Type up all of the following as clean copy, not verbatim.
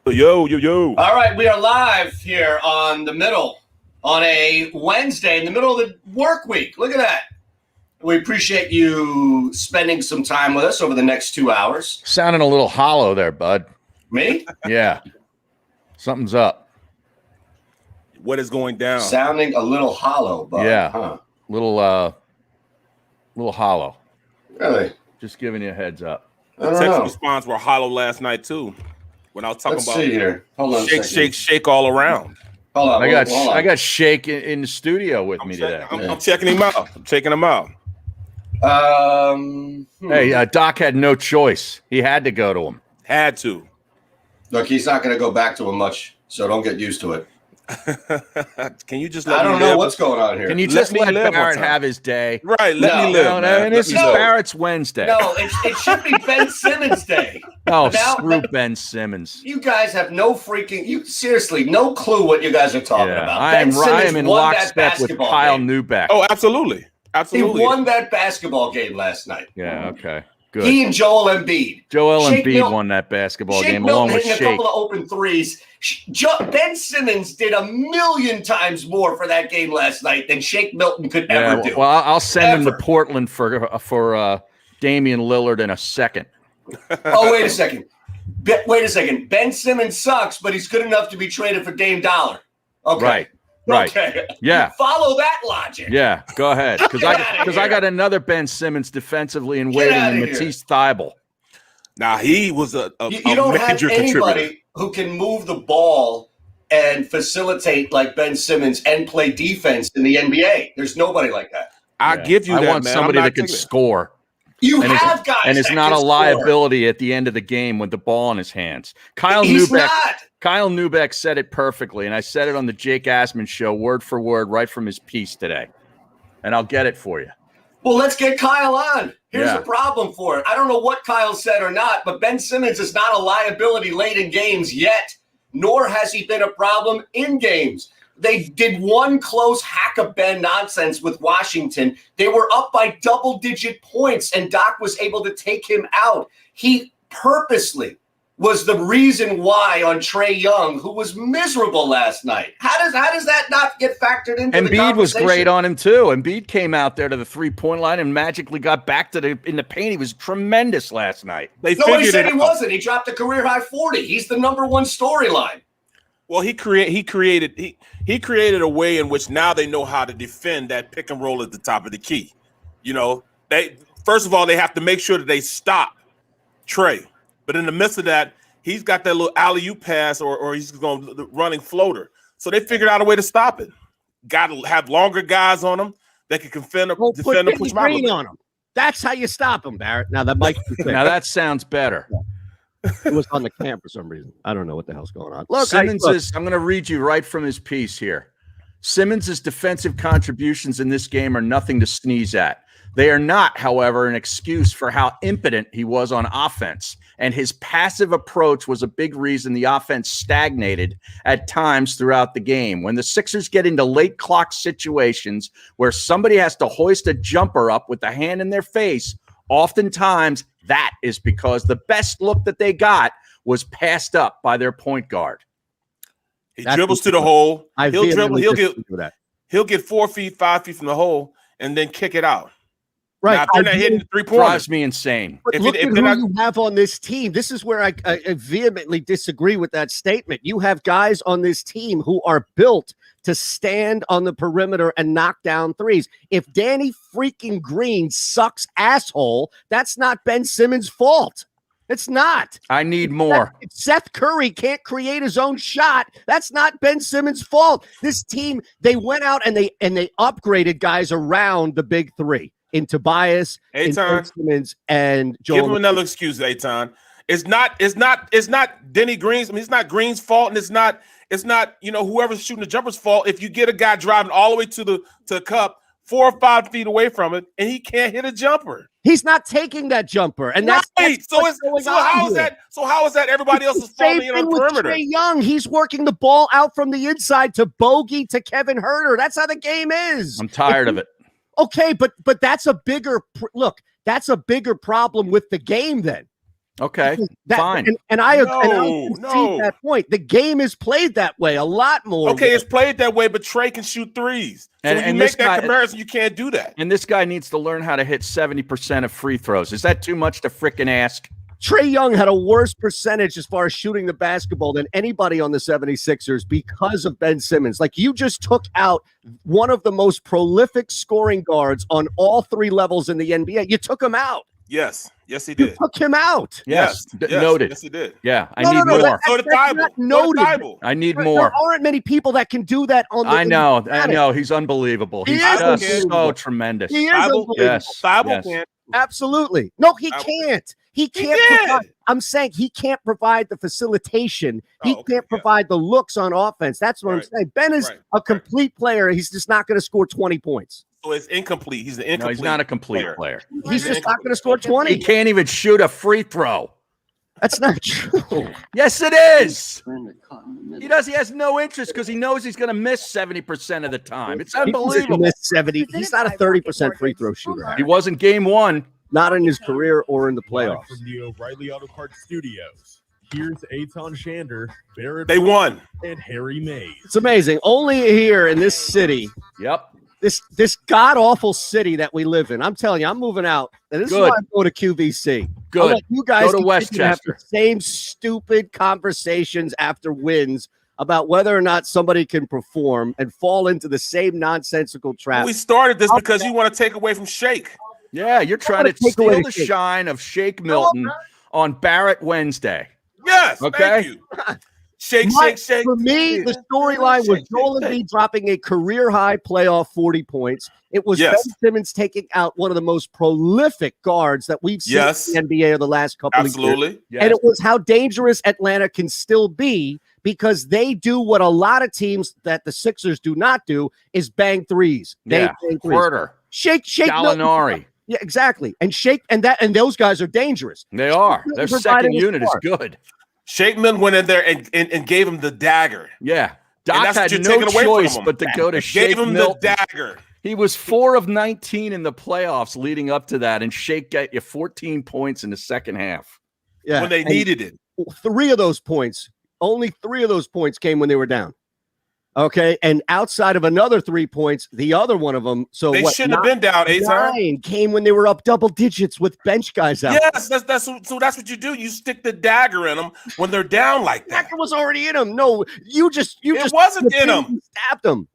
Yo, yo, yo. All right, we are live here on a Wednesday in the middle of the work week. Look at that. We appreciate you spending some time with us over the next 2 hours. Sounding a little hollow there, bud. Me? Yeah. Something's up. What is going down? Sounding a little hollow, bud. Yeah. Huh. Little hollow. Really? Just giving you a heads up. The text response were hollow last night too. When I was talking about see here. Hold on shake all around. Hold on. I got Shake in the studio with me today. I'm checking him out. I'm checking him out. Hey, Doc had no choice. He had to go to him. Had to. Look, he's not going to go back to him much, so don't get used to it. Can you just I don't know what's going on here. Can you just let Barrett have his day? Right, let me live. No, and this is Barrett's Wednesday. No, it should be Ben Simmons' day. Oh, screw Ben Simmons. You guys have no seriously, no clue what you guys are talking about. I am in lockstep with Kyle Neubeck. Oh, absolutely. Absolutely. He won that basketball game last night. Yeah, okay. Good. He and Joel Embiid. Embiid won that basketball game along with Shake. A couple of open threes. Ben Simmons did 1,000,000 times more for that game last night than Shake Milton could ever do. Well, I'll send him to Portland for Damian Lillard in a second. Oh, wait a second. Wait a second. Ben Simmons sucks, but he's good enough to be traded for Dame Dollar. Okay. Right. Okay. Yeah. Follow that logic. Yeah. Go ahead. Because I got another Ben Simmons defensively in waiting in Matisse Thybulle. Now he was a you don't major have anybody contributor who can move the ball and facilitate like Ben Simmons and play defense in the NBA. There's nobody like that. I give you that. I want somebody that can score. You have guys, and it's not a liability at the end of the game with the ball in his hands. Kyle Neubeck said it perfectly, and I said it on the Jake Asman show, word for word, right from his piece today. And I'll get it for you. Well, let's get Kyle on. Here's the problem for it. I don't know what Kyle said or not, but Ben Simmons is not a liability late in games yet, nor has he been a problem in games. They did one close hack-a-Ben nonsense with Washington. They were up by double-digit points, and Doc was able to take him out. He purposely was the reason why on Trae Young, who was miserable last night. How does that not get factored into the conversation? Embiid was great on him, too. Embiid came out there to the three-point line and magically got back to in the paint. He was tremendous last night. Nobody said he wasn't. He dropped a career-high 40. He's the number one storyline. Well, he created a way in which now they know how to defend that pick and roll at the top of the key. You know, first of all, they have to make sure that they stop Trae. But in the midst of that, he's got that little alley-oop pass or he's going running floater. So they figured out a way to stop it. Got to have longer guys on him that can defend and push green on him. That's how you stop him, Barrett. Now that sounds better. It was on the cam for some reason. I don't know what the hell's going on. Look, I'm going to read you right from his piece here. Simmons' defensive contributions in this game are nothing to sneeze at. They are not, however, an excuse for how impotent he was on offense. And his passive approach was a big reason the offense stagnated at times throughout the game. When the Sixers get into late clock situations where somebody has to hoist a jumper up with the hand in their face, oftentimes that is because the best look that they got was passed up by their point guard. He dribbles to the hole. He'll get 4 feet, 5 feet from the hole, and then kick it out. Right. Now, if they're not hitting the three-pointers, drives me insane. But look at who you have on this team. This is where I vehemently disagree with that statement. You have guys on this team who are built to stand on the perimeter and knock down threes. If Danny freaking Green sucks asshole, that's not Ben Simmons' fault. It's not. I need more. If Seth Curry can't create his own shot, that's not Ben Simmons' fault. This team, they went out and they upgraded guys around the big three in Tobias, in Simmons, and Joel. Give him another excuse, Eytan. It's not Denny Green's. I mean, it's not Green's fault, and it's not whoever's shooting the jumper's fault. If you get a guy driving all the way to the cup, 4 or 5 feet away from it, and he can't hit a jumper. He's not taking that jumper, and that's how is that everybody else is falling in on the perimeter? Trae Young, he's working the ball out from the inside to Bogey to Kevin Huerter. That's how the game is. I'm tired of it. Okay, but that's a bigger look. That's a bigger problem with the game then. Okay, fine. And I concede that point. The game is played that way a lot more. Okay, it's played that way, but Trey can shoot threes. So when you make that comparison, you can't do that. And this guy needs to learn how to hit 70% of free throws. Is that too much to frickin' ask? Trae Young had a worse percentage as far as shooting the basketball than anybody on the 76ers because of Ben Simmons. Like, you just took out one of the most prolific scoring guards on all three levels in the NBA. You took him out. Yes, he did. You took him out. Yes. Noted. Yes, he did. Yeah, I need more. So did Thibault. I need more. There aren't many people that can do that on the I know. He's unbelievable. He's just so tremendous. He is unbelievable. Yes. Thibault can't. Absolutely. No, he can't. He can't. I'm saying he can't provide the facilitation. He can't provide the looks on offense. That's what I'm saying. Ben is a complete player. He's just not going to score 20 points. So it's incomplete. He's an incomplete. No, he's not a complete player. He's just not going to score 20. He can't even shoot a free throw. That's not true. Yes, it is. He does. He has no interest because he knows he's going to miss 70% of the time. It's unbelievable. He missed 70. He's not a 30% free throw shooter. He wasn't game one. Not in his career or in the playoffs. From the O'Reilly Auto Parts Studios, here's Eytan Shander, Barrett. They won. And Harry Mays. It's amazing. Only here in this city. Yep. This god-awful city that we live in. I'm telling you, I'm moving out. And this is why I go to QVC. Good. You guys go to Westchester. Have the same stupid conversations after wins about whether or not somebody can perform and fall into the same nonsensical trap. We started this because you want to take away from Shake. Yeah, you're trying to steal the shine of Shake Milton on Barrett Wednesday. Yes, okay. Thank you. Shake. For me, the storyline was Joel Embiid dropping a career-high playoff 40 points. It was Ben Simmons taking out one of the most prolific guards that we've seen in the NBA over the last couple of years. Yes. And it was how dangerous Atlanta can still be because they do what a lot of teams that the Sixers do not do is bang threes. They bang threes. Porter. Shake Gallinari. Yeah, exactly. And those guys are dangerous. They are. Their second unit is good. Shake Milton went in there and gave him the dagger. Yeah. Doc had no choice but to go to Shake Milton. Gave him the dagger. He was 4 of 19 in the playoffs leading up to that, and Shake got you 14 points in the second half. Yeah. When they needed it. Only 3 of those points came when they were down. Okay, and outside of another 3 points, the other one of them. So they shouldn't have been down. 9 came when they were up double digits with bench guys out. Yes, that's what you do. You stick the dagger in them when they're down like that. Dagger was already in them. No, you just wasn't in them. Stabbed them.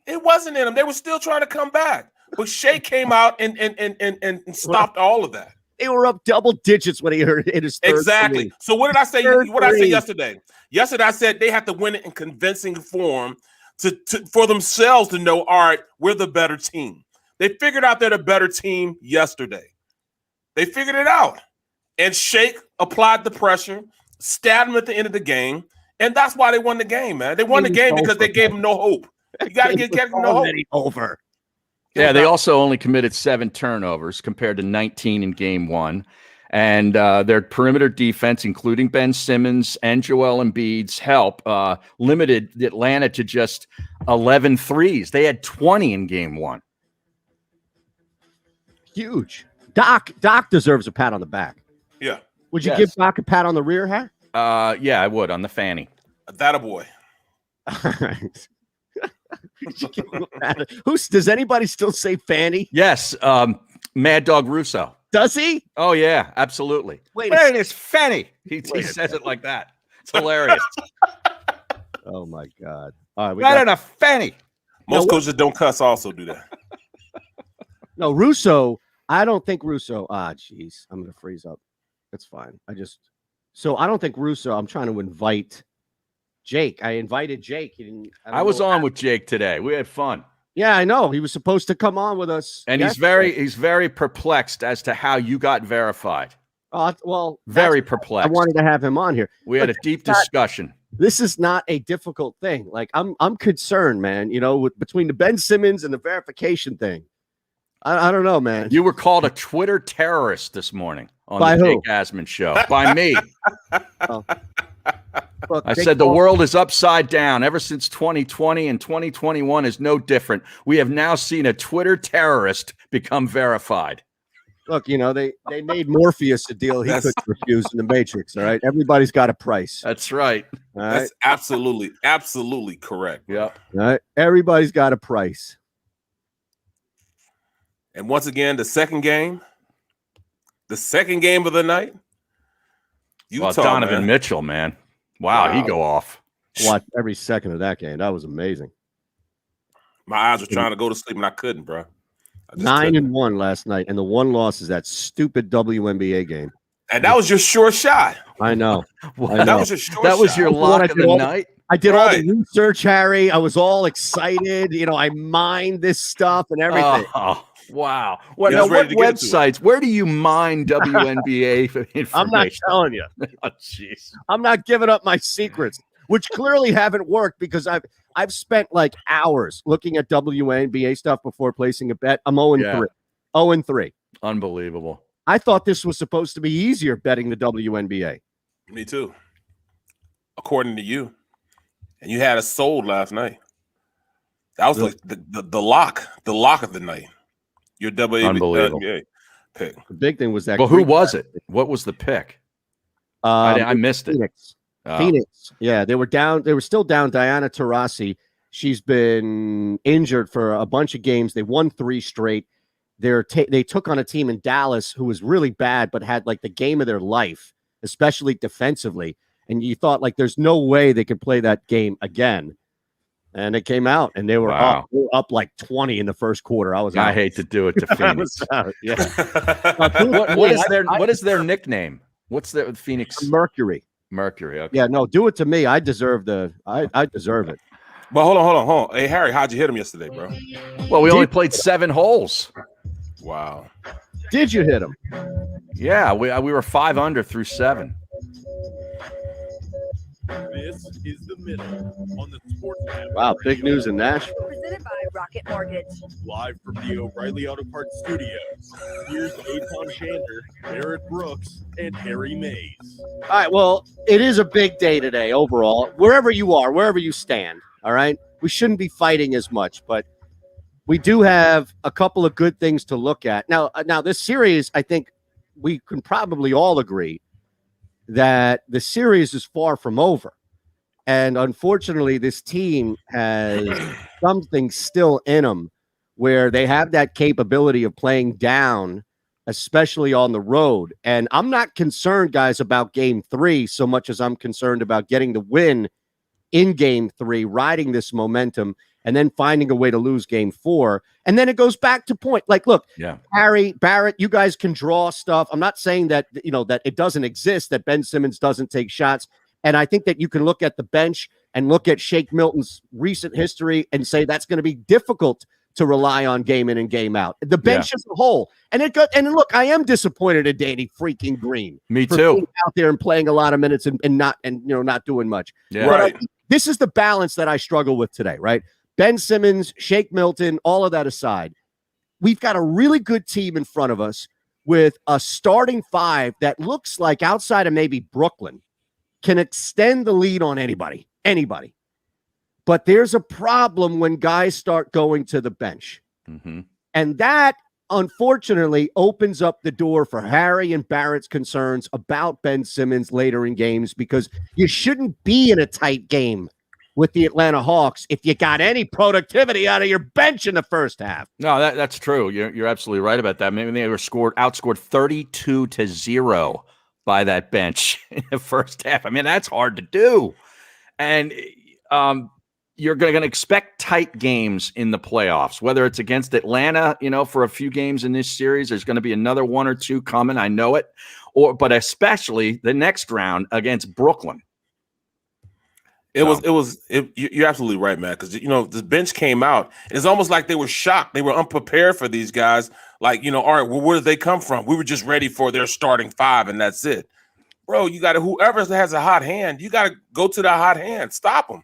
It wasn't in them. They were still trying to come back, but Shea came out and stopped all of that. They were up double digits when he hit his third. Exactly. So what did I say? What did I say yesterday? Yesterday I said they have to win it in convincing form for themselves to know, all right, we're the better team. They figured out they're the better team yesterday. They figured it out. And Shake applied the pressure, stabbed him at the end of the game, and that's why they won the game, man. They won the game because they gave him no hope. You got to get no hope. Over. Yeah, they also only committed 7 turnovers compared to 19 in game 1. And their perimeter defense, including Ben Simmons and Joel Embiid's help, limited Atlanta to just 11 threes. They had 20 in game 1. Huge. Doc deserves a pat on the back. Yeah. Would you give Doc a pat on the rear, huh? Yeah, I would, on the fanny. That a boy. All right. Does anybody still say fanny? Yes. Mad Dog Russo. Does he? Oh, yeah, absolutely. Where is fanny? He says it like that. It's hilarious. Oh, my God. All right, right on a fanny. Most coaches don't cuss also do that. No, Russo, I don't think Russo. Geez, I'm going to freeze up. That's fine. So I don't think Russo, I'm trying to invite Jake. I invited Jake. I was on with Jake today. We had fun. Yeah, I know. He was supposed to come on with us. And he's very perplexed as to how you got verified. Well, very perplexed. I wanted to have him on here. We had a deep discussion. This is not a difficult thing. Like I'm concerned, man, between the Ben Simmons and the verification thing. I don't know, man. You were called a Twitter terrorist this morning on By the who? Jake Asman show. By me. Oh. Look, I said the world is upside down ever since 2020, and 2021 is no different. We have now seen a Twitter terrorist become verified. Look, they made Morpheus a deal he couldn't refuse in the Matrix. All right, everybody's got a price. That's right. All right? That's absolutely correct. Yep. All right, everybody's got a price. And once again, the second game of the night. Utah, Donovan man. Mitchell, man. Wow, he go off. Watch every second of that game. That was amazing. My eyes were trying to go to sleep and I couldn't, bro. 9-1 last night, and the one loss is that stupid WNBA game. And that was your sure shot. I know. That was your short That was shot. your lock of the night. I did all the research, Harry. I was all excited. I mined this stuff and everything. Oh, wow. What ready to get into it. websites? Where do you mine WNBA information? I'm not telling you. Oh, jeez. I'm not giving up my secrets, which clearly haven't worked because I've spent like hours looking at WNBA stuff before placing a bet. I'm 0-3. 0-3. Unbelievable. I thought this was supposed to be easier betting the WNBA. Me too. According to you. And you had us sold last night. That was like the lock of the night. Your WNBA pick. The big thing was that. Well, who was it? What was the pick? I missed Phoenix. it. Phoenix. Yeah, they were down. They were still down. Diana Taurasi. She's been injured for a bunch of games. They won 3 straight. They took on a team in Dallas who was really bad, but had like the game of their life, especially defensively. And you thought like there's no way they could play that game again. And it came out, and they were up like 20 in the first quarter. I hate to do it to Phoenix. What is their nickname? What's their Phoenix? Mercury. Mercury. Okay. Yeah, no, do it to me. I deserve I deserve it. But hold on. Hey, Harry, how'd you hit him yesterday, bro? Well, we only played 7 holes. Wow. Did you hit him? Yeah, we were 5 under through 7. This is the middle on the Sports Network. Wow, big news in Nashville. Presented by Rocket Mortgage. Live from the O'Reilly Auto Parts Studios. Here's Eytan Shander, Barrett Brooks, and Harry Mays. All right, well, it is a big day today overall. Wherever you are, wherever you stand, all right? We shouldn't be fighting as much, but we do have a couple of good things to look at. Now this series, I think we can probably all agree that the series is far from over. And unfortunately, this team has something still in them where they have that capability of playing down, especially on the road. And I'm not concerned, guys, about game 3 so much as I'm concerned about getting the win in game 3, riding this momentum, and then finding a way to lose game 4. And then it goes back to point. Like, look, Harry, Barrett, you guys can draw stuff. I'm not saying that, that it doesn't exist, that Ben Simmons doesn't take shots. And I think that you can look at the bench and look at Shake Milton's recent history and say that's going to be difficult to rely on game in and game out. The bench as a whole. And look, I am disappointed in Danny freaking Green. Me too. Being out there and playing a lot of minutes and not doing much. Yeah. Right. But this is the balance that I struggle with today, right? Ben Simmons, Shake Milton, all of that aside, we've got a really good team in front of us with a starting 5 that looks like, outside of maybe Brooklyn, can extend the lead on anybody. But there's a problem when guys start going to the bench. Mm-hmm. And that, unfortunately, opens up the door for Harry and Barrett's concerns about Ben Simmons later in games, because you shouldn't be in a tight game with the Atlanta Hawks if you got any productivity out of your bench in the first half. No, that's true. You're absolutely right about that. Maybe they were outscored 32-0 by that bench in the first half. I mean, that's hard to do. And you're going to expect tight games in the playoffs, whether it's against Atlanta, for a few games in this series. There's going to be another 1 or 2 coming. I know it. But especially the next round against Brooklyn. You're absolutely right, man. Because the bench came out. It's almost like they were shocked. They were unprepared for these guys. Like, all right, well, where did they come from? We were just ready for their starting 5, and that's it, bro. You got to, whoever has a hot hand, you got to go to the hot hand, stop them,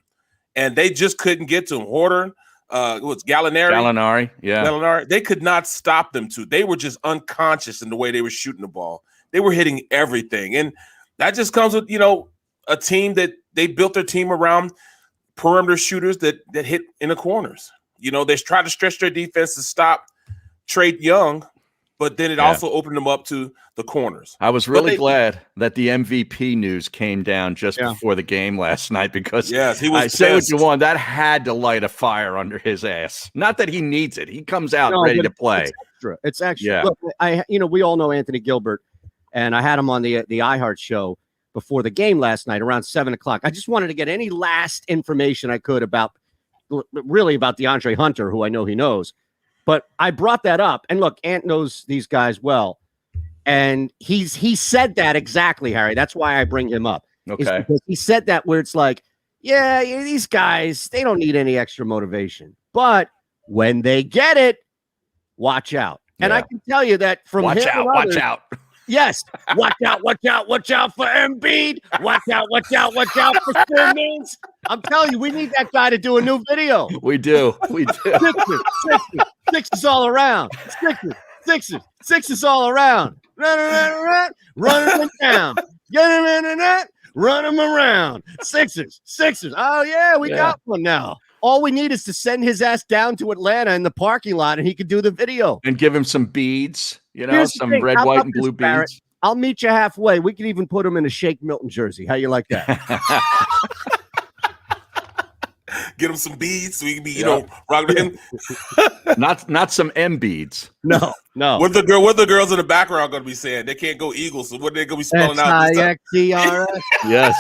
and they just couldn't get to him. Horton, Gallinari, Gallinari. They could not stop them. They were just unconscious in the way they were shooting the ball. They were hitting everything, and that just comes with a team that. They built their team around perimeter shooters that hit in the corners. They tried to stretch their defense to stop Trae Young, but then it also opened them up to the corners. I was really glad that the MVP news came down just before the game last night because he was say what you want, that had to light a fire under his ass. Not that he needs it. He comes out ready to play. It's extra. Look, we all know Anthony Gilbert, and I had him on the iHeart show before the game last night around 7:00. I just wanted to get any last information I could about DeAndre Hunter, who I know he knows. But I brought that up, and look, Ant knows these guys well, and he said that exactly, Harry. That's why I bring him up. Okay, because he said that where it's like, these guys, they don't need any extra motivation, but when they get it, watch out. And I can tell you that from watch out. Yes, watch out for Embiid. Watch out for Simmons. I'm telling you, we need that guy to do a new video. We do. Sixes all around. Sixes all around. Run them down. Get him in the net. Run them around. Sixers. Oh, yeah, we got one now. All we need is to send his ass down to Atlanta in the parking lot, and he could do the video. And give him some beads, some red, white, and blue beads. Barrett? I'll meet you halfway. We can even put him in a Shake Milton jersey. How you like that? Get him some beads so he can be, rocking him. Not some M beads. No. What the girls in the background going to be saying? They can't go Eagles, so what are they going to be spelling out? CRS. Yes.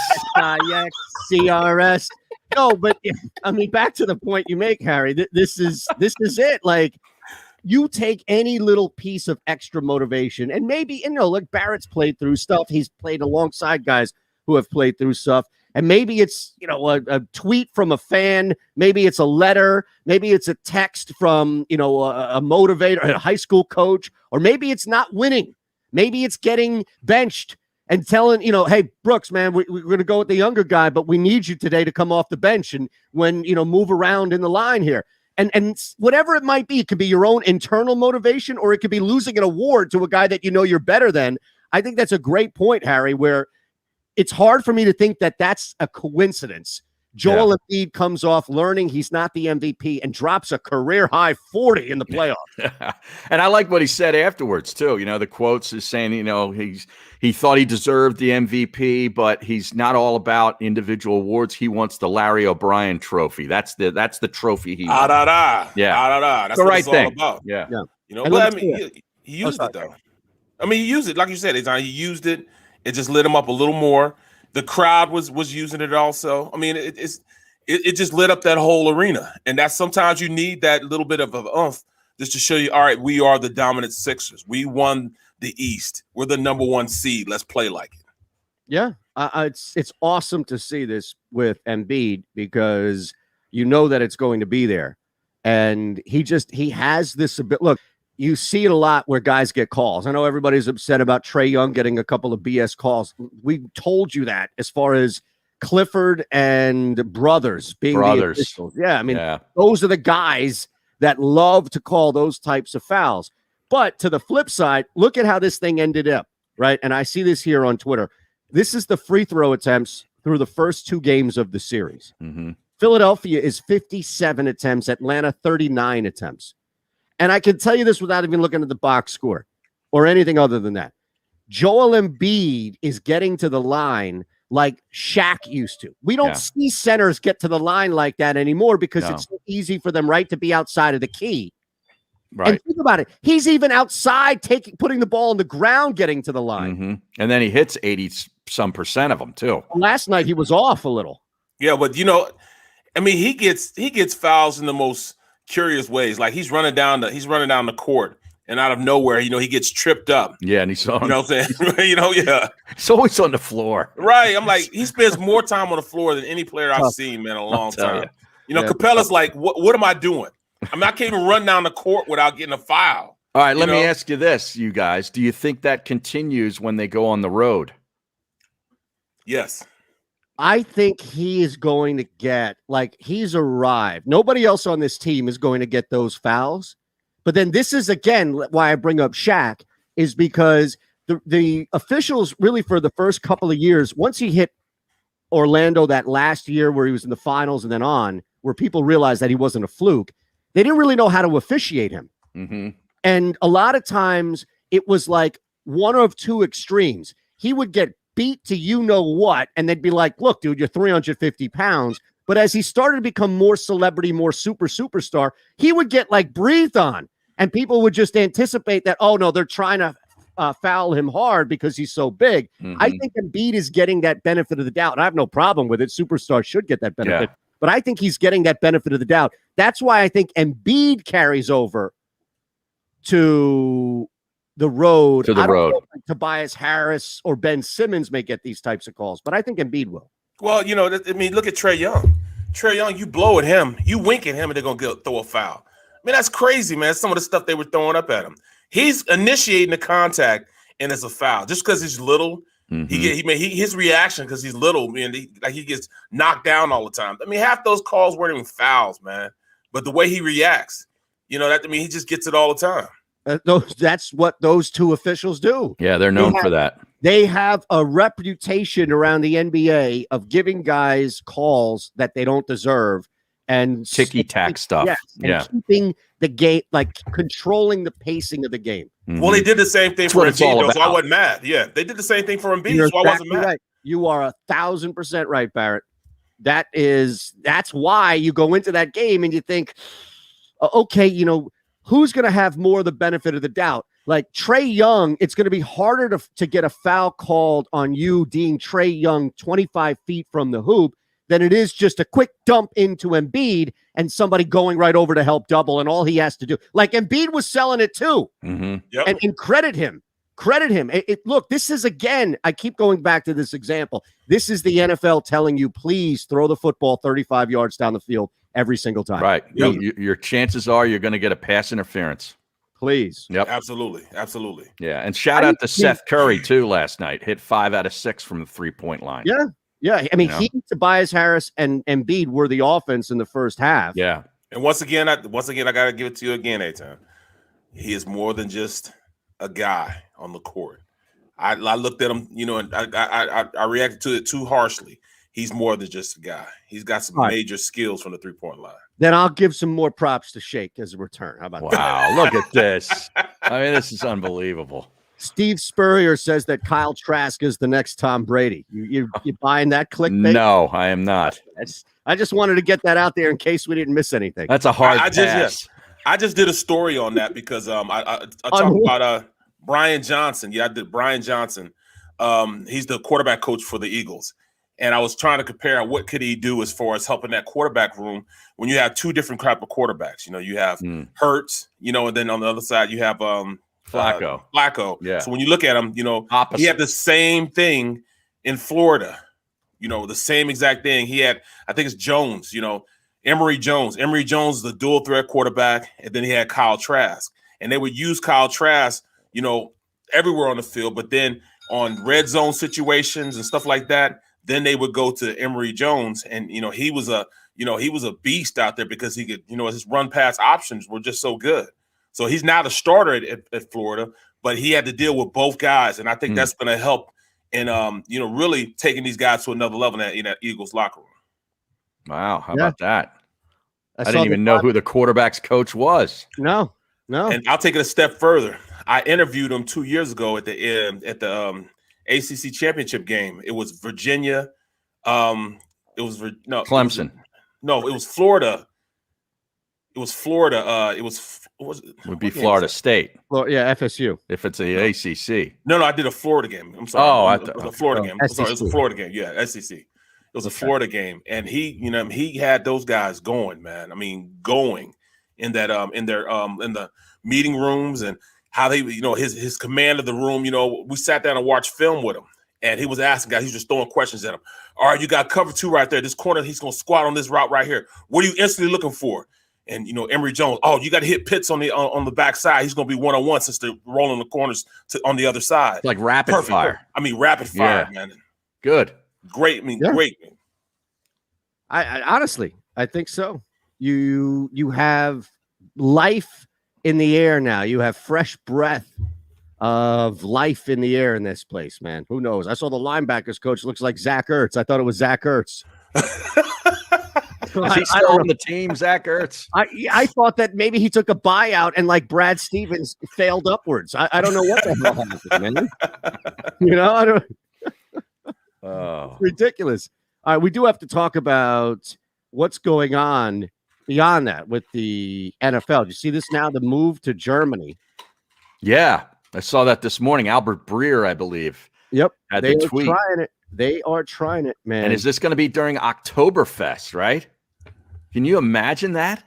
CRS. No, but I mean, back to the point you make, Harry. This is it. Like, you take any little piece of extra motivation, and maybe like Barrett's played through stuff. He's played alongside guys who have played through stuff, and maybe it's a tweet from a fan, maybe it's a letter, maybe it's a text from a motivator, a high school coach, or maybe it's not winning. Maybe it's getting benched and telling, hey, Brooks, man, we're going to go with the younger guy, but we need you today to come off the bench and move around in the line here. And whatever it might be, it could be your own internal motivation, or it could be losing an award to a guy that you're better than. I think that's a great point, Harry, where it's hard for me to think that that's a coincidence. Joel Embiid comes off learning he's not the MVP and drops a career-high 40 in the playoffs. And I like what he said afterwards, too. The quotes is saying, he thought he deserved the MVP, but he's not all about individual awards. He wants the Larry O'Brien trophy. That's the trophy he wants. That's the what right it's thing. all about. Yeah. But I mean, he used it, though. I mean, he used it. Like you said, he used it. It just lit him up a little more. The crowd was using it also. I mean, it just lit up that whole arena. And that's sometimes you need that little bit of an oomph just to show you, all right, we are the dominant Sixers. We won the East. We're the number 1 seed. Let's play like it. Yeah, it's awesome to see this with Embiid because that it's going to be there. And he has this ability. Look, you see it a lot where guys get calls. I know everybody's upset about Trae Young getting a couple of BS calls. We told you that as far as Clifford and Brothers being the officials. Yeah, I mean, those are the guys that love to call those types of fouls. But to the flip side, look at how this thing ended up, right? And I see this here on Twitter. This is the free throw attempts through the first 2 games of the series. Mm-hmm. Philadelphia is 57 attempts, Atlanta 39 attempts. And I can tell you this without even looking at the box score or anything other than that. Joel Embiid is getting to the line like Shaq used to. We don't see centers get to the line like that anymore because it's so easy for them, right, to be outside of the key. Right. And think about it. He's even outside putting the ball on the ground, getting to the line. Mm-hmm. And then he hits 80% of them too. Last night he was off a little. Yeah, but I mean, he gets fouls in the most curious ways. Like he's running down the court, and out of nowhere, he gets tripped up. Yeah, and he's on. You know what I'm saying? He's always on the floor. Right. I'm like, he spends more time on the floor than any player I've seen, man, in a long time. Capella's like, what am I doing? I mean, I can't even run down the court without getting a foul. All right, let me ask you this, you guys. Do you think that continues when they go on the road? Yes. I think he is going to get, he's arrived. Nobody else on this team is going to get those fouls. But then this is, again, why I bring up Shaq, is because the officials really for the first couple of years, once he hit Orlando that last year where he was in the finals and then on, where people realized that he wasn't a fluke, they didn't really know how to officiate him. Mm-hmm. And a lot of times it was like one of two extremes. He would get beat to you know what, and they'd be like, look, dude, you're 350 pounds. But as he started to become more celebrity, more superstar, he would get like breathed on. And people would just anticipate that, oh, no, they're trying to foul him hard because he's so big. I think Embiid is getting that benefit of the doubt. And I have no problem with it. Superstars should get that benefit. Yeah. But I think he's getting that benefit of the doubt. That's why I think Embiid carries over to the road. To the road. Know if Tobias Harris or Ben Simmons may get these types of calls, but I think Embiid will. Well, you know, I mean, look at Trae Young. Trae Young, you blow at him, you wink at him, and they're going to throw a foul. I mean, that's crazy, man. Some of the stuff they were throwing up at him. He's initiating the contact, and it's a foul. Just because he's little, his reaction because he's little, man, he gets knocked down all the time. I mean, half those calls weren't even fouls, man. But the way he reacts, you know, he just gets it all the time. That's what those two officials do. Yeah, they're known for that. They have a reputation around the NBA of giving guys calls that they don't deserve and ticky-tack stuff. Yes, and keeping the game, like controlling the pacing of the game. Well, they did the same thing for Embiid, so I wasn't mad. Yeah, they did the same thing for Embiid, so I wasn't mad. Right. You are 1,000% right, Barrett. That's why you go into that game and you think, okay, you know, who's going to have more of the benefit of the doubt? Like Trae Young, it's going to be harder to get a foul called on you, being Trae Young 25 feet from the hoop, than it is just a quick dump into Embiid and somebody going right over to help double, and all he has to do. Like Embiid was selling it too. Yep. And credit him. Look, this is, again, I keep going back to this example. This is the NFL telling you, please throw the football 35 yards down the field every single time. Right. Yep. Your chances are you're going to get a pass interference. Please. Yep. Absolutely. Yeah. And shout out to Seth Curry, too, last night. Hit 5 out of 6 from the 3-point line. Yeah. Yeah. I mean, he, Tobias Harris, and Embiid were the offense in the first half. Yeah. And once again, I got to give it to you again, Eytan. He is more than just a guy on the court. I looked at him, you know, and I reacted to it too harshly. He's more than just a guy. He's got some major skills from the 3-point line. Then I'll give some more props to Shake as a return. How about that? Wow, look at this. I mean, this is unbelievable. Steve Spurrier says that Kyle Trask is the next Tom Brady. You buying that clickbait? No, I am not. I just wanted to get that out there in case we didn't miss anything. That's a hard pass. I just did a story on that because I talked about Brian Johnson. Yeah, I did Brian Johnson. He's the quarterback coach for the Eagles. And I was trying to compare what could he do as far as helping that quarterback room when you have two different type of quarterbacks. You know, you have Hurts, you know, and then on the other side you have Flacco. Yeah. So when you look at him, you know, opposite. He had the same thing in Florida. You know, the same exact thing. He had, I think it's Jones, you know, Emory Jones. Emory Jones is the dual threat quarterback, and then he had Kyle Trask. And they would use Kyle Trask, you know, everywhere on the field, but then on red zone situations and stuff like that, then they would go to Emory Jones, and he was a beast out there because he could, his run pass options were just so good. So he's now the starter at Florida, but he had to deal with both guys, and I think that's going to help in really taking these guys to another level in that Eagles locker room. Wow, how about that? I didn't even know who the quarterback's coach was. No. And I'll take it a step further. I interviewed him 2 years ago at the ACC championship game. It was Virginia. Clemson. It was Florida. It was Florida. Would be Florida State. FSU. If it's the ACC. No, I did a Florida game. I'm sorry. Oh, it was a Florida game. I'm sorry, it was a Florida game. Yeah, SEC. It was a Florida game, and he had those guys going, man. I mean, going in that in the meeting rooms and how they, his command of the room. We sat down and watched film with him, and he was asking guys. He was just throwing questions at him. All right, you got cover 2 right there. This corner, he's going to squat on this route right here. What are you instantly looking for? And Emory Jones, you got to hit Pitts on the backside. He's going to be 1-on-1 since they're rolling the corners on the other side. Like rapid fire. I mean, rapid fire, man. Good. Great. I mean, great. I honestly, I think so. You have life in the air now. You have fresh breath of life in the air in this place, man. Who knows? I saw the linebackers coach looks like Zach Ertz. I thought it was Zach Ertz. Is he still on the team, Zach Ertz? I thought that maybe he took a buyout and like Brad Stevens failed upwards. I don't know what the hell happened, man. I don't. It's ridiculous. All right, we do have to talk about what's going on beyond that with the NFL. Do you see this now? The move to Germany. Yeah, I saw that this morning. Albert Breer, I believe. Yep, they are trying it. They are trying it, man. And is this going to be during Oktoberfest, right? Can you imagine that?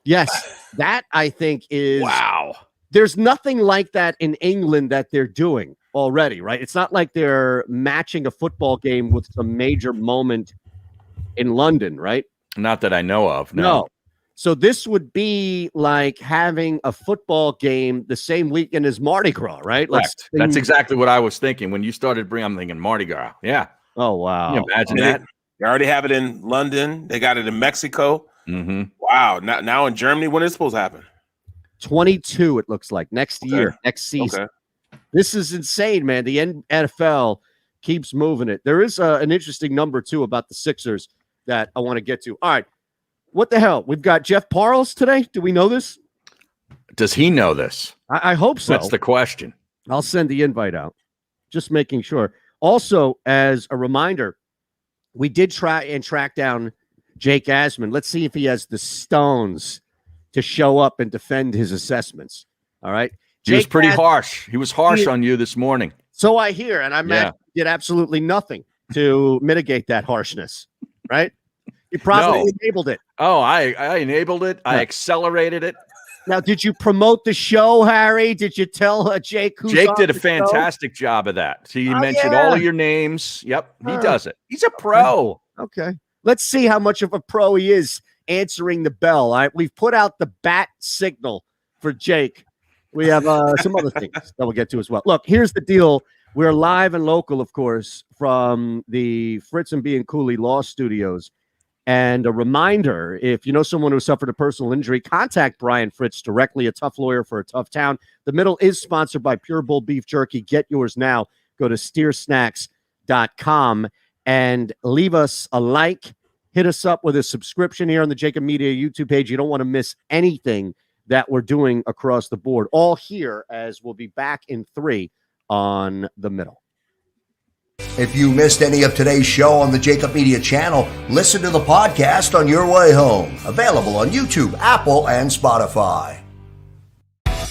Yes, that I think is wow. There's nothing like that in England that they're doing already, right? It's not like they're matching a football game with some major moment in London, right? Not that I know of. No. So this would be like having a football game the same weekend as Mardi Gras, right? That's exactly what I was thinking when you started bringing. I'm thinking Mardi Gras. Yeah. Oh wow! Can you imagine that? They already have it in London. They got it in Mexico. Mm-hmm. Wow. Now in Germany, when is it supposed to happen? 22. It looks like next year, next season. Okay. This is insane, man. The NFL keeps moving it. There is an interesting number too about the Sixers that I want to get to. All right. What the hell? We've got Jeff Parles today. Do we know this? Does he know this? I hope so. That's the question. I'll send the invite out. Just making sure. Also, as a reminder, we did try and track down Jake Asman. Let's see if he has the stones to show up and defend his assessments. All right. He was pretty harsh. He was harsh on you this morning. So I hear, and I did absolutely nothing to mitigate that harshness, right? You probably enabled it. Oh, I enabled it. I accelerated it. Now, did you promote the show, Harry? Did you tell Jake who's Jake on did a the fantastic job of that. So you mentioned all of your names. Yep, he does it. He's a pro. Okay. Let's see how much of a pro he is answering the bell. All right. We've put out the bat signal for Jake. We have some other things that we'll get to as well. Look, here's the deal. We're live and local, of course, from the Fritz and B and Cooley Law Studios. And a reminder, if you know someone who suffered a personal injury, contact Brian Fritz directly, a tough lawyer for a tough town. The Middle is sponsored by Pure Bull Beef Jerky. Get yours now. Go to steersnacks.com and leave us a like. Hit us up with a subscription here on the JAKIB Media YouTube page. You don't want to miss anything that we're doing across the board. All here, as we'll be back in 3 on The Middle. If you missed any of today's show on the JAKIB Media channel, listen to the podcast on your way home. Available on YouTube, Apple, and Spotify.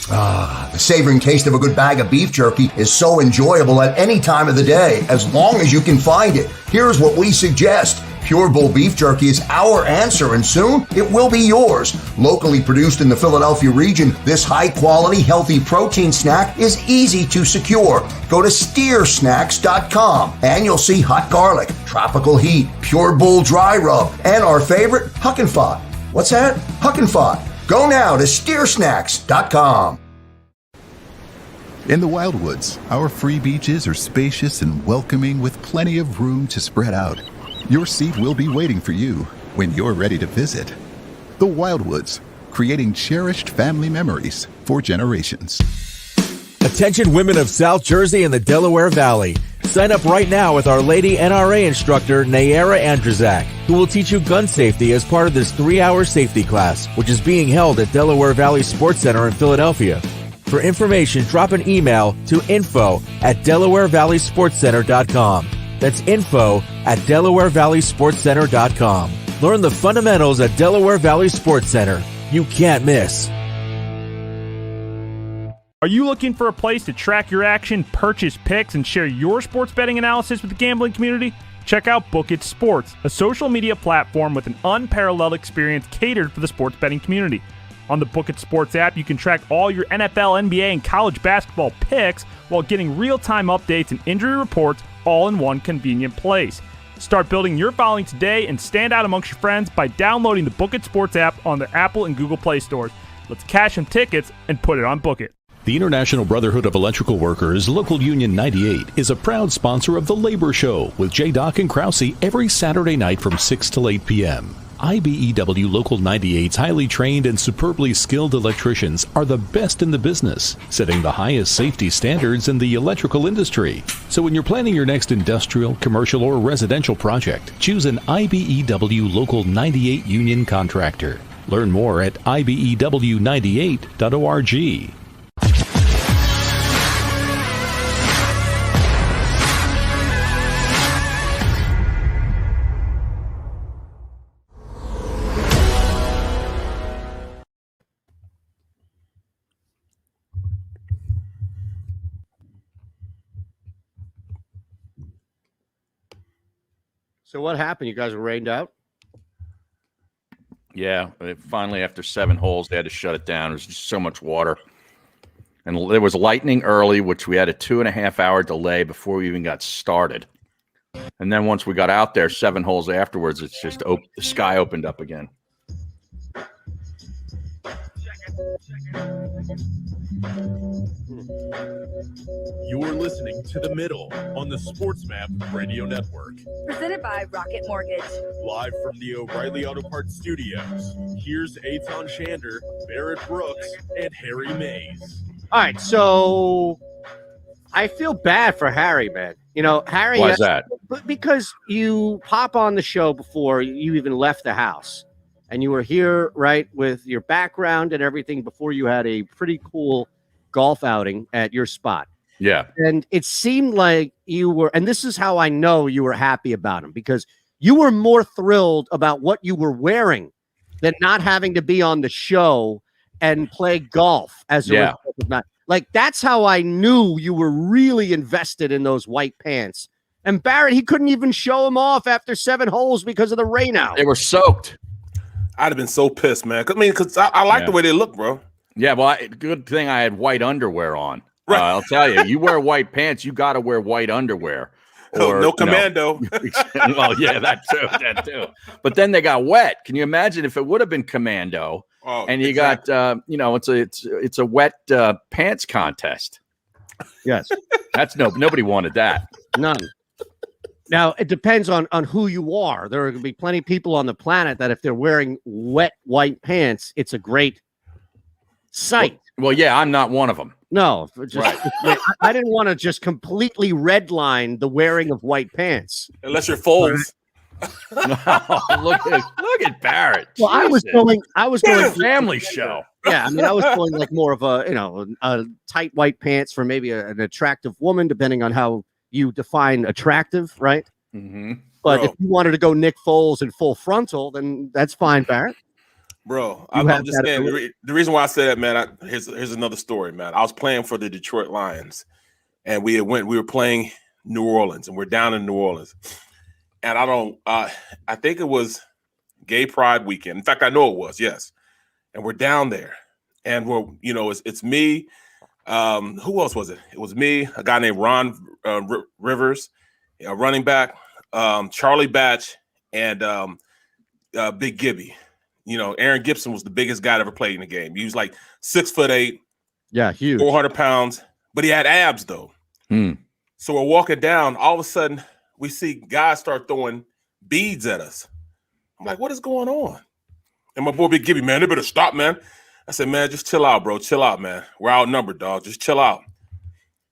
The savoring taste of a good bag of beef jerky is so enjoyable at any time of the day, as long as you can find it. Here's what we suggest. Pure Bull Beef Jerky is our answer, and soon it will be yours. Locally produced in the Philadelphia region, this high-quality, healthy protein snack is easy to secure. Go to steersnacks.com, and you'll see hot garlic, tropical heat, Pure Bull dry rub, and our favorite, Huck and Fod. What's that? Huck and Fod. Go now to steersnacks.com. In the Wildwoods, our free beaches are spacious and welcoming with plenty of room to spread out. Your seat will be waiting for you when you're ready to visit. The Wildwoods, creating cherished family memories for generations. Attention women of South Jersey and the Delaware Valley. Sign up right now with Our Lady NRA instructor Nayara Andrzak, who will teach you gun safety as part of this 3-hour safety class, which is being held at Delaware Valley Sports Center in Philadelphia. For information, drop an email to info@DelawareValleySportsCenter.com. That's info@DelawareValleySportsCenter.com. Learn the fundamentals at Delaware Valley Sports Center. You can't miss. Are you looking for a place to track your action, purchase picks, and share your sports betting analysis with the gambling community? Check out Book It Sports, a social media platform with an unparalleled experience catered for the sports betting community. On the Book It Sports app, you can track all your NFL, NBA, and college basketball picks while getting real-time updates and injury reports all in one convenient place. Start building your following today and stand out amongst your friends by downloading the Book It Sports app on the Apple and Google Play stores. Let's cash some tickets and put it on Book It. The International Brotherhood of Electrical Workers, Local Union 98, is a proud sponsor of The Labor Show with J. Doc and Krause every Saturday night from 6 till 8 p.m. IBEW Local 98's highly trained and superbly skilled electricians are the best in the business, setting the highest safety standards in the electrical industry. So when you're planning your next industrial, commercial, or residential project, choose an IBEW Local 98 union contractor. Learn more at IBEW98.org. So what happened? You guys were rained out? Yeah, finally after 7 holes, they had to shut it down. There was just so much water. And there was lightning early, which we had a 2.5-hour delay before we even got started. And then once we got out there, 7 holes afterwards, it's just the sky opened up again. You're listening to The Middle on the SportsMap Radio Network. Presented by Rocket Mortgage. Live from the O'Reilly Auto Parts Studios, here's Eytan Shander, Barrett Brooks, and Harry Mays. All right, so I feel bad for Harry, man. You know, Harry. Why is that? Because you pop on the show before you even left the house. And you were here, right, with your background and everything before you had a pretty cool golf outing at your spot. Yeah. And it seemed like you were, and this is how I know you were happy about him, because you were more thrilled about what you were wearing than not having to be on the show and play golf as a result of that. Like, that's how I knew you were really invested in those white pants. And Barrett, he couldn't even show them off after 7 holes because of the rain out. They were soaked. I'd have been so pissed, man. Because I like the way they look, bro. Yeah, well, good thing I had white underwear on. Right. I'll tell you, you wear white pants, you got to wear white underwear. Or, no commando. Well, yeah, that too. But then they got wet. Can you imagine if it would have been commando? Oh, and you got, it's a wet pants contest. Yes, nobody wanted that. None. Now, it depends on who you are. There are going to be plenty of people on the planet that if they're wearing wet white pants, it's a great sight. Well, yeah, I'm not one of them. No, I didn't want to just completely redline the wearing of white pants. Unless you're Foles. No, look at Barrett. Well, Jesus. I was going family show. Yeah, I mean, I was going like more of a tight white pants for maybe an attractive woman, depending on how you define attractive, right? Mm-hmm. But if you wanted to go Nick Foles in full frontal, then that's fine, Barrett. Bro, I'm just saying, the reason why I say that, man, here's another story, man. I was playing for the Detroit Lions, and we were playing New Orleans, and we're down in New Orleans. And I think it was Gay Pride weekend. In fact, I know it was, yes. And we're down there, and it's me. Who else was it? It was me, a guy named Ron Rivers, a running back, Charlie Batch, and Big Gibby. Aaron Gibson was the biggest guy that ever played in the game. He was like 6'8". Yeah, huge. 400 pounds, but he had abs though. So we're walking down. All of a sudden, we see guys start throwing beads at us. I'm like, what is going on? And my boy Big Gibby, man, they better stop, man. I said, man, just chill out, bro. Chill out, man. We're outnumbered, dog. Just chill out.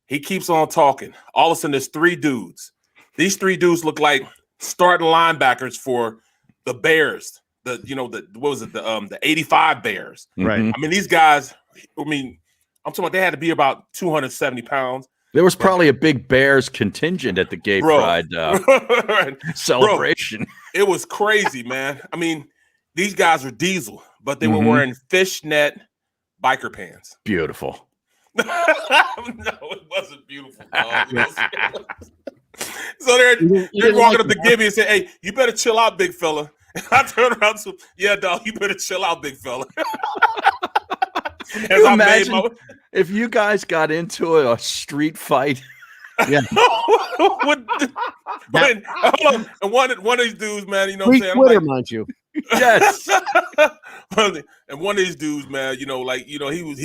He keeps on talking. All of a sudden, there's 3 dudes. These 3 dudes look like starting linebackers for the Bears. The 85 Bears. Right. I mean, these guys, I'm talking about they had to be about 270 pounds. There was probably a big Bears contingent at the Gay Pride celebration. Bro, it was crazy, man. I mean, these guys were diesel, but they were wearing fishnet biker pants. Beautiful. No, it wasn't beautiful. So they're walking up to Gibby and say, "Hey, you better chill out, big fella." And I turned around to, "Yeah, dog, you better chill out, big fella." Can you imagine if you guys got into a street fight? Yeah. And one of these dudes, man, you know what I'm saying? Twitter, mind you. Yes. And one of these dudes, man, he was,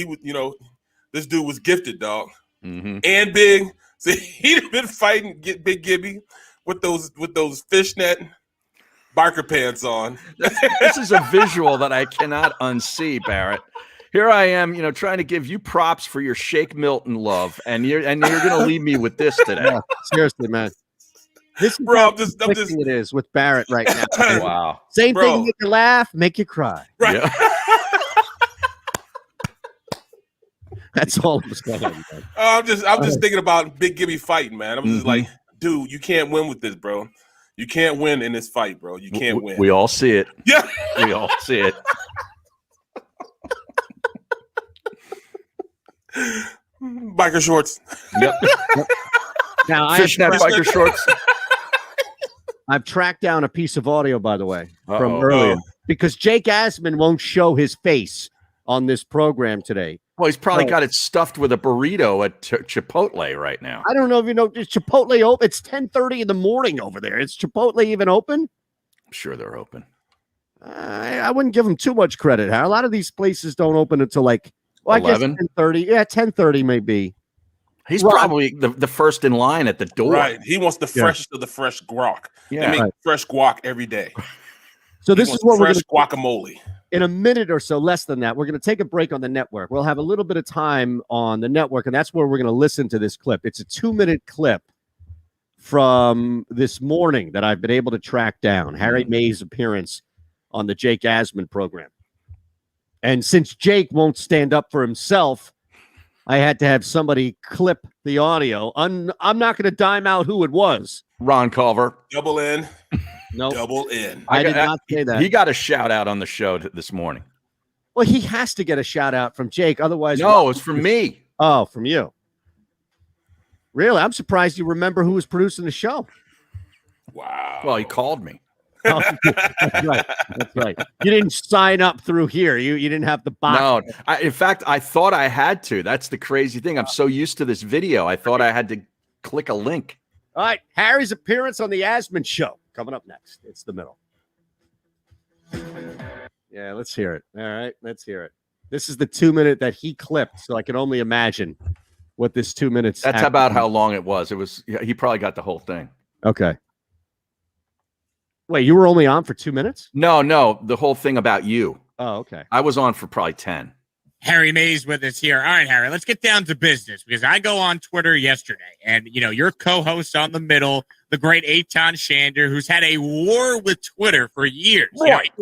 this dude was gifted, dog, and big. So he'd been fighting Big Gibby with those fishnet biker pants on. This is a visual that I cannot unsee, Barrett. Here I am, trying to give you props for your Shake Milton love, and you're going to leave me with this today. Yeah, seriously, man. This is Bro, how I'm just conflicting it is with Barrett right now. Wow. Same Bro. thing, make you laugh, make you cry. Right. Yeah. That's all I'm saying. Man. I'm just thinking about Big Gibby fighting, man. I'm just like, dude, you can't win with this, bro. You can't win in this fight, bro. You can't win. We all see it. Yeah. We all see it. Biker shorts. Yep. Now, Fishnet biker shorts. I've tracked down a piece of audio, by the way, from Uh-oh. earlier, because Jake Asman won't show his face on this program today. Well, he's probably got it stuffed with a burrito at Chipotle right now. I don't know if you know, is Chipotle open? It's 10:30 in the morning over there. Is Chipotle even open? I'm sure they're open. I wouldn't give them too much credit. A lot of these places don't open until I guess 10:30. Yeah, 10:30 maybe. He's probably the first in line at the door. Right. He wants the freshest of the fresh guac. Yeah. They make fresh guac every day. So this is what we're fresh guacamole. In a minute or so, less than that, we're going to take a break on the network. We'll have a little bit of time on the network, and that's where we're going to listen to this clip. It's a 2-minute clip from this morning that I've been able to track down. Harry May's appearance on the Jake Asman program. And since Jake won't stand up for himself, I had to have somebody clip the audio. I'm not going to dime out who it was. Ron Culver. Double in. No. Double in. I did not say that. He got a shout out on the show this morning. Well, he has to get a shout out from Jake. Otherwise, no, it's from me. Oh, from you. Really? I'm surprised you remember who was producing the show. Wow. Well, he called me. Oh, that's right. That's right. You didn't sign up through here. You didn't have the box. No. In fact, I thought I had to. That's the crazy thing. I'm so used to this video. I thought I had to click a link. All right. Harry's appearance on the Asman show. Coming up next. It's the middle. Yeah, let's hear it. All right. Let's hear it. This is the 2-minute that he clipped, so I can only imagine what this 2 minutes. That's about how long it was. He probably got the whole thing. Okay. Wait, you were only on for 2 minutes? No, the whole thing about you. Oh, okay. I was on for probably 10. Harry Mays with us here. All right, Harry, let's get down to business because I go on Twitter yesterday and, your co-host on the middle, the great Eytan Shander, who's had a war with Twitter for years. Right.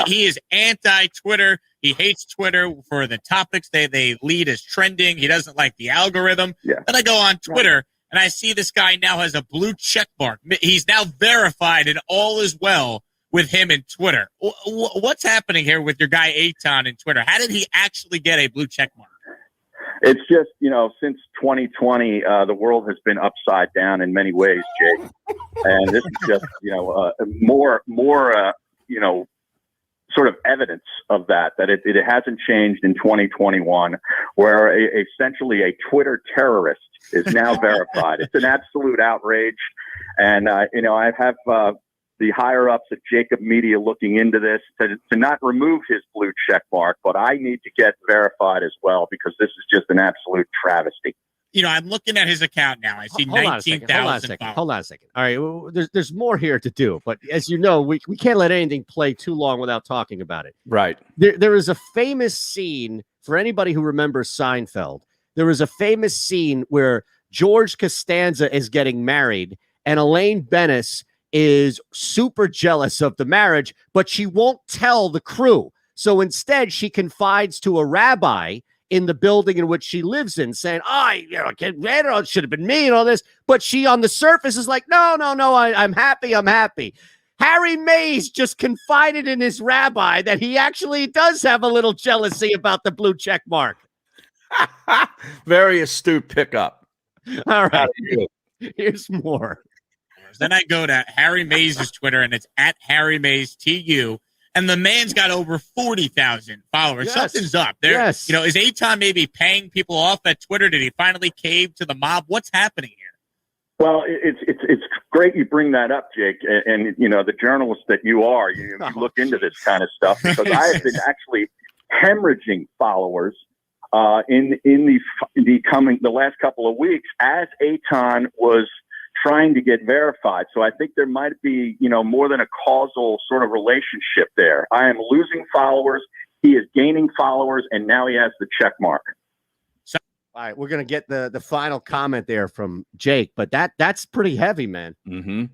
He is anti-Twitter. He hates Twitter for the topics they lead as trending. He doesn't like the algorithm. Yeah. Then I go on Twitter and I see this guy now has a blue check mark. He's now verified and all is well with him in Twitter. What's happening here with your guy Eytan in Twitter? How did he actually get a blue check mark? It's just, since 2020, the world has been upside down in many ways, Jake. And this is just, more, sort of evidence of that it hasn't changed in 2021, where essentially a Twitter terrorist is now verified. It's an absolute outrage. And, I have the higher ups at JAKIB Media looking into this to not remove his blue check mark, but I need to get verified as well because this is just an absolute travesty. I'm looking at his account now. I see 19,000 followers. Hold on a second. All right, there's more here to do, but as you know, we can't let anything play too long without talking about it. Right. There is a famous scene for anybody who remembers Seinfeld. There is a famous scene where George Costanza is getting married and Elaine Bennis is super jealous of the marriage, but she won't tell the crew. So instead, she confides to a rabbi in the building in which she lives in, saying, it should have been me and all this. But she, on the surface, is like, no, I'm happy. Harry Mays just confided in his rabbi that he actually does have a little jealousy about the blue check mark. Very astute pickup. All right. Here's more. Then I go to Harry Mays' Twitter, and it's at Harry Mays TU, and the man's got over 40,000 followers. Yes. Something's up there. Yes. Is Eytan maybe paying people off at Twitter? Did he finally cave to the mob? What's happening here? Well, it's great you bring that up, Jake, and the journalist that you are, you look into this kind of stuff because I have been actually hemorrhaging followers in the last couple of weeks as Eytan was trying to get verified. So I think there might be, more than a causal sort of relationship there. I am losing followers. He is gaining followers, and now he has the check mark. All right, we're gonna get the final comment there from Jake, but that's pretty heavy, man. Mm-hmm.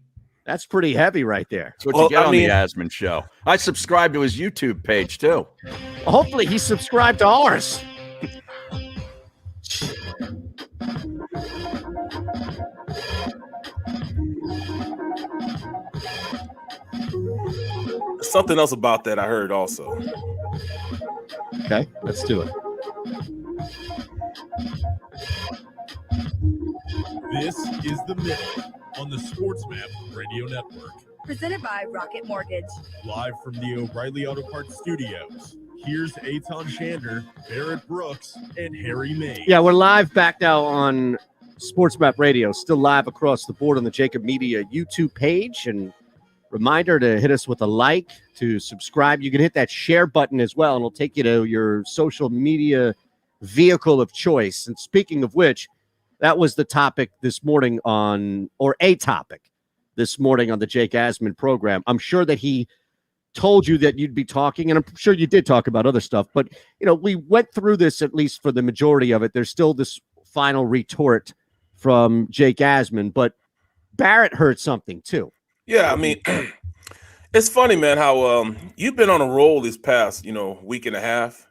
That's pretty heavy right there. That's what you get on the Asman Show. I subscribe to his YouTube page too. Hopefully, he subscribed to ours. Something else about that I heard also. Okay, let's do it. This is The Minute on the SportsMap Radio Network. Presented by Rocket Mortgage. Live from the O'Reilly Auto Parts Studios. Here's Eytan Shander, Barrett Brooks, and Harry Mays. Yeah, we're live back now on SportsMap Radio. Still live across the board on the JAKIB Media YouTube page. And reminder to hit us with a like, to subscribe. You can hit that share button as well, and it'll take you to your social media vehicle of choice. And speaking of which, that was the topic this morning or a topic this morning on the Jake Asman program. I'm sure that he told you that you'd be talking, and I'm sure you did talk about other stuff, but we went through this, at least for the majority of it. There's still this final retort from Jake Asman, but Barrett heard something too. Yeah, I mean, it's funny, man, how you've been on a roll this past, week and a half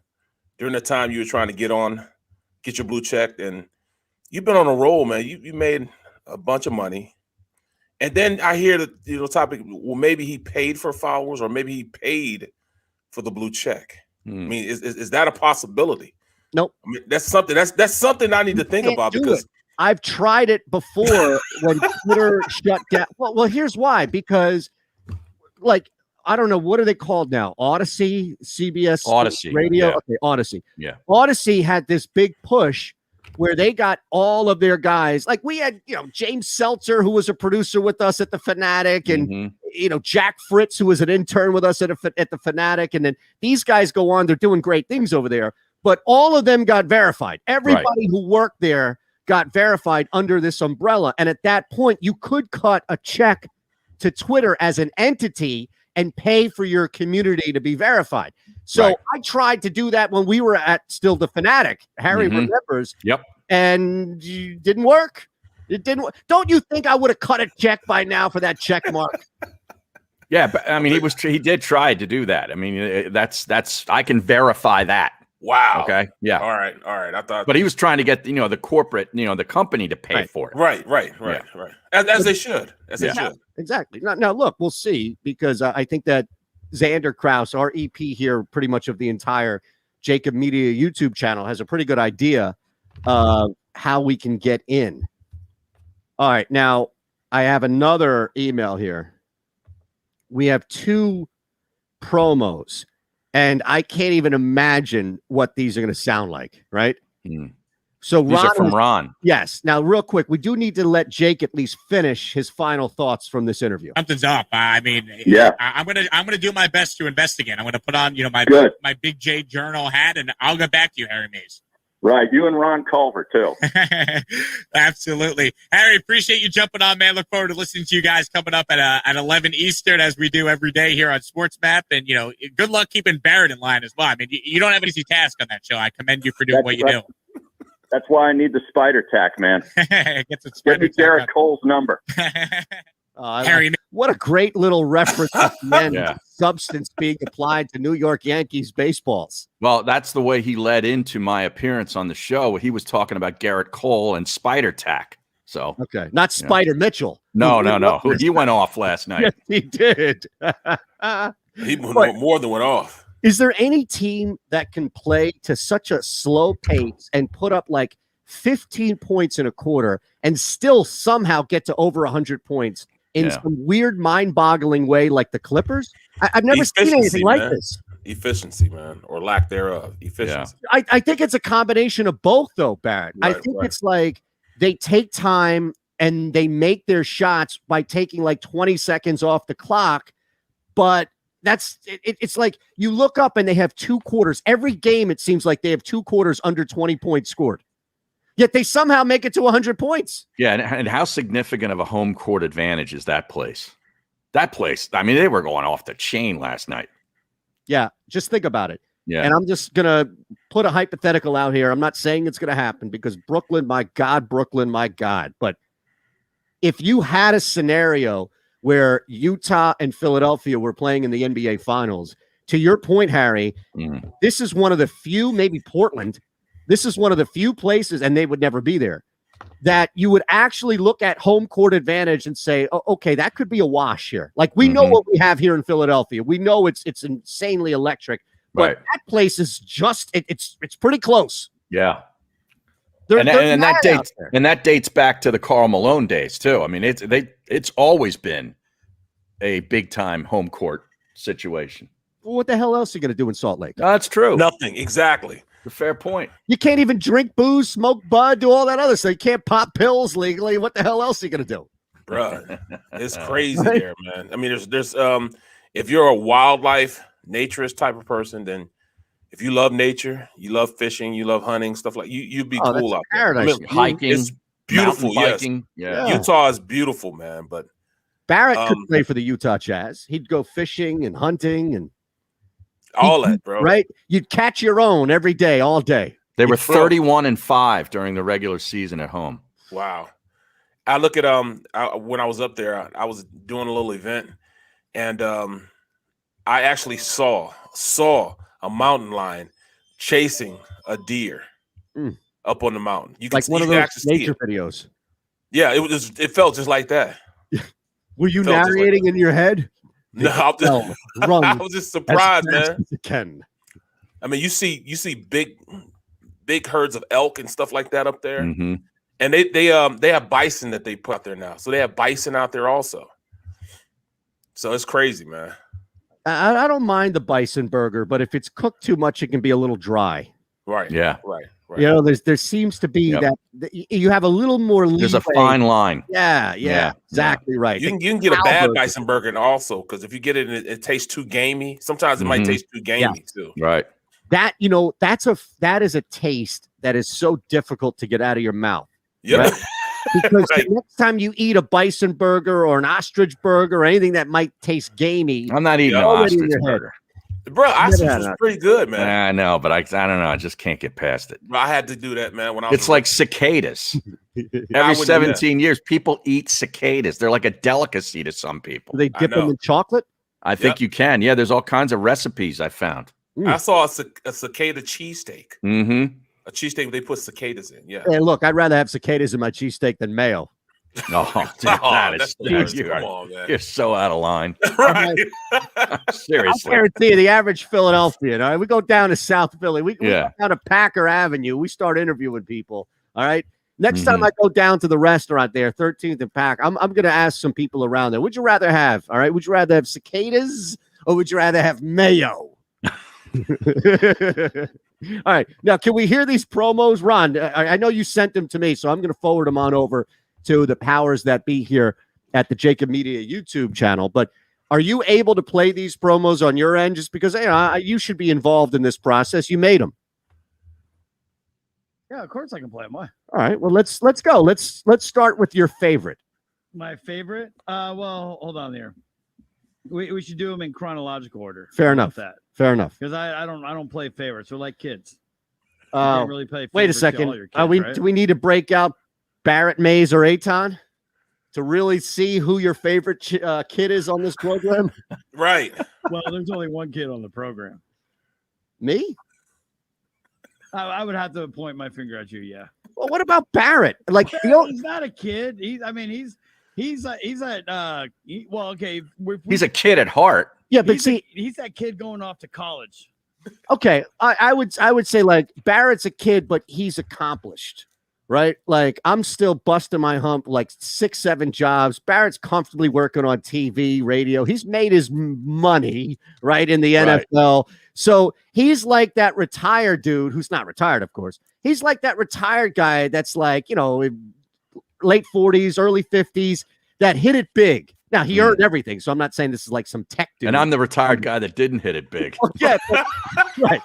during the time you were trying to get your blue check, and you've been on a roll, man. You made a bunch of money. And then I hear the topic, well, maybe he paid for followers, or maybe he paid for the blue check. I mean, is that a possibility? Nope. I mean, that's something I need to think about, because I've tried it before when Twitter shut down. Well, here's why. Because, I don't know, what are they called now? Odyssey, CBS Odyssey Radio? Yeah. Okay, Odyssey. Yeah. Odyssey had this big push where they got all of their guys. Like we had, James Seltzer, who was a producer with us at the Fanatic, and Jack Fritz, who was an intern with us at the Fanatic, and then these guys go on. They're doing great things over there, but all of them got verified. Everybody who worked there got verified under this umbrella, and at that point, you could cut a check to Twitter as an entity and pay for your community to be verified. So I tried to do that when we were at still the Fanatic. Harry remembers. Yep. And it didn't work. It didn't work. Don't you think I would have cut a check by now for that check mark? Yeah, but I mean, he did try to do that. I mean, that's I can verify that. Wow. Okay. Yeah. All right. I thought, but he was trying to get the corporate, the company to pay for it. Right. As they should. They should. Exactly. Now, look, we'll see, because I think that Xander Kraus, our EP here, pretty much of the entire JAKIB Media YouTube channel, has a pretty good idea of how we can get in. All right. Now, I have another email here. We have 2 promos, and I can't even imagine what these are going to sound like, right? So these are from Ron. Yes. Now, real quick, we do need to let Jake at least finish his final thoughts from this interview. Something's up. I mean, I'm gonna do my best to investigate. I'm gonna put on, my Big J Journal hat, and I'll get back to you, Harry Mays. Right, you and Ron Culver too. Absolutely, Harry. Appreciate you jumping on, man. Look forward to listening to you guys coming up at 11 Eastern, as we do every day here on SportsMap. And good luck keeping Barrett in line as well. I mean, you don't have an easy task on that show. I commend you for doing what you do. That's why I need the spider tack, man. Get me Garrett Cole's number. Harry, what a great little reference at the end. Substance being applied to New York Yankees baseballs. Well, that's the way he led into my appearance on the show. He was talking about Garrett Cole and spider tack. So okay, not Spider Mitchell. No. He went off last night. Yes, he did. He more than went off. Is there any team that can play to such a slow pace and put up like 15 points in a quarter and still somehow get to over 100 points in some weird, mind-boggling way, like the Clippers? I've never seen anything like this. Efficiency, man, or lack thereof. Efficiency. I think it's a combination of both, though, Barrett. I think it's like they take time and they make their shots by taking like 20 seconds off the clock, but it's like you look up and they have 2 quarters. Every game, it seems like they have 2 quarters under 20 points scored. Yet they somehow make it to 100 points. Yeah, and how significant of a home court advantage is that place? That place, I mean, they were going off the chain last night. Yeah, just think about it. Yeah. And I'm just going to put a hypothetical out here. I'm not saying it's going to happen because Brooklyn, my God. But if you had a scenario where Utah and Philadelphia were playing in the NBA Finals, to your point, Harry, this is one of the few, maybe Portland, this is one of the few places, and they would never be there, that you would actually look at home court advantage and say, oh, okay, that could be a wash here. Like, we know what we have here in Philadelphia. We know it's insanely electric, but that place is just, it's pretty close. Yeah. And that dates back to the Karl Malone days too. I mean, it's always been a big time home court situation. Well, what the hell else are you going to do in Salt Lake? That's true. Nothing. Exactly. A fair point. You can't even drink booze, smoke bud, do all that other stuff. You can't pop pills legally. What the hell else are you going to do? Bruh, it's crazy there, man. I mean, there's if you're a wildlife naturist type of person, then if you love nature, you love fishing, you love hunting, stuff like you'd be cool out there. I mean, hiking, it's beautiful. Biking. Yes. Yeah. Utah is beautiful, man. But Barrett could play for the Utah Jazz. He'd go fishing and hunting and all that, bro. Right? You'd catch your own every day, all day. They were 31-5 during the regular season at home. Wow. I look at when I was up there, I was doing a little event, and I actually saw a mountain lion chasing a deer up on the mountain. You can like one of those nature videos. Yeah, it felt just like that. Were you narrating in your head? No, I was just surprised, man. I mean, you see big herds of elk and stuff like that up there, and they have bison that they put out there now. So they have bison out there also. So it's crazy, man. I don't mind the bison burger, but if it's cooked too much, it can be a little dry. Right. Yeah. Right. You know, there seems to be that you have a little more leeway. There's a fine line. Yeah, exactly right. You can get a bad bison burger also, because if you get it and it tastes too gamey, sometimes it might taste too gamey too. Right. That that is a taste that is so difficult to get out of your mouth. Yeah. Right? Because the next time you eat a bison burger or an ostrich burger or anything that might taste gamey, I'm not eating an ostrich burger. Bro, ostrich was pretty good, man. I know, but I don't know. I just can't get past it. I had to do that, man. When I was it's like cicadas. Every 17 years, people eat cicadas. They're like a delicacy to some people. Do they dip them in chocolate? I think you can. Yeah, there's all kinds of recipes I found. I saw a cicada cheesesteak. A cheesesteak they put cicadas in. Yeah. Hey, look, I'd rather have cicadas in my cheesesteak than mayo. Oh, you're so out of line. Right. Seriously. I guarantee you, the average Philadelphian, all right, we go down to South Philly. We go down to Packer Avenue. We start interviewing people, all right? Next time I go down to the restaurant there, 13th and Pack, I'm going to ask some people around there, would you rather have, all right, would you rather have cicadas or would you rather have mayo? All right. Now, can we hear these promos? Ron, I know you sent them to me, so I'm going to forward them on over to the powers that be here at the JAKIB Media YouTube channel. But are you able to play these promos on your end? Just because you should be involved in this process. You made them. Yeah, of course I can play them. Why? All right. Well, let's go. Let's start with your favorite. My favorite? Well, hold on there. We should do them in chronological order. Fair enough. Fair enough. Because I don't play favorites. We're like kids. Can't really play. Wait a second. Kids, right? Do we need to break out Barrett, Mays, or Eytan to really see who your favorite kid is on this program? Right. Well, there's only one kid on the program. Me? I would have to point my finger at you. Yeah. Well, what about Barrett? Like, he's not a kid. He's a kid at heart. Yeah, but he's that kid going off to college. Okay, I would say like Barrett's a kid, but he's accomplished, right? Like I'm still busting my hump, like 6-7 jobs. Barrett's comfortably working on TV, radio. He's made his money, right, in the NFL. So he's like that retired dude who's not retired, of course. He's like that retired guy that's like, late 40s, early 50s that hit it big. Now, he earned everything, so I'm not saying this is like some tech dude. And I'm the retired guy that didn't hit it big. Yeah, right.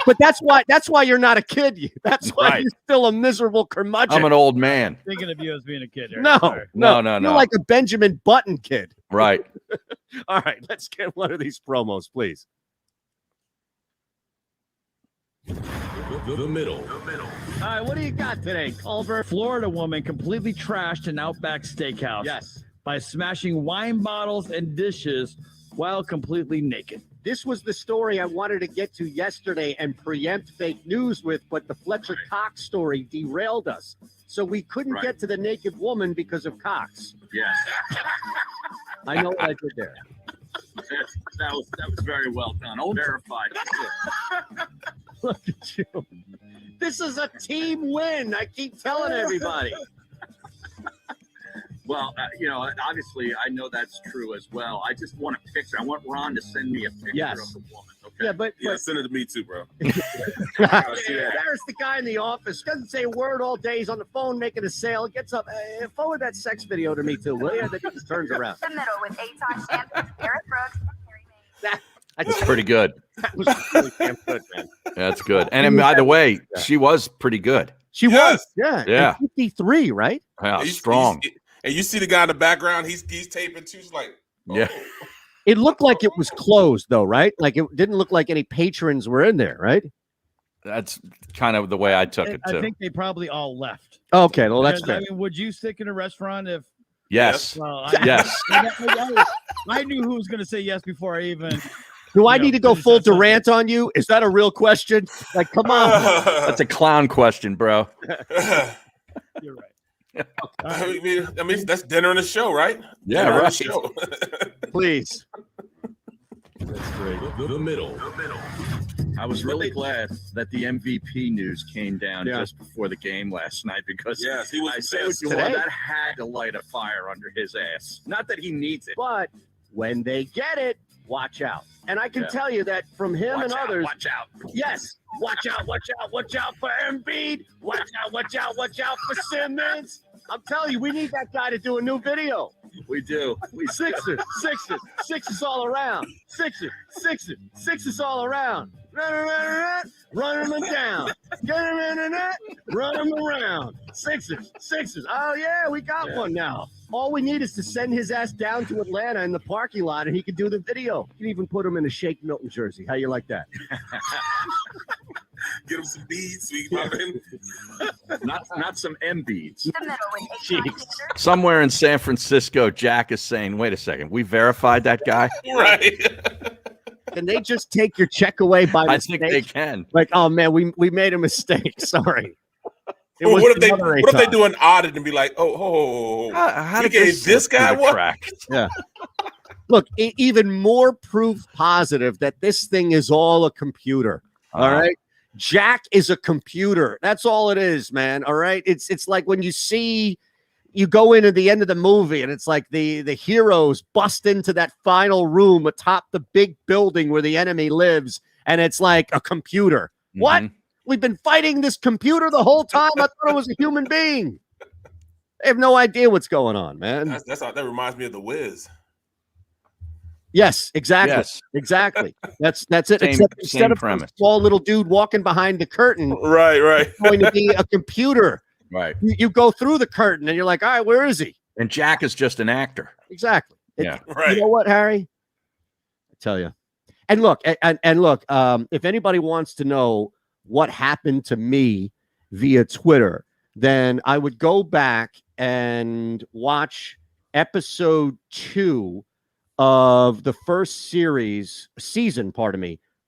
But that's why you're not a kid. That's why you're still a miserable curmudgeon. I'm an old man. Thinking of you as being a kid. Eric. No, Sorry. No. You're like a Benjamin Button kid. Right. All right, let's get one of these promos, please. The middle. All right, what do you got today, Culver? Florida woman completely trashed an Outback Steakhouse. Yes. By smashing wine bottles and dishes while completely naked. This was the story I wanted to get to yesterday and preempt fake news with, but the Fletcher Cox story derailed us. So we couldn't get to the naked woman because of Cox. Yes. I know what I did there. That was very well done. Verified. Look at you. This is a team win. I keep telling everybody. Well, obviously, I know that's true as well. I just want a picture. I want Ron to send me a picture of the woman. Okay. Yeah, but send it to me too, bro. There's the guy in the office. Doesn't say a word all day. He's on the phone making a sale. Gets up. Forward that sex video to me too, will you? Then he just turns around. The middle with Eytan Shander, Barrett Brooks, and Harry Mays. That's pretty good. That was really damn good, man. That's good. And by the way, she was pretty good. She was. Yeah. Yeah. And 53, right? Yeah, strong. And you see the guy in the background, he's taping too. He's like, yeah. It looked like it was closed, though, right? Like it didn't look like any patrons were in there, right? That's kind of the way I took it too. I think they probably all left. Okay, well, that's Because, fair. I mean, would you stick in a restaurant if? Yes. Well, Yes. I knew who was going to say yes before I even. Do I need to go full Durant on you? Is that a real question? Like, come on. That's a clown question, bro. You're right. I mean, that's dinner and a show, right? Yeah, Dinner and a right. show. Please. That's great. The middle. I was really glad that the MVP news came down Yeah. just before the game last night because Yes, he was I say best. what you want, Today? that had to light a fire under his ass. Not that he needs it. But when they get it, watch out. And I can Yeah. tell you that from him and others. Watch out. Yes. Watch out for Embiid. Watch out for Simmons. I'm telling you, we need that guy to do a new video. We do. Sixers all around. Sixers all around. Run them down. Get him in the net. Run them around. Sixers. Oh, yeah, we got one now. All we need is to send his ass down to Atlanta in the parking lot, and he can do the video. You can even put him in a Shake Milton jersey. How you like that? Get him some beads, so he can pop in. Not some M beads. The middle with Eytan Shander. Somewhere in San Francisco, Jack is saying, wait a second, we verified that guy? Right. Can they just take your check away by I mistake? think they can. Like, oh, man, we made a mistake. Sorry. It Well, was what if they another do an audit and be like, oh, How we did gave this guy what? track? Yeah. Look, even more proof positive that this thing is all a computer. All right. Jack is a computer. That's all it is, man. All right. It's like when you go in at the end of the movie and it's like the heroes bust into that final room atop the big building where the enemy lives, and it's like a computer. What? We've been fighting this computer the whole time. I thought it was a human being. They have no idea what's going on, man. That reminds me of The Wiz. Yes, exactly. Yes. Exactly. That's it. Same- Except same instead of premise. a small little dude walking behind the curtain, Right. it's going to be a computer. Right. You go through the curtain and you're like, all right, where is he? And Jack is just an actor. Exactly. Yeah. Right. You know what, Harry? I tell you. And look, and look, if anybody wants to know what happened to me via Twitter, then I would go back and watch episode 2 of the first season,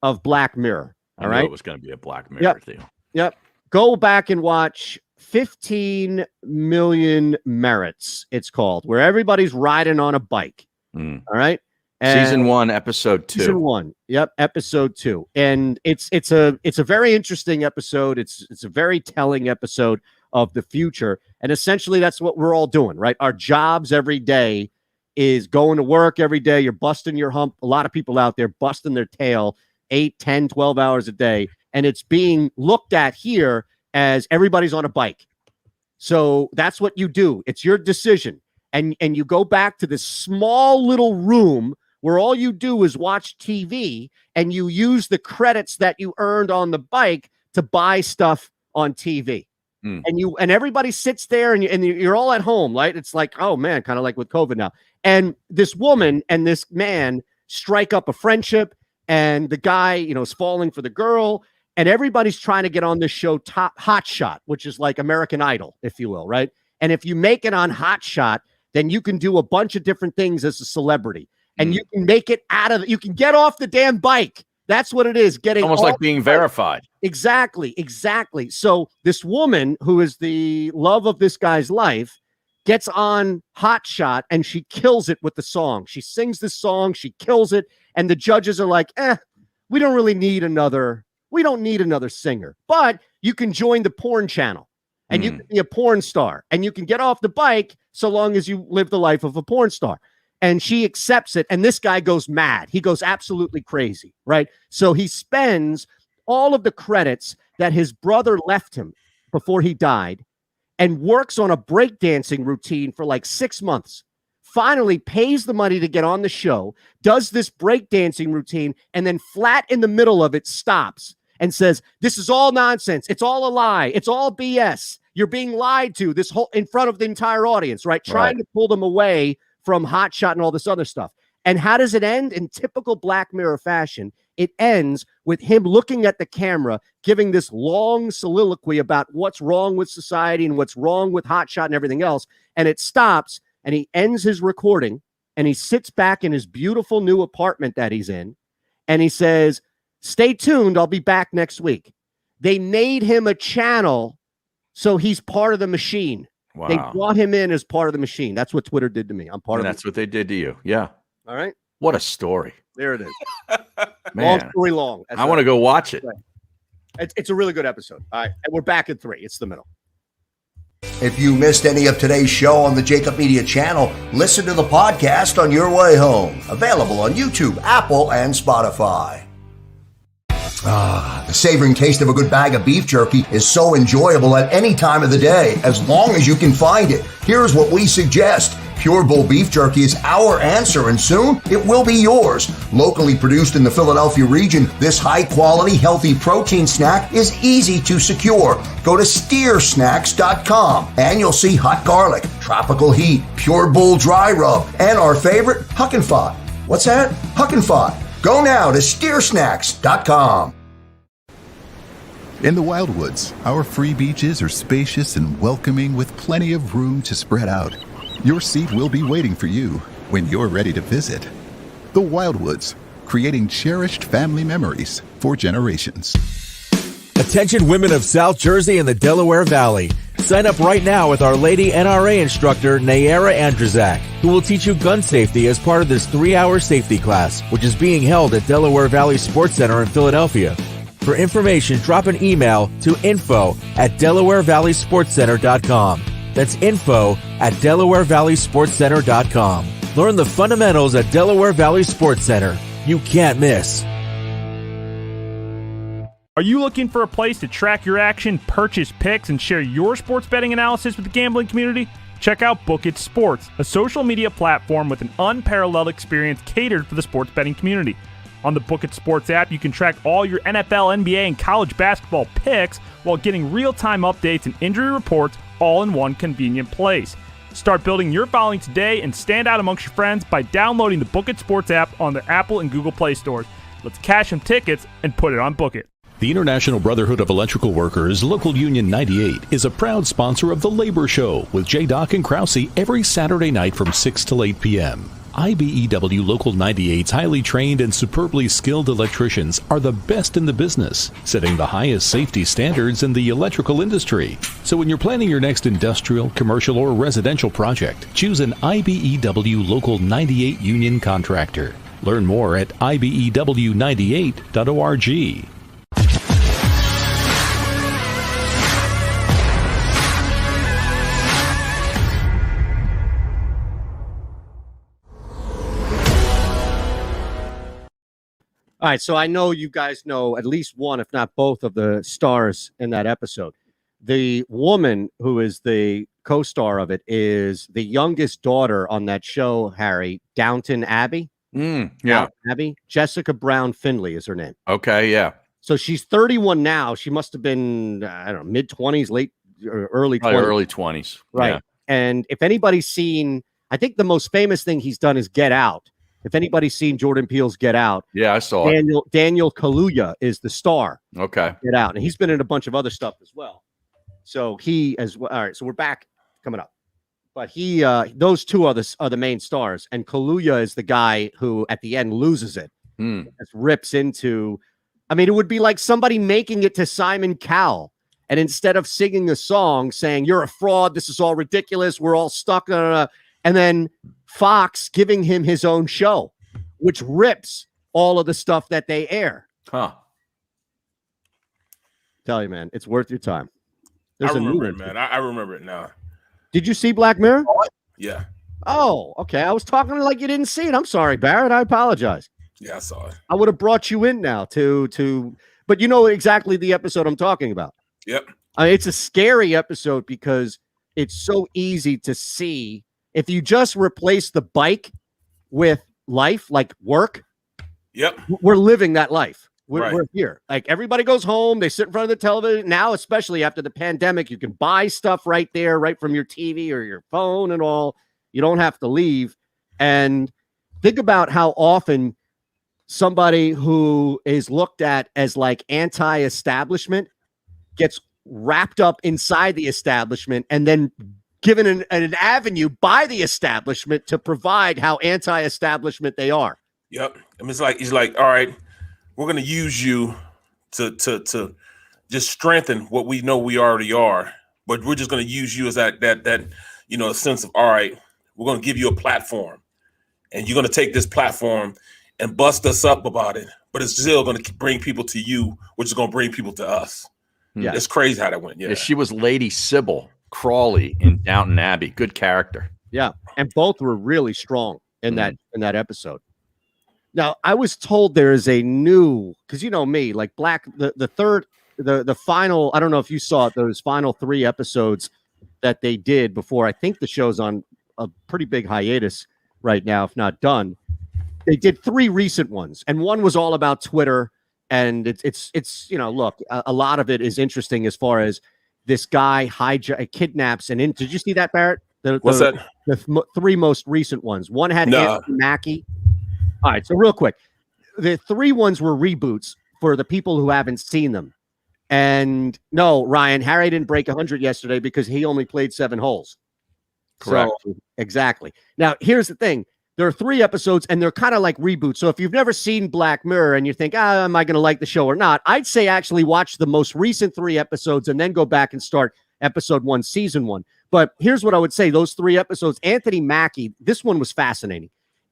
of Black Mirror. All I right. knew it was going to be a Black Mirror deal. Yep. Go back and watch 15 Million Merits, it's called, where everybody's riding on a bike. All right. Season 1, episode 2. Season 1. Yep. Episode 2. And it's a very interesting episode. It's a very telling episode of the future. And essentially that's what we're all doing, right? Our jobs every day is going to work every day. You're busting your hump. A lot of people out there busting their tail 8, 10, 12 hours a day. And it's being looked at here as everybody's on a bike. So that's what you do. It's your decision. And you go back to this small little room where all you do is watch TV and you use the credits that you earned on the bike to buy stuff on TV. And everybody sits there and you're all at home, right? It's like, oh man, kind of like with COVID now. And this woman and this man strike up a friendship, and the guy, is falling for the girl, and everybody's trying to get on this show, Hot Shot, which is like American Idol, if you will, right? And if you make it on Hot Shot, then you can do a bunch of different things as a celebrity, and you can make it you can get off the damn bike. That's what it is. Getting almost like being verified. Exactly. So this woman, who is the love of this guy's life, gets on Hot Shot and she kills it with the song. She sings this song, she kills it, and the judges are like, we don't need another singer. But you can join the porn channel and you can be a porn star and you can get off the bike so long as you live the life of a porn star. And she accepts it, and this guy goes mad. He goes absolutely crazy, right? So he spends all of the credits that his brother left him before he died and works on a breakdancing routine for like 6 months. Finally pays the money to get on the show, does this breakdancing routine, and then flat in the middle of it stops and says, this is all nonsense. It's all a lie. It's all BS. You're being lied to in front of the entire audience, right? Trying to pull them away from Hot Shot and all this other stuff. And how does it end? In typical Black Mirror fashion, it ends with him looking at the camera, giving this long soliloquy about what's wrong with society and what's wrong with Hot Shot and everything else. And it stops, and he ends his recording, and he sits back in his beautiful new apartment that he's in, and he says, stay tuned, I'll be back next week. They made him a channel, so he's part of the machine. Wow. They brought him in as part of the machine. That's what Twitter did to me. I'm part of it. That's what they did to you. Yeah. All right. What a story. There it is. Man. Long story long. I want to go watch it. It's a really good episode. All right. And we're back at 3. It's the middle. If you missed any of today's show on the JAKIB Media channel, listen to the podcast on your way home. Available on YouTube, Apple, and Spotify. The savoring taste of a good bag of beef jerky is so enjoyable at any time of the day, as long as you can find it. Here's what we suggest. Pure Bull beef jerky is our answer, and soon it will be yours. Locally produced in the Philadelphia region, this high-quality, healthy protein snack is easy to secure. Go to steersnacks.com, and you'll see hot garlic, tropical heat, Pure Bull dry rub, and our favorite, Huck and Fod. What's that? Huck and Fod. Go now to steersnacks.com. In the Wildwoods, our free beaches are spacious and welcoming with plenty of room to spread out. Your seat will be waiting for you when you're ready to visit. The Wildwoods, creating cherished family memories for generations. Attention women of South Jersey and the Delaware Valley. Sign up right now with Our Lady NRA instructor Nayara Andrzak, who will teach you gun safety as part of this 3-hour safety class, which is being held at Delaware Valley Sports Center in Philadelphia. For information, drop an email to info@DelawareValleySportsCenter.com. That's info@DelawareValleySportsCenter.com. Learn the fundamentals at Delaware Valley Sports Center. You can't miss. Are you looking for a place to track your action, purchase picks, and share your sports betting analysis with the gambling community? Check out JAKIB Sports, a social media platform with an unparalleled experience catered for the sports betting community. On the JAKIB Sports app, you can track all your NFL, NBA, and college basketball picks while getting real-time updates and injury reports all in one convenient place. Start building your following today and stand out amongst your friends by downloading the JAKIB Sports app on the Apple and Google Play stores. Let's cash some tickets and put it on Book It. The International Brotherhood of Electrical Workers, Local Union 98, is a proud sponsor of The Labor Show with J. Doc and Krause every Saturday night from 6 till 8 p.m. IBEW Local 98's highly trained and superbly skilled electricians are the best in the business, setting the highest safety standards in the electrical industry. So when you're planning your next industrial, commercial, or residential project, choose an IBEW Local 98 union contractor. Learn more at IBEW98.org. All right, so I know you guys know at least one, if not both, of the stars in that episode. The woman who is the co-star of it is the youngest daughter on that show, Harry, Downton Abbey. Yeah. Abby. Jessica Brown Finley is her name. Okay. Yeah. So she's 31 now. She must have been, I don't know, mid-20s, late or early 20s. Early 20s. Right. Yeah. And if anybody's seen, I think the most famous thing he's done is Get Out. If anybody's seen Jordan Peele's Get Out, Yeah, I saw it. Daniel Kaluuya is the star. Okay. Get Out. And he's been in a bunch of other stuff as well. So he as well. All right. So we're back coming up. But those two are the main stars. And Kaluuya is the guy who at the end loses it. Just rips into, I mean, it would be like somebody making it to Simon Cowell. And instead of singing a song saying, you're a fraud, this is all ridiculous, we're all stuck, and then Fox giving him his own show, which rips all of the stuff that they air. Tell you, man, it's worth your time. I remember it, man. I remember it now. Did you see Black Mirror? Yeah. Oh, okay. I was talking like you didn't see it. I'm sorry, Barrett. I apologize. Yeah, I saw it. I would have brought you in now but you know exactly the episode I'm talking about. Yep. It's a scary episode because it's so easy to see. If you just replace the bike with life, like work, yep, we're living that life. Right. We're here. Like everybody goes home, they sit in front of the television. Now, especially after the pandemic, you can buy stuff right there, right from your TV or your phone and all. You don't have to leave. And think about how often somebody who is looked at as like anti-establishment gets wrapped up inside the establishment and then given an avenue by the establishment to provide how anti-establishment they are. Yep. I mean, he's like, all right, we're going to use you to just strengthen what we know we already are, but we're just going to use you as that sense of, all right, we're going to give you a platform, and you're going to take this platform and bust us up about it, but it's still going to bring people to you, which is going to bring people to us. Yeah. It's crazy how that went. Yeah. She was Lady Sybil Crawley in Downton Abbey. Good character. Yeah, and both were really strong in that episode. Now, I was told there is a new, because you know me, like the final, I don't know if you saw it, those final 3 episodes that they did before. I think the show's on a pretty big hiatus right now, if not done. They did 3 recent ones, and one was all about Twitter. And it's look, a lot of it is interesting as far as this guy kidnaps did you see that, Barrett? What's that? The 3 most recent ones. One had Anthony Mackie. All right, so real quick, the 3 ones were reboots for the people who haven't seen them. And no, Ryan, Harry didn't break 100 yesterday because he only played 7 holes. Correct. So, exactly. Now, here's the thing. There are 3 episodes, and they're kind of like reboots. So if you've never seen Black Mirror and you think, am I going to like the show or not? I'd say actually watch the most recent 3 episodes and then go back and start episode 1, season 1. But here's what I would say. Those 3 episodes, Anthony Mackie, this one was fascinating.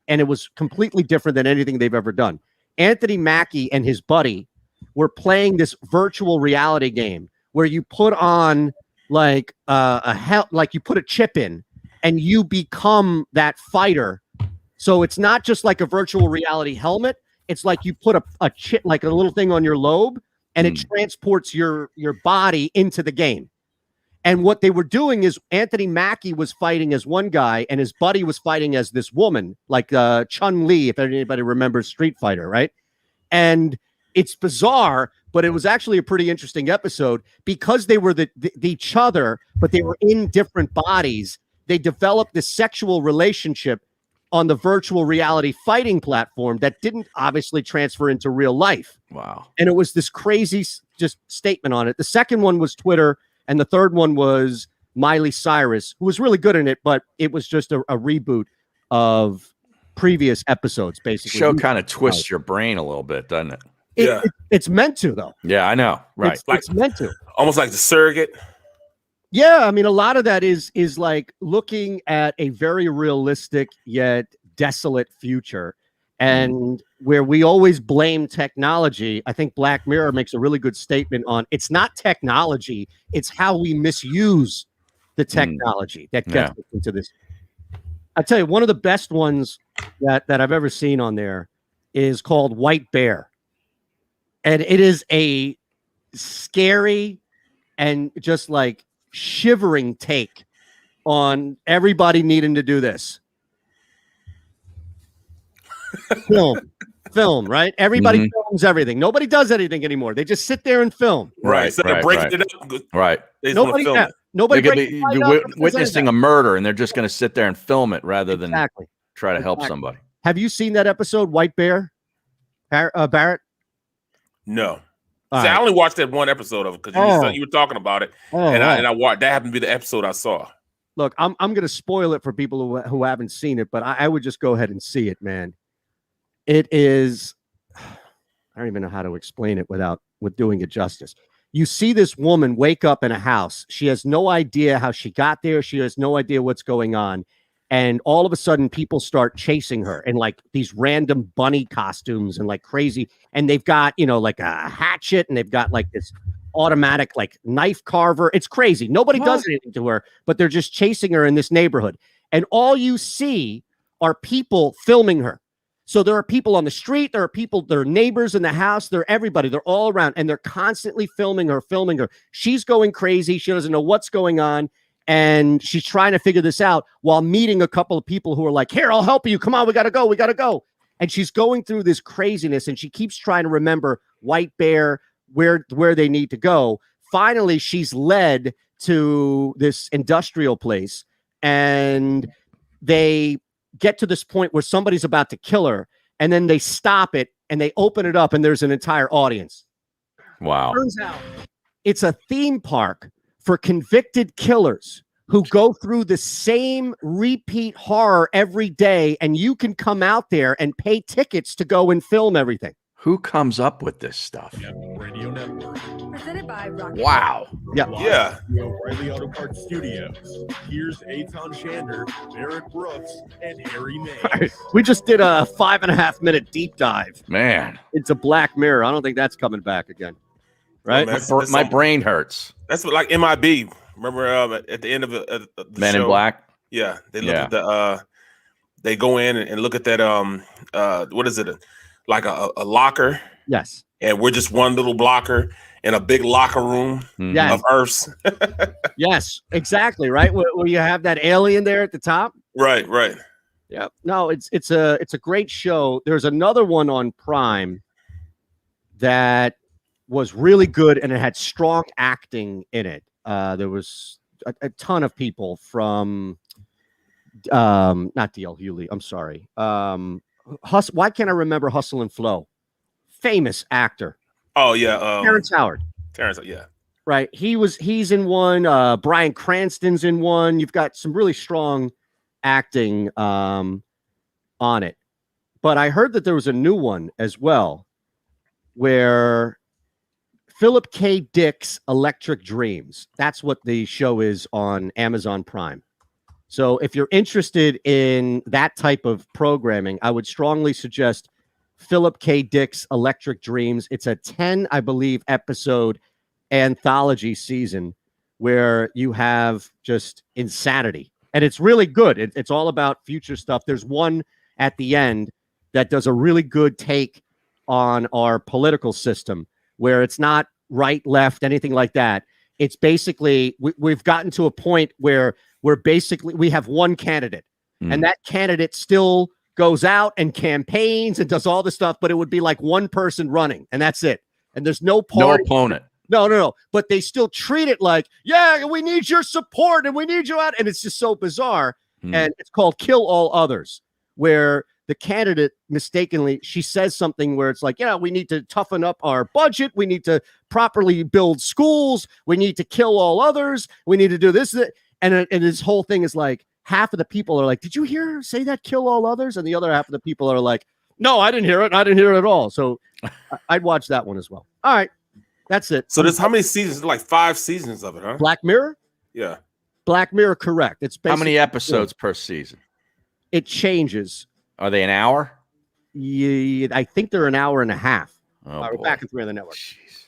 And it was completely different than anything they've ever done. Anthony Mackie and his buddy were playing this virtual reality game where you put on like you put a chip in and you become that fighter. So it's not just like a virtual reality helmet. It's like you put a chip, like a little thing on your lobe, and it transports your body into the game. And what they were doing is Anthony Mackie was fighting as one guy, and his buddy was fighting as this woman, like Chun-Li, if anybody remembers Street Fighter, right? And it's bizarre, but it was actually a pretty interesting episode because they were each other, but they were in different bodies. They developed this sexual relationship on the virtual reality fighting platform that didn't obviously transfer into real life. Wow. And it was this crazy just statement on it. The second one was Twitter, and the third one was Miley Cyrus, who was really good in it, but it was just a reboot of previous episodes, basically. Show kind of twists your brain a little bit, doesn't it? It's meant to, though. Yeah, I know. Right. It's meant to. Almost like the surrogate. Yeah, I mean, a lot of that is like looking at a very realistic yet desolate future. And where we always blame technology, I think Black Mirror makes a really good statement on it's not technology, it's how we misuse the technology that gets us into this. I tell you, one of the best ones that I've ever seen on there is called White Bear. And it is a scary and just like shivering take on everybody needing to do this. Film, right? Everybody films everything. Nobody does anything anymore. They just sit there and film. Right. So they're breaking it up. Right. They just want to film it. Nobody could be witnessing a murder, and they're just going to sit there and film it rather than try to help somebody. Have you seen that episode, White Bear, Barrett? No. All See, right. I only watched that one episode of it because you were talking about it, and I watched. That happened to be the episode I saw. Look, I'm going to spoil it for people who haven't seen it, but I would just go ahead and see it, man. It is. I don't even know how to explain it with doing it justice. You see this woman wake up in a house. She has no idea how she got there. She has no idea what's going on. And all of a sudden, people start chasing her in like these random bunny costumes and like crazy. And they've got, like a hatchet, and they've got like this automatic like knife carver. It's crazy. Nobody does anything to her, but they're just chasing her in this neighborhood. And all you see are people filming her. So there are people on the street, there are neighbors in the house, they're everybody, they're all around, and they're constantly filming her. She's going crazy. She doesn't know what's going on, and she's trying to figure this out while meeting a couple of people who are like, here, I'll help you. Come on, we got to go. And she's going through this craziness, and she keeps trying to remember White Bear, where they need to go. Finally, she's led to this industrial place, and they get to this point where somebody's about to kill her, and then they stop it and they open it up, and there's an entire audience. Wow. Turns out it's a theme park for convicted killers who go through the same repeat horror every day, and you can come out there and pay tickets to go and film everything. Who comes up with this stuff? Radio Network. Presented by Rocket. Wow. Yeah. O'Reilly Auto Parts Studios. Here's Eytan Shander, Barrett Brooks, and Harry Mays. Right. We just did a 5.5 minute deep dive. Man. Into Black Mirror. I don't think that's coming back again. Right? My brain hurts. That's what, like MIB. Remember at the end of the Men show? in Black? Yeah. They look at the they go in and look at that what is it? Like a locker. Yes. And we're just one little blocker in a big locker room of Earths. Yes, exactly. Right. Where you have that alien there at the top. Right. Yeah. No, it's a great show. There's another one on Prime that was really good, and it had strong acting in it. There was a ton of people from not D.L. Hewley. I'm sorry. Why can't I remember Hustle and Flow? Famous actor. Oh yeah, Terrence Howard. Yeah. Right. He's in one. Bryan Cranston's in one. You've got some really strong acting on it. But I heard that there was a new one as well, where Philip K. Dick's Electric Dreams. That's what the show is on Amazon Prime. So if you're interested in that type of programming, I would strongly suggest Philip K. Dick's Electric Dreams. It's a 10, I believe, episode anthology season where you have just insanity. And it's really good. It's all about future stuff. There's one at the end that does a really good take on our political system, where it's not right, left, anything like that. It's basically, we've gotten to a point where we have one candidate, and that candidate still goes out and campaigns and does all this stuff, but it would be like one person running, and that's it. And there's no party. No opponent. No. But they still treat it like, yeah, we need your support and we need you out. And it's just so bizarre. And it's called Kill All Others, where the candidate mistakenly, she says something where it's like, we need to toughen up our budget. We need to properly build schools. We need to kill all others. We need to do this. And this whole thing is like, half of the people are like, did you hear her say that, kill all others? And the other half of the people are like, no, I didn't hear it. I didn't hear it at all. So I'd watch that one as well. All right. That's it. So there's how many seasons? Like 5 seasons of it, huh? Black Mirror? Yeah. Black Mirror, correct. It's how many episodes per season? It changes. Are they an hour? Yeah, I think they're an hour and a half. We're back in 3 on the network. Jeez.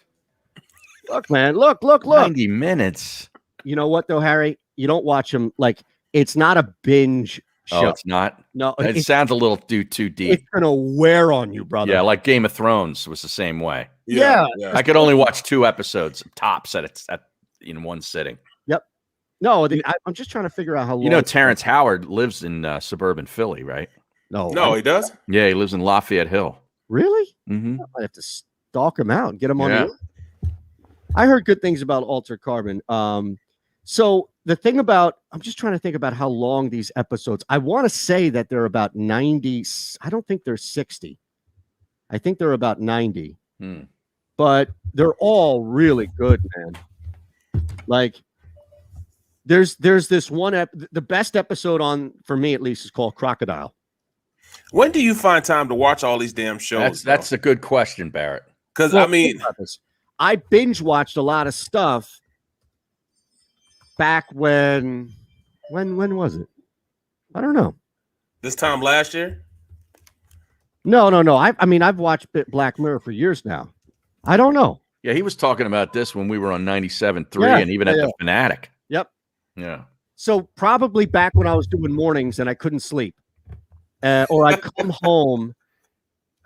Look, man. Look. 90 minutes. You know what, though, Harry? You don't watch them like it's not a binge show. Oh, it's not? No. It sounds a little too deep. It's going to wear on you, brother. Yeah, like Game of Thrones was the same way. Yeah. I could only watch 2 episodes tops in one sitting. Yep. No, I'm just trying to figure out how long. You know, Terrence Howard lives in suburban Philly, right? No, he does? Yeah, he lives in Lafayette Hill. Really? Mm-hmm. I might have to stalk him out and get him on the air. I heard good things about Altered Carbon. So the thing about, I'm just trying to think about how long these episodes, I want to say that they're about 90. I don't think they're 60. I think they're about 90. But they're all really good, man. Like, there's this one, the best episode on, for me at least, is called Crocodile. When do you find time to watch all these damn shows? That's a good question, Barrett. Because, Well, I mean, I binge watched a lot of stuff back when was it? I don't know. This time last year? No. I mean, I've watched Black Mirror for years now. I don't know. Yeah, he was talking about this when we were on 97.3 and even at the Fanatic. Yep. Yeah. So probably back when I was doing mornings and I couldn't sleep, or I'd come home.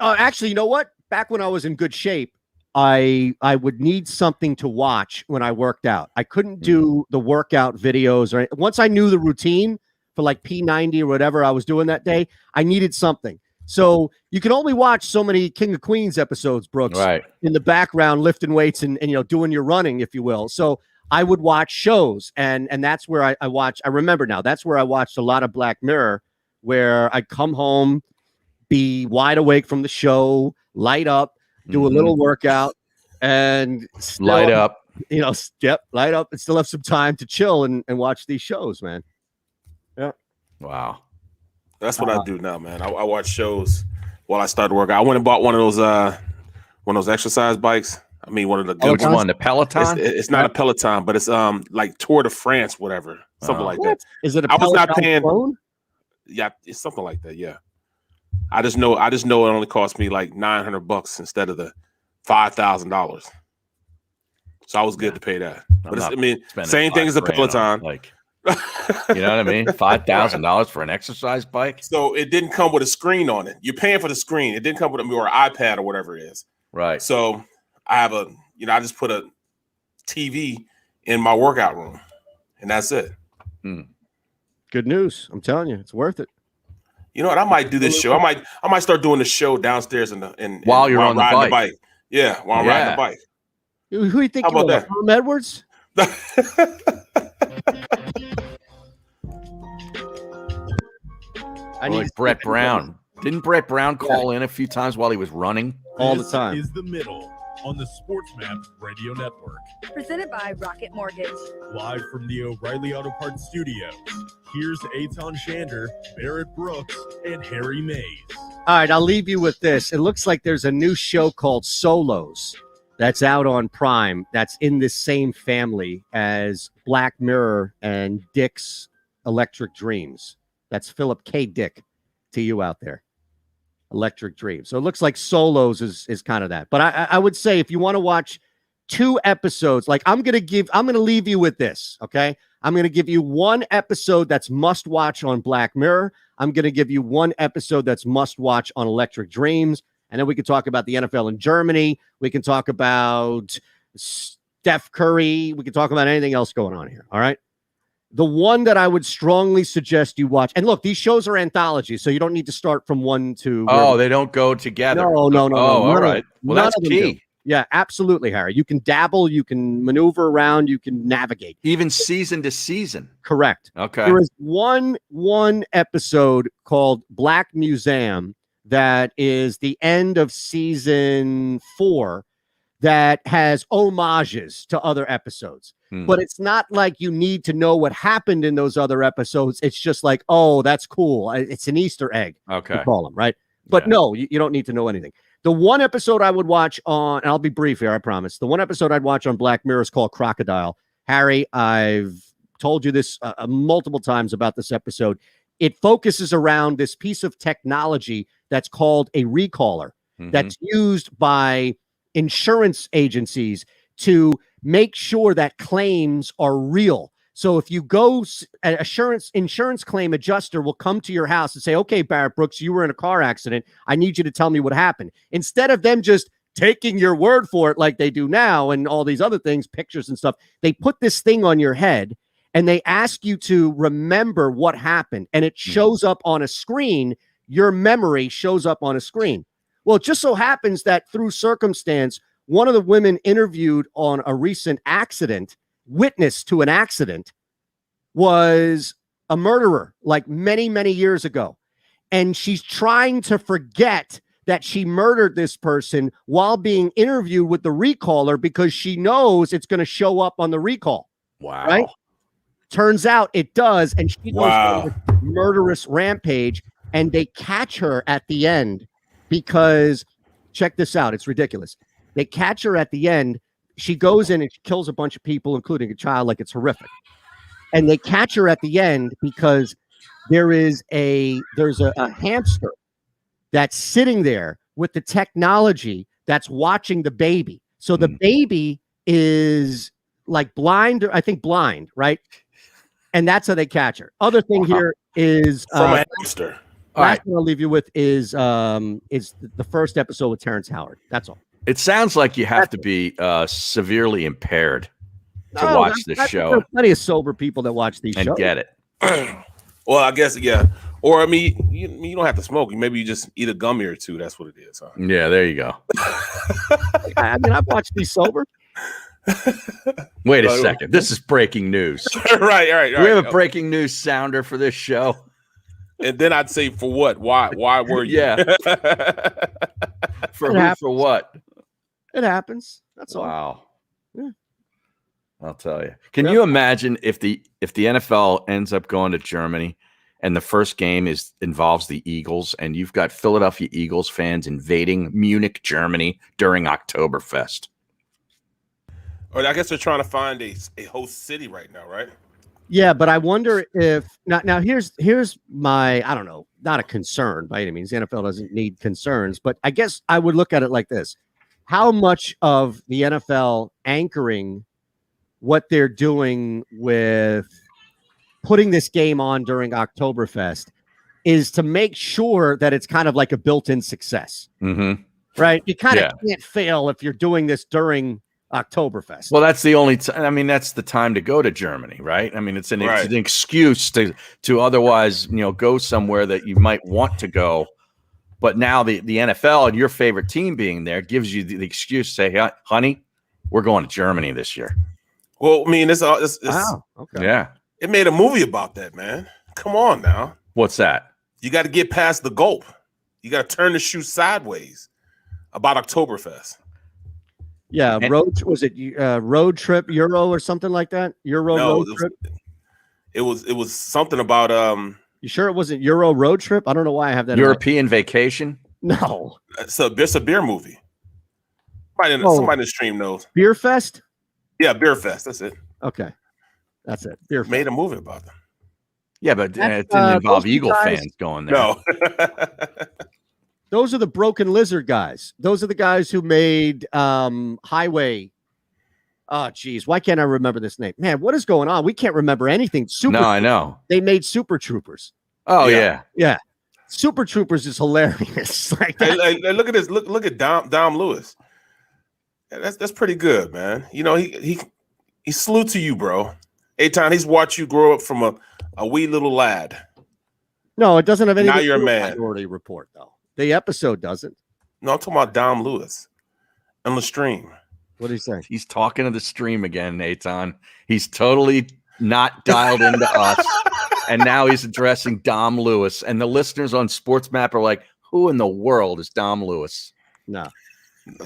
Actually, you know what? Back when I was in good shape, I would need something to watch when I worked out. I couldn't do the workout videos, or once I knew the routine for like P90 or whatever I was doing that day, I needed something. So you can only watch so many King of Queens episodes, Brooks, right, in the background, lifting weights and doing your running, if you will. So I would watch shows, and that's where I watched. I remember now, that's where I watched a lot of Black Mirror, where I'd come home, be wide awake from the show, light up, do a little workout, and still, light up. Light up, and still have some time to chill and watch these shows, man. Yeah. Wow. That's what I do now, man. I watch shows while I start to work out. I went and bought one of those exercise bikes. I mean, one of the Which one? The Peloton? It's not a Peloton, but it's like Tour de France, whatever, something like that. Is it? I was not paying. Phone? Yeah, it's something like that. Yeah, I just know it only cost me like $900 instead of the $5,000. So I was good to pay that. But I mean, same thing as a Peloton. Like, you know what I mean? $5,000 for an exercise bike. So it didn't come with a screen on it. You're paying for the screen. It didn't come with or an iPad or whatever it is. Right. So I have I just put a TV in my workout room, and that's it. Good news. I'm telling you, it's worth it. You know what? I might do this show. I might start doing the show downstairs while you're on the bike. Yeah, while I'm riding the bike. Who do you think? How about that? Herm Edwards? Like Brett Brown. Didn't Brett Brown call in a few times while he was running? All the time. This is The Middle on the Sports Map Radio Network. Presented by Rocket Mortgage. Live from the O'Reilly Auto Parts Studios. Here's Eytan Shander, Barrett Brooks, and Harry Mays. All right, I'll leave you with this. It looks like there's a new show called Solos that's out on Prime that's in this same family as Black Mirror and Dick's Electric Dreams. That's Philip K. Dick to you out there. Electric Dreams. So it looks like Solos is kind of that. But I would say if you want to watch 2 episodes, like I'm going to leave you with this, okay? I'm going to give you 1 episode that's must watch on Black Mirror. I'm going to give you 1 episode that's must watch on Electric Dreams. And then we can talk about the NFL in Germany. We can talk about Steph Curry. We can talk about anything else going on here. All right. The one that I would strongly suggest you watch, and look, these shows are anthologies, so you don't need to start from one to. Oh, they don't go together. No. Oh, all right. Well, that's key. Yeah, absolutely, Harry. You can dabble, you can maneuver around, you can navigate. Even season to season. Correct. Okay. There is one episode called Black Museum that is the end of season 4 that has homages to other episodes. But it's not like you need to know what happened in those other episodes. It's just like, oh, that's cool. It's an Easter egg. Okay. We call them, right? But no, you don't need to know anything. The one episode I would watch on, and I'll be brief here, I promise. The one episode I'd watch on Black Mirror is called Crocodile. Harry, I've told you this multiple times about this episode. It focuses around this piece of technology that's called a recaller that's used by insurance agencies to make sure that claims are real. So if you go, an insurance claim adjuster will come to your house and say, okay, Barrett Brooks, you were in a car accident. I need you to tell me what happened. Instead of them just taking your word for it like they do now and all these other things, pictures and stuff, they put this thing on your head and they ask you to remember what happened. And it shows up on a screen your memory shows up on a screen. Well, it just so happens that through circumstance, one of the women interviewed on a recent accident, witness to an accident, was a murderer like many, many years ago. And she's trying to forget that she murdered this person while being interviewed with the recaller because she knows it's going to show up on the recall. Wow. Right? Turns out it does. And she goes on a murderous rampage, and they catch her at the end because, check this out, it's ridiculous. They catch her at the end. She goes in and she kills a bunch of people, including a child, like it's horrific. And they catch her at the end because there's a hamster that's sitting there with the technology that's watching the baby. So the baby is like blind, right? And that's how they catch her. Other thing here is from a hamster. Last thing I'll leave you with is the first episode with Terrence Howard. That's all. It sounds like you have to be severely impaired to watch this show. There are plenty of sober people that watch these shows and get it. Well, I guess, yeah. Or, I mean, you don't have to smoke. Maybe you just eat a gummy or two. That's what it is. Huh? Yeah, there you go. I mean, I've watched these sober. Wait a second. This is breaking news. Right. Do we have a breaking news sounder for this show? And then I'd say, for what? Why were you? Yeah. For who, for what? It happens. That's all. Wow. Yeah. I'll tell you. Can you imagine if the NFL ends up going to Germany and the first game involves the Eagles, and you've got Philadelphia Eagles fans invading Munich, Germany during Oktoberfest? Or I guess they're trying to find a host city right now, right? Yeah, but I wonder if now here's my, I don't know, not a concern by any means. The NFL doesn't need concerns, but I guess I would look at it like this. How much of the NFL anchoring what they're doing with putting this game on during Oktoberfest is to make sure that it's kind of like a built-in success, right? You kind of can't fail if you're doing this during Oktoberfest. Well, that's the only time. I mean, that's the time to go to Germany, right? I mean, it's an excuse to otherwise, go somewhere that you might want to go. But now the NFL and your favorite team being there gives you the excuse to say, honey, we're going to Germany this year. Well, I mean, it's wow. Okay. Yeah. It made a movie about that, man. Come on now. What's that? You got to get past the gulp. You got to turn the shoe sideways about Oktoberfest. Yeah, road trip Euro or something like that? Road trip? It was something about You sure it wasn't Euro road trip? I don't know why I have that. European vacation? No. It's a beer movie. Somebody in the stream knows. Beer Fest? Yeah, Beer Fest. That's it. Okay. That's it. Beer Fest. Made a movie about them. Yeah, but it didn't involve Eagle fans going there. No. Those are the Broken Lizard guys. Those are the guys who made Highway. Oh, geez. Why can't I remember this name? Man, what is going on? We can't remember anything. I know. They made Super Troopers. Oh, yeah. Yeah. Super Troopers is hilarious. Hey, look at this. Look at Dom Lewis. That's pretty good, man. He salute to you, bro. Eytan, he's watched you grow up from a wee little lad. No, it doesn't have anything now you're to do a with man. Minority Report, though. The episode doesn't. No, I'm talking about Dom Lewis on the stream. What did he say? He's talking to the stream again, Eytan. He's totally not dialed into us. And now he's addressing Dom Lewis. And the listeners on Sports Map are like, who in the world is Dom Lewis? No.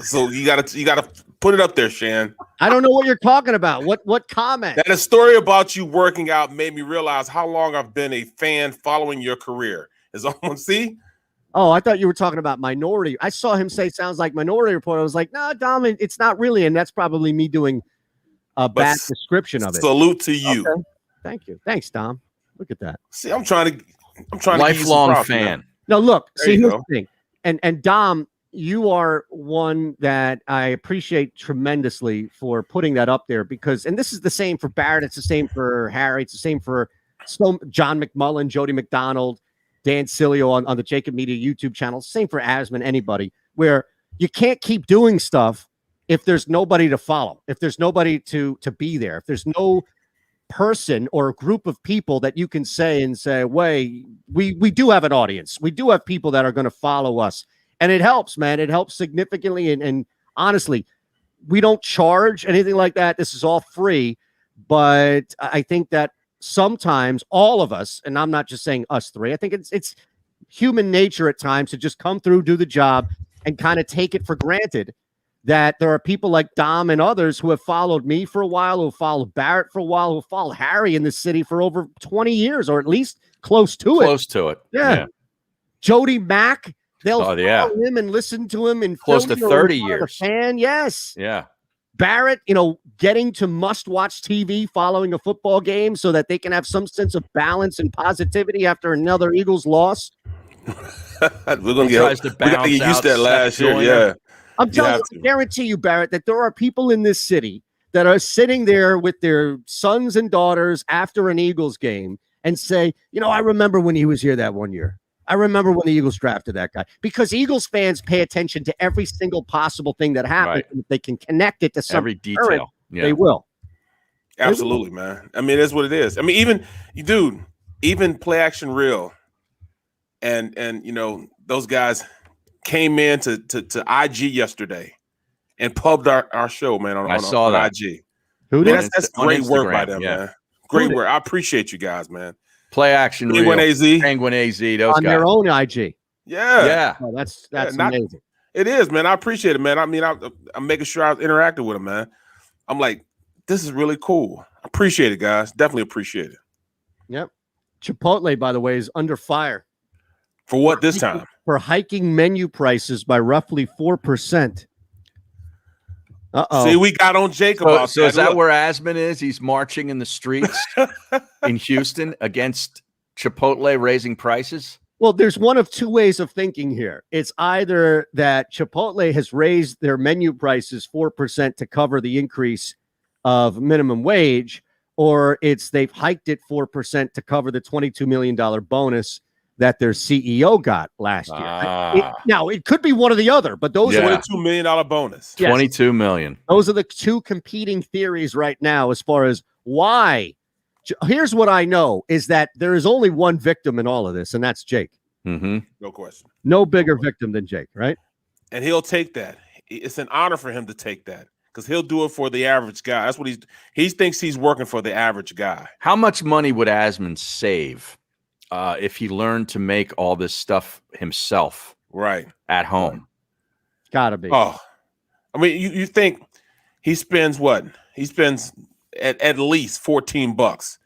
So you gotta put it up there, Shan. I don't know what you're talking about. What comment? That a story about you working out made me realize how long I've been a fan following your career. Is on see? Oh, I thought you were talking about Minority. I saw him say sounds like Minority Report. I was like, no, Dom, it's not really. And that's probably me doing a bad description of it. Salute to you. Okay. Thank you. Thanks, Dom. Look at that. See, I'm trying to lifelong fan. No, look, There see, you here's go. the thing. And Dom, you are one that I appreciate tremendously for putting that up there because, and this is the same for Barrett. It's the same for Harry. It's the same for John McMullen, Jody McDonald, Dan Cilio on the JAKIB Media YouTube channel. Same for Asman, anybody, where you can't keep doing stuff if there's nobody to follow, if there's nobody to be there, if there's no person or a group of people that you can say, "Wait, we do have an audience. We do have people that are going to follow us." And it helps, man. It helps significantly. And honestly, we don't charge anything like that. This is all free. But I think that sometimes all of us, and I'm not just saying us three, I think it's human nature at times to just come through, do the job, and kind of take it for granted that there are people like Dom and others who have followed me for a while, who have followed Barrett for a while, who have followed Harry in this city for over 20 years, or at least close to it. Close to it. Yeah. Jody Mack, they'll follow him and listen to him in close to 30 years. Fan, yes. Yeah. Barrett, getting to must-watch TV following a football game so that they can have some sense of balance and positivity after another Eagles loss. We're going to get used to that last year. Yeah. I'm telling you, I guarantee you, Barrett, that there are people in this city that are sitting there with their sons and daughters after an Eagles game and say, I remember when he was here that one year. I remember when the Eagles drafted that guy. Because Eagles fans pay attention to every single possible thing that happens. Right. And if they can connect it to some every detail, they will. Absolutely, man. I mean, that's what it is. I mean, even Play Action Real and those guys came in to IG yesterday and pubbed our show, man, on IG. Who did? That's great work by them, man. Great work. I appreciate you guys, man. Play Action Real, Penguin AZ, those on guys. their own IG. Yeah. Oh, that's amazing. It is, man. I appreciate it, man. I mean, I'm making sure I interacted with them, man. I'm like, this is really cool. I appreciate it, guys. Definitely appreciate it. Yep. Chipotle, by the way, is under fire. For what this time? For hiking menu prices by roughly 4%. Uh-oh. See, we got on JAKIB. So is that where Asman is? He's marching in the streets in Houston against Chipotle raising prices? Well, there's one of two ways of thinking here. It's either that Chipotle has raised their menu prices 4% to cover the increase of minimum wage, or it's they've hiked it 4% to cover the $22 million bonus that their CEO got last year. Now, it could be one or the other, but those are $22 million bonus. Yes. $22 million. Those are the two competing theories right now as far as why. Here's what I know is that there is only one victim in all of this, and that's Jake. Mm-hmm. No question. No bigger victim than Jake, right? And he'll take that. It's an honor for him to take that because he'll do it for the average guy. That's what he thinks he's working for the average guy. How much money would Asman save if he learned to make all this stuff himself at home? Gotta be. Oh, I mean, you think he spends what? He spends at least $14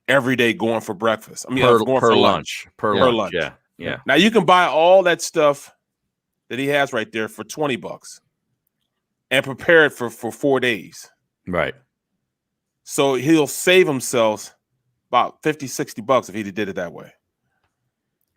every day going for breakfast. I mean, going for lunch. Per lunch. Yeah. Now you can buy all that stuff that he has right there for $20 and prepare it for 4 days. Right. So he'll save himself about $50-$60 if he did it that way.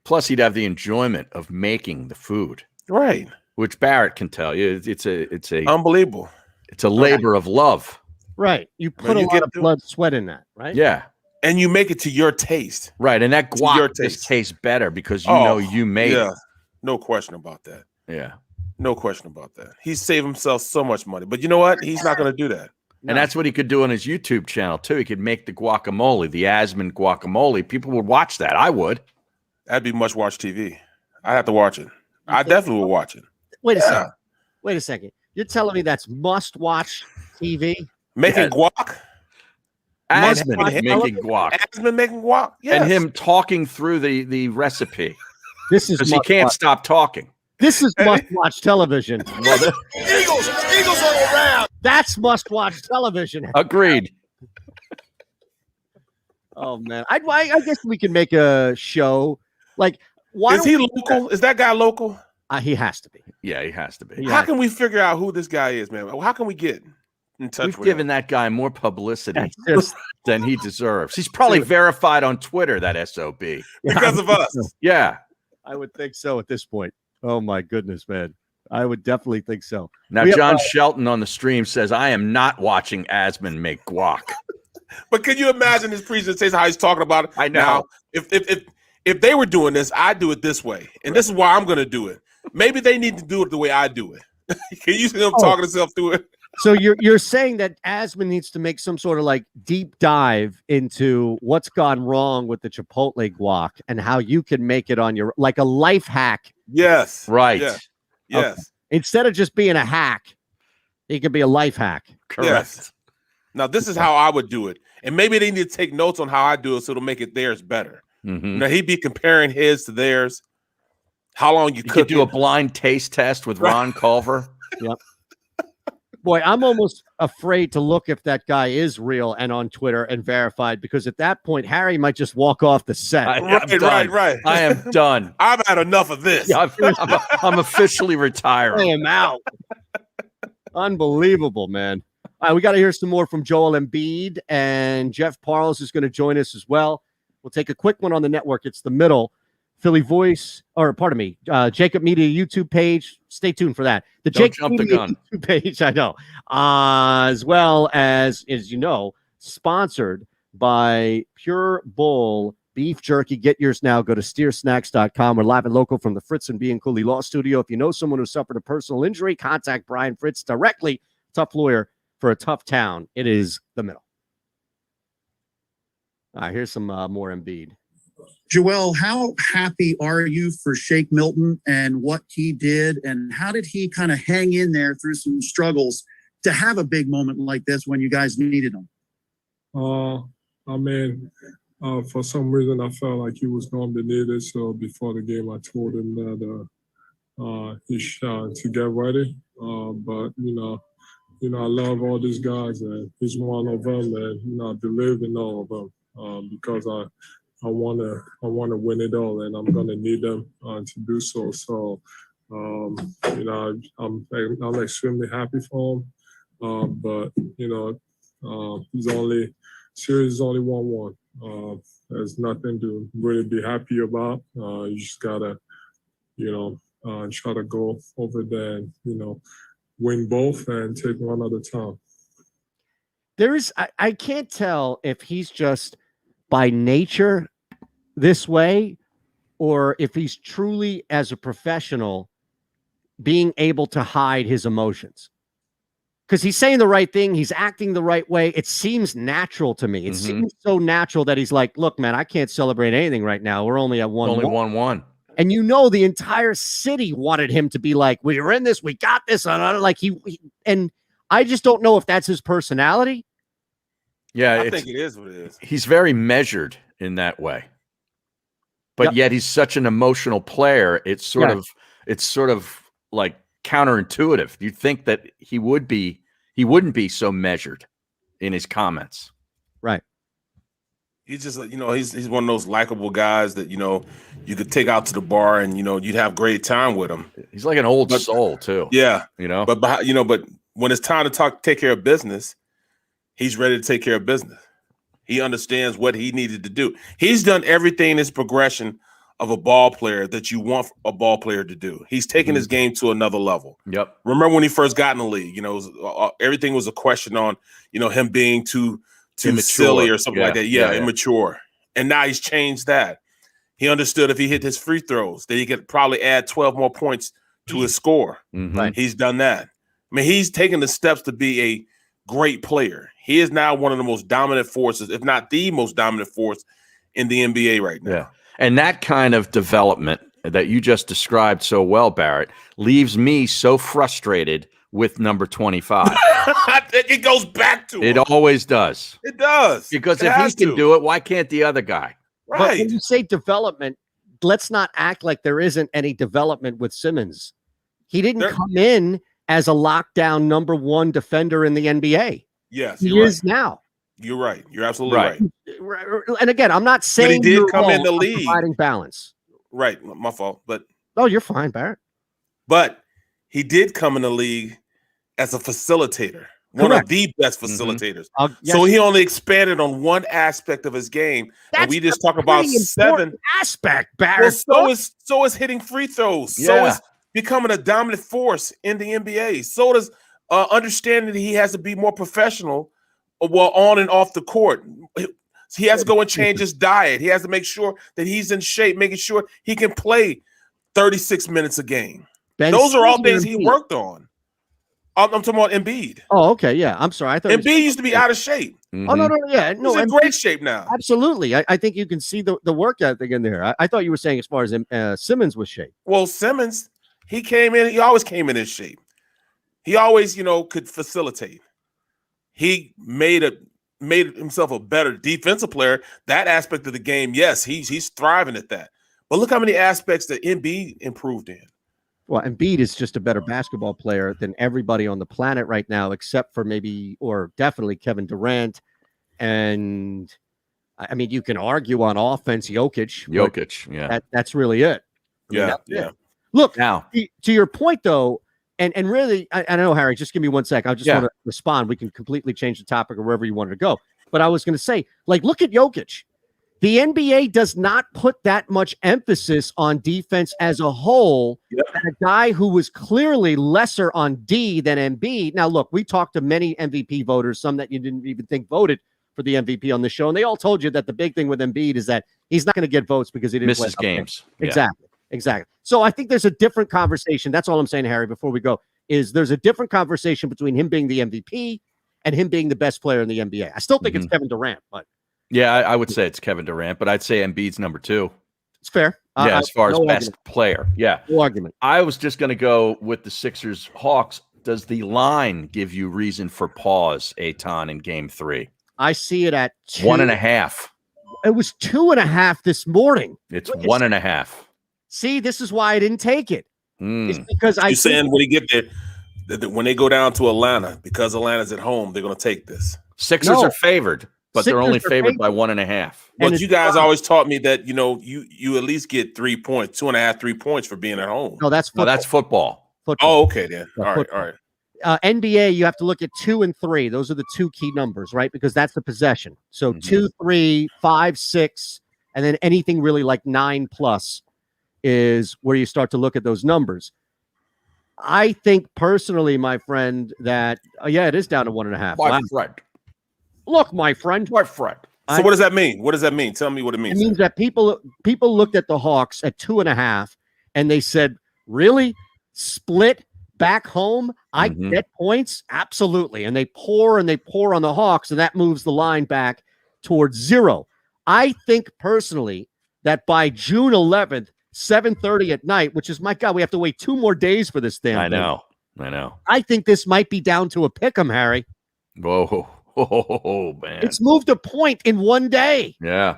Plus, he'd have the enjoyment of making the food, right? Which Barrett can tell you, it's a unbelievable. It's a labor of love, right? You put a lot of blood, sweat in that, right? Yeah, and you make it to your taste, right? And that guac just tastes better because you know you made it. No question about that. Yeah, no question about that. He saved himself so much money, but you know what? He's not going to do that. And that's what he could do on his YouTube channel too. He could make the guacamole, the Asman guacamole. People would watch that. I would. That'd be much watch TV. I have to watch it. I definitely will watch it. Wait a second. Wait a second. You're telling me that's must watch TV? Making guac? Asman making guac. Asman making guac? Yes. And him talking through the recipe. This is because he can't stop talking. This is must-watch television. Eagles are around. That's must-watch television. Agreed. Oh man, I guess we can make a show. Like, why is he local? Is that guy local? He has to be. Yeah, he has to be. How can we figure out who this guy is, man? How can we get in touch with him? We've given that guy more publicity than he deserves. He's probably verified on Twitter, that SOB. Because of us. Yeah. I would think so at this point. Oh my goodness, man. I would definitely think so. Now, John Shelton on the stream says, I am not watching Asman make guac. But can you imagine his presentation, how he's talking about it? I know. Now, if they were doing this, I'd do it this way. And this is why I'm going to do it. Maybe they need to do it the way I do it. Can you see him talking himself through it? So you're saying that Asman needs to make some sort of like deep dive into what's gone wrong with the Chipotle guac and how you can make it on your, like a life hack. Yes. Right. Yes. Okay. Yes. Instead of just being a hack, it could be a life hack. Correct. Yes. Now this is how I would do it, and maybe they need to take notes on how I do it so it'll make it theirs better. Mm-hmm. Now he'd be comparing his to theirs. How long you could do a blind taste test with Ron Culver. Yep. Boy, I'm almost afraid to look if that guy is real and on Twitter and verified, because at that point, Harry might just walk off the set. Right. I am done. I've had enough of this. Yeah, I'm officially retiring. I am out. Unbelievable, man. All right, we got to hear some more from Joel Embiid, and Jeff Parles is going to join us as well. We'll take a quick one on the network. It's the middle. Philly Voice, or pardon me, JAKIB Media YouTube page. Stay tuned for that. The JAKIB Media YouTube page, I know, as well as you know, sponsored by Pure Bull Beef Jerky. Get yours now. Go to steersnacks.com. We're live and local from the Fritz and B. and Cooley Law Studio. If you know someone who suffered a personal injury, contact Brian Fritz directly. Tough lawyer for a tough town. It is the middle. All right, here's some more Embiid. Joel, how happy are you for Shake Milton and what he did, and how did he kind of hang in there through some struggles to have a big moment like this when you guys needed him? I mean, for some reason I felt like he was going to be needed. So before the game, I told him that he should to get ready. But I love all these guys, and he's one of them, and I believe in all of them because I want to win it all, and I'm gonna need them to do so. So, I'm extremely happy for him. But series is only 1-1. There's nothing to really be happy about. You just gotta, try to go over there and win both and take one at a time. I can't tell if he's just by nature this way, or if he's truly, as a professional, being able to hide his emotions. Because he's saying the right thing, he's acting the right way. It seems natural to me. It seems so natural that he's like, look, man, I can't celebrate anything right now. We're only at 1-1. Only 1-1. And the entire city wanted him to be like, we're in this, we got this. Like and I just don't know if that's his personality. Yeah, I think it is what it is. He's very measured in that way, but yet he's such an emotional player. It's sort of like counterintuitive. You'd think that he wouldn't be so measured in his comments, right? He's just he's one of those likable guys that you could take out to the bar and you'd have great time with him. He's like an old soul too. Yeah, but when it's time to take care of business, he's ready to take care of business. He understands what he needed to do. He's done everything in his progression of a ball player that you want a ball player to do. He's taken his game to another level. Yep. Remember when he first got in the league? Everything was a question on him being too immature, silly or something like that. Yeah, immature. And now he's changed that. He understood if he hit his free throws, that he could probably add 12 more points to his score. Mm-hmm. He's done that. I mean, he's taken the steps to be a great player. He is now one of the most dominant forces, if not the most dominant force in the NBA right now. Yeah. And that kind of development that you just described so well, Barrett, leaves me so frustrated with number 25. It goes back to it. Him. Always does. It does. Because if he can do it, why can't the other guy? Right. But when you say development, let's not act like there isn't any development with Simmons. He didn't come in as a lockdown number one defender in the NBA. Yes, he is now. You're right. You're absolutely right. And again, I'm not saying he did come in the league providing balance. Right, my fault. But you're fine, Barrett. But he did come in the league as a facilitator, one of the best facilitators. Yes. So he only expanded on one aspect of his game, and we just talk about 7 aspect. Barrett. Well, so is hitting free throws. Yeah. So is becoming a dominant force in the NBA. So does understanding that he has to be more professional, on and off the court. He has to go and change his diet. He has to make sure that he's in shape, making sure he can play 36 minutes a game. Those are all things he worked on. I'm talking about Embiid. Oh, okay, yeah. I'm sorry. I thought Embiid used to be out of shape. Oh no, yeah, no. He's in great shape now. Absolutely. I think you can see the work ethic in there. I thought you were saying as far as Simmons was shape. Well, Simmons, he came in. He always came in shape. He always, could facilitate. He made himself a better defensive player. That aspect of the game, yes, he's thriving at that. But look how many aspects that Embiid improved in. Well, Embiid is just a better basketball player than everybody on the planet right now, except for maybe or definitely Kevin Durant. And I mean, you can argue on offense, Jokic, yeah, that's really it. Yeah. Look, now to your point though, and really, I know, Harry, just give me 1 sec. I just want to respond. We can completely change the topic or wherever you wanted to go. But I was going to say, look at Jokic. The NBA does not put that much emphasis on defense as a whole. Yep. And a guy who was clearly lesser on D than Embiid. Now, look, we talked to many MVP voters, some that you didn't even think voted for the MVP on the show, and they all told you that the big thing with Embiid is that he's not going to get votes because he didn't misses games. Yeah. Exactly. So I think there's a different conversation. That's all I'm saying, Harry, before we go, is there's a different conversation between him being the MVP and him being the best player in the NBA. I still think it's Kevin Durant, but yeah, I would say it's Kevin Durant, but I'd say Embiid's number 2. It's fair. Yeah, as far as best player. Yeah. No argument. I was just going to go with the Sixers Hawks. Does the line give you reason for pause, Eytan, in game 3? I see it at 1.5. It was 2.5 this morning. It's 1.5. See, this is why I didn't take it. It's because You're saying when they get there, when they go down to Atlanta, because Atlanta's at home, they're going to take this. Sixers are favored. But they're only favored by 1.5. But you guys always taught me that you at least get 3 points, 2.5, 3 points for being at home. No, that's football. Oh, okay then. All right. NBA, you have to look at 2 and 3. Those are the 2 key numbers, right? Because that's the possession. So 2, 3, 5, 6, and then anything really like 9 plus is where you start to look at those numbers. I think personally, my friend, that it is down to 1.5. My friend. Look, my friend. My friend. So what does that mean? What does that mean? Tell me what it means. It means that people looked at the Hawks at 2.5 and they said, really? Split back home? I get points? Absolutely. And they pour on the Hawks, and that moves the line back towards 0. I think personally that by June 11th, 7:30 at night, which is, my God, we have to wait 2 more days for this damn thing. I know. I think this might be down to a pick'em, Harry. Whoa. Oh, man. It's moved a point in 1 day. Yeah.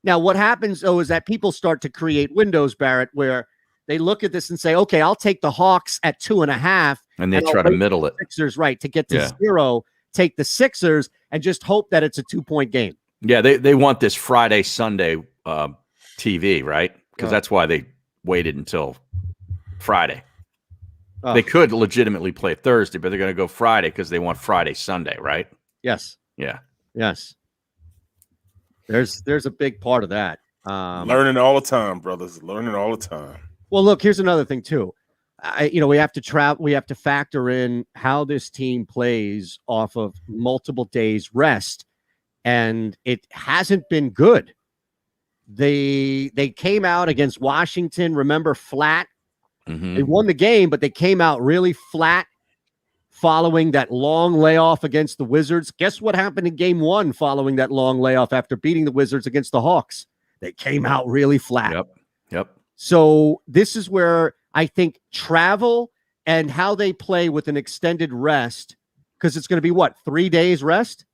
Now, what happens, though, is that people start to create windows, Barrett, where they look at this and say, okay, I'll take the Hawks at 2.5. And they try to middle it. Sixers, right, to get to 0, take the Sixers, and just hope that it's a 2-point game. Yeah, they want this Friday, Sunday TV, right? Because that's why they waited until Friday. They could legitimately play Thursday, but they're going to go Friday because they want Friday, Sunday, right? Yes. Yeah. Yes. There's a big part of that. Learning all the time, brothers. Learning all the time. Well, look, here's another thing too. We have to travel. We have to factor in how this team plays off of multiple days rest, and it hasn't been good. They came out against Washington. Remember, flat. They won the game, but they came out really flat following that long layoff against the Wizards. Guess what happened in game 1 following that long layoff after beating the Wizards against the Hawks? They came out really flat. Yep. So this is where I think travel and how they play with an extended rest, because it's going to be 3 days rest?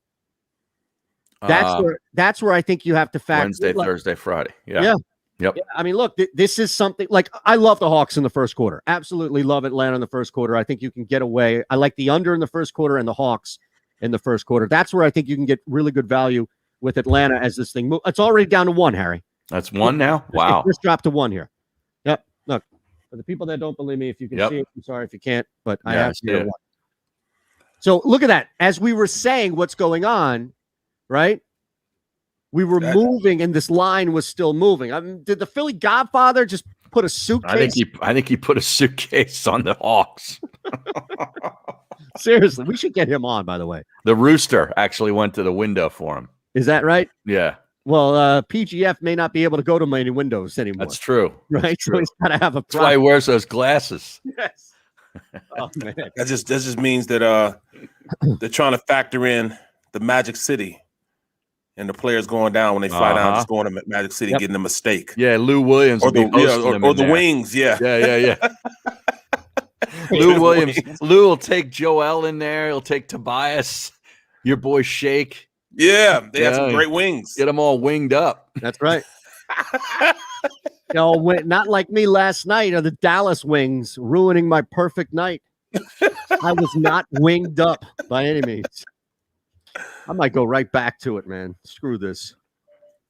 That's where I think you have to factor Wednesday, Thursday, Friday. Yeah. Yep. Yeah, I mean, look, this is something like I love the Hawks in the first quarter. Absolutely love Atlanta in the first quarter. I think you can get away. I like the under in the first quarter and the Hawks in the first quarter. That's where I think you can get really good value with Atlanta as this thing moves. It's already down to 1, Harry. That's 1 now? Wow. It just dropped to 1 here. Yep. Look, for the people that don't believe me, if you can see it, I'm sorry if you can't, but I have to. 1. So look at that. As we were saying what's going on, right? We were moving, and this line was still moving. I mean, did the Philly Godfather just put a suitcase? I think he put a suitcase on the Hawks. Seriously, we should get him on, by the way. The rooster actually went to the window for him. Is that right? Yeah. Well, PGF may not be able to go to many windows anymore. That's true. Right? That's true. So he's got to have a That's why he wears those glasses. Yes. Oh man, that just means that they're trying to factor in the Magic City and the players going down when they fly down, just going to Magic City, getting a mistake. Yeah, Lou Williams or the Wings. Yeah. Lou Williams. Lou will take Joel in there. He'll take Tobias, your boy Shake. Yeah, they have some great wings. Get them all winged up. That's right. Not like me last night. The Dallas Wings ruining my perfect night. I was not winged up by any means. I might go right back to it, man. Screw this.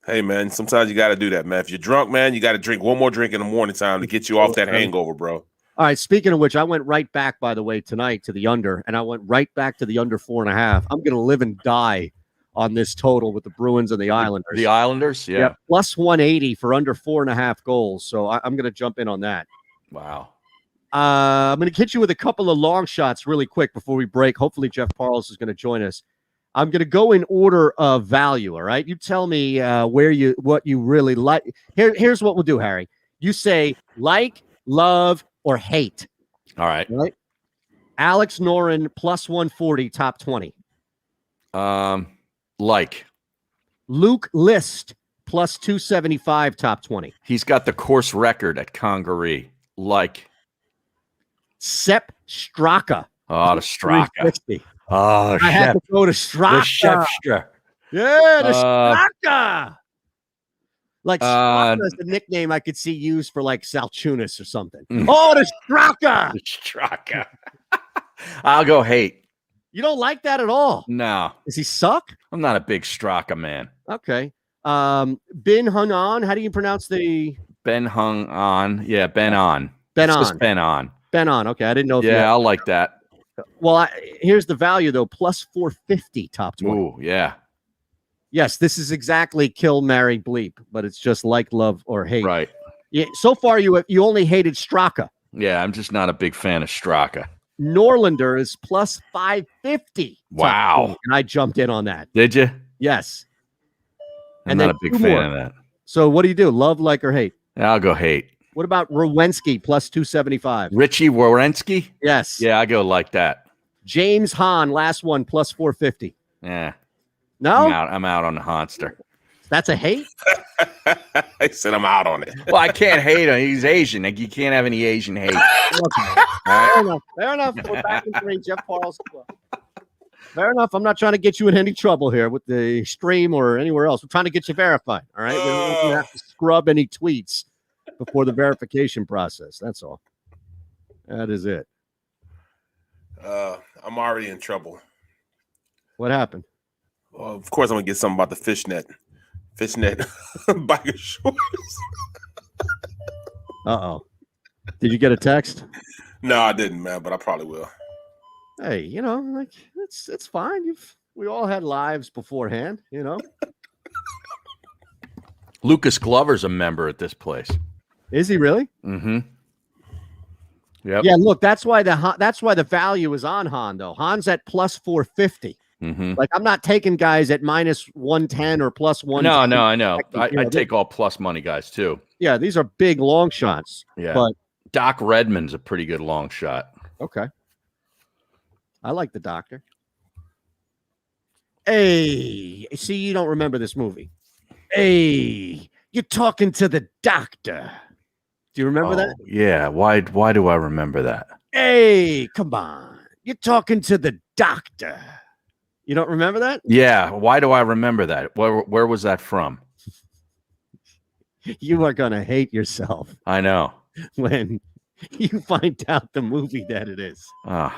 Hey, man, sometimes you got to do that, man. If you're drunk, man, you got to drink one more drink in the morning time to get you off that hangover, bro. All right, speaking of which, I went right back, by the way, tonight to the under, and I went right back to the under 4.5. I'm going to live and die on this total with the Bruins and the Islanders. The Islanders, yeah. Plus 180 for under 4.5 goals. So I'm going to jump in on that. Wow. I'm going to hit you with a couple of long shots really quick before we break. Hopefully, Jeff Parles is going to join us. I'm going to go in order of value. All right, you tell me what you really like. Here's what we'll do, Harry. You say like, love, or hate. All right. Alex Noren plus 140, top 20. Like. Luke List plus 275, top 20. He's got the course record at Congaree. Like. Sepp Straka. Oh, the Straka. 360. Oh, I had to go to Straka. Yeah, the Straka. Like Straka is the nickname I could see used for like Salchunas or something. Oh, the Straka. The Straka. I'll go hate. You don't like that at all? No. Does he suck? I'm not a big Straka man. Okay. Ben Hung On. How do you pronounce the Ben Hung On? Yeah, Ben On. Ben It's On. just Ben On. Ben On. Okay, I didn't know. Yeah, I'll like that. Well, here's the value though: plus 450, top 20. Ooh, yeah. Yes, this is exactly kill, marry, bleep, but it's just like, love, or hate. Right. Yeah. So far, you only hated Straka. Yeah, I'm just not a big fan of Straka. Norlander is plus 550. Wow. And I jumped in on that. Did you? Yes. I'm not a big fan of that. So what do you do? Love, like, or hate? I'll go hate. What about Rowensky plus 275? Richie Wierenski? Yes. Yeah, I go like that. James Hahn, last one, plus 450. Yeah. No? I'm out on the Honster. That's a hate? I said I'm out on it. Well, I can't hate him. He's Asian. Like, you can't have any Asian hate. Fair enough. Fair enough. We're back in three. Jeff Parles. Fair enough. I'm not trying to get you in any trouble here with the stream or anywhere else. We're trying to get you verified. All right. We don't have to scrub any tweets before the verification process. That's all. That is it. I'm already in trouble. What happened? Well, of course, I'm gonna get something about the fishnet biker shorts. Uh-oh. Did you get a text? No, I didn't, man, but I probably will. Hey, like it's fine. We all had lives beforehand, Lucas Glover's a member at this place. Is he really? Mm-hmm. Yep. Yeah, look, that's why the value is on Han, though. Han's at plus 450. Mm-hmm. Like, I'm not taking guys at minus 110 or plus 110. No, I know. I take all plus money guys, too. Yeah, these are big long shots. Yeah. But Doc Redman's a pretty good long shot. Okay. I like the doctor. Hey, see, you don't remember this movie. Hey, you're talking to the doctor. Do you remember that? Yeah. Why do I remember that? Hey, come on. You're talking to the doctor. You don't remember that? Yeah. Why do I remember that? Where was that from? You are going to hate yourself I know. when you find out the movie that it is. It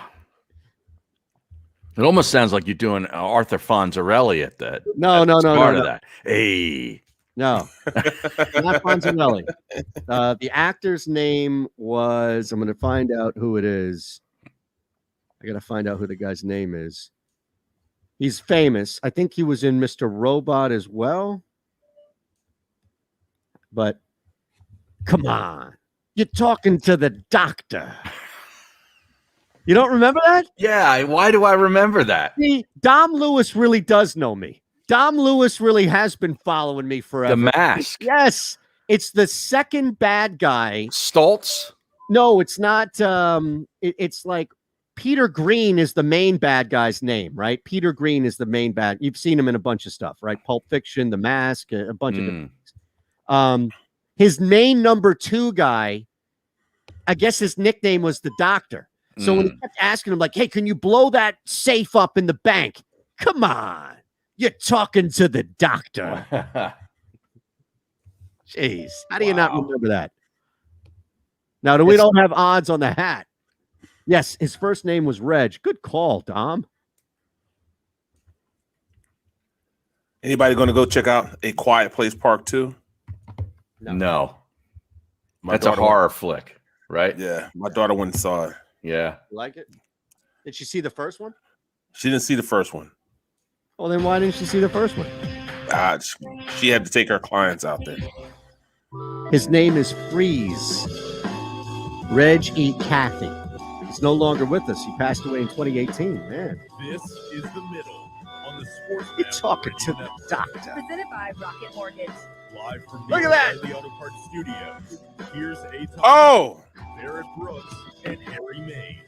almost sounds like you're doing Arthur Fonzarelli at that. No. Part of that. Hey. No, not Fonzarelli. The actor's name was, I'm going to find out who it is. I got to find out who the guy's name is. He's famous. I think he was in Mr. Robot as well. But come on. You're talking to the doctor. You don't remember that? Yeah. Why do I remember that? See, Dom Lewis really does know me. Dom Lewis really has been following me forever. The Mask. Yes. It's the second bad guy. Stoltz? No, it's not. It's like Peter Green is the main bad guy's name, right? Peter Green is the main bad. You've seen him in a bunch of stuff, right? Pulp Fiction, The Mask, a bunch of different things. His main number 2 guy, I guess his nickname was the Doctor. So when he kept asking him, like, hey, can you blow that safe up in the bank? Come on. You're talking to the Doctor. Jeez. How do you not remember that? Now, we don't have odds on the hat. Yes, his first name was Reg. Good call, Dom. Anybody going to go check out A Quiet Place Part 2? No. That's a horror flick, right? Yeah, my daughter went and saw it. Yeah. You like it? Did she see the first one? She didn't see the first one. Well, then why didn't she see the first one? She had to take her clients out there. His name is Freeze. Reg E. Cathy. He's no longer with us. He passed away in 2018. Man. This is the middle on the Sports. You're talking to the Doctor. Presented by Rocket Mortgage. Live from Look at that. the Auto Parts Studios. Here's Oh! Barrett Brooks and Harry Mays.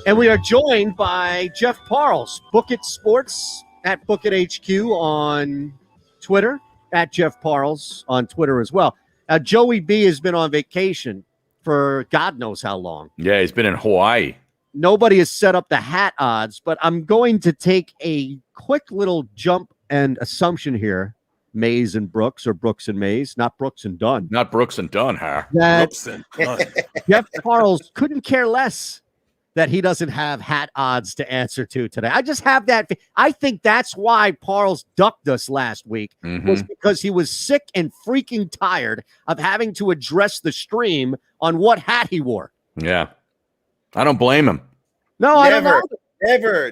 And we are joined by Jeff Parles, Book It Sports at Book It HQ on Twitter, at Jeff Parles on Twitter as well. Joey B has been on vacation for God knows how long. Yeah, he's been in Hawaii. Nobody has set up the hat odds, but I'm going to take a quick little jump and assumption here. Mays and Brooks, or Brooks and Mays, not Brooks and Dunn. Not Brooks and Dunn, huh? Brooks and Dunn. Jeff Parles couldn't care less that he doesn't have hat odds to answer to today. I just have that. I think that's why Parles ducked us last week, was because he was sick and freaking tired of having to address the stream on what hat he wore. Yeah. I don't blame him. No, I don't know.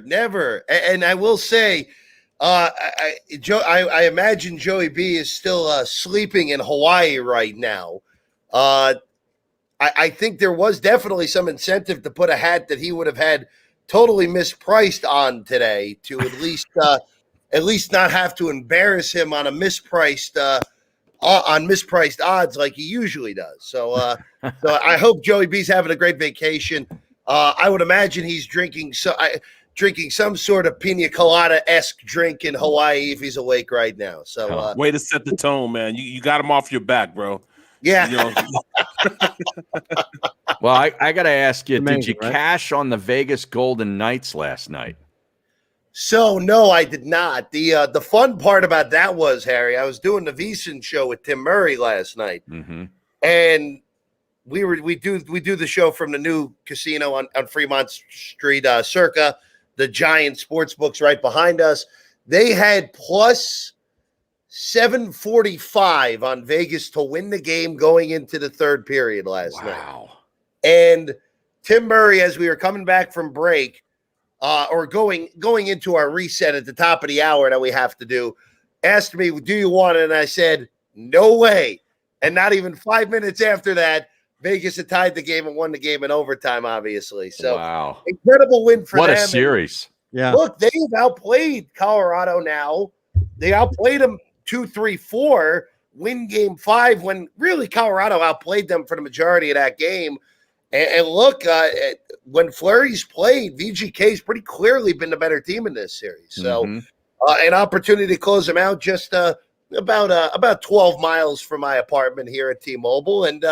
Never. And I will say, I imagine Joey B is still sleeping in Hawaii right now. I think there was definitely some incentive to put a hat that he would have had totally mispriced on today to at least not have to embarrass him on a mispriced odds like he usually does. So I hope Joey B's having a great vacation. I would imagine he's drinking some sort of pina colada-esque drink in Hawaii if he's awake right now. So way to set the tone, man. You got him off your back, bro. Yeah. You know? Well, I got to ask you, Amazing, did you right? cash on the Vegas Golden Knights last night? So no, I did not. The fun part about that was, Harry, I was doing the VSiN show with Tim Murray last night, and we do the show from the new casino on Fremont Street, Circa, the giant sports books right behind us. They had plus 745 on Vegas to win the game going into the third period last night. And Tim Murray, as we were coming back from break, or going into our reset at the top of the hour that we have to do, asked me, do you want it? And I said, no way. And not even 5 minutes after that, Vegas had tied the game and won the game in overtime, obviously. So incredible win for them. What a series. Yeah. Look, they've outplayed Colorado now. They outplayed them 2-3-4, win game 5 when really Colorado outplayed them for the majority of that game. And look, when Fleury's played, VGK's pretty clearly been the better team in this series. So an opportunity to close them out just about 12 miles from my apartment here at T-Mobile. And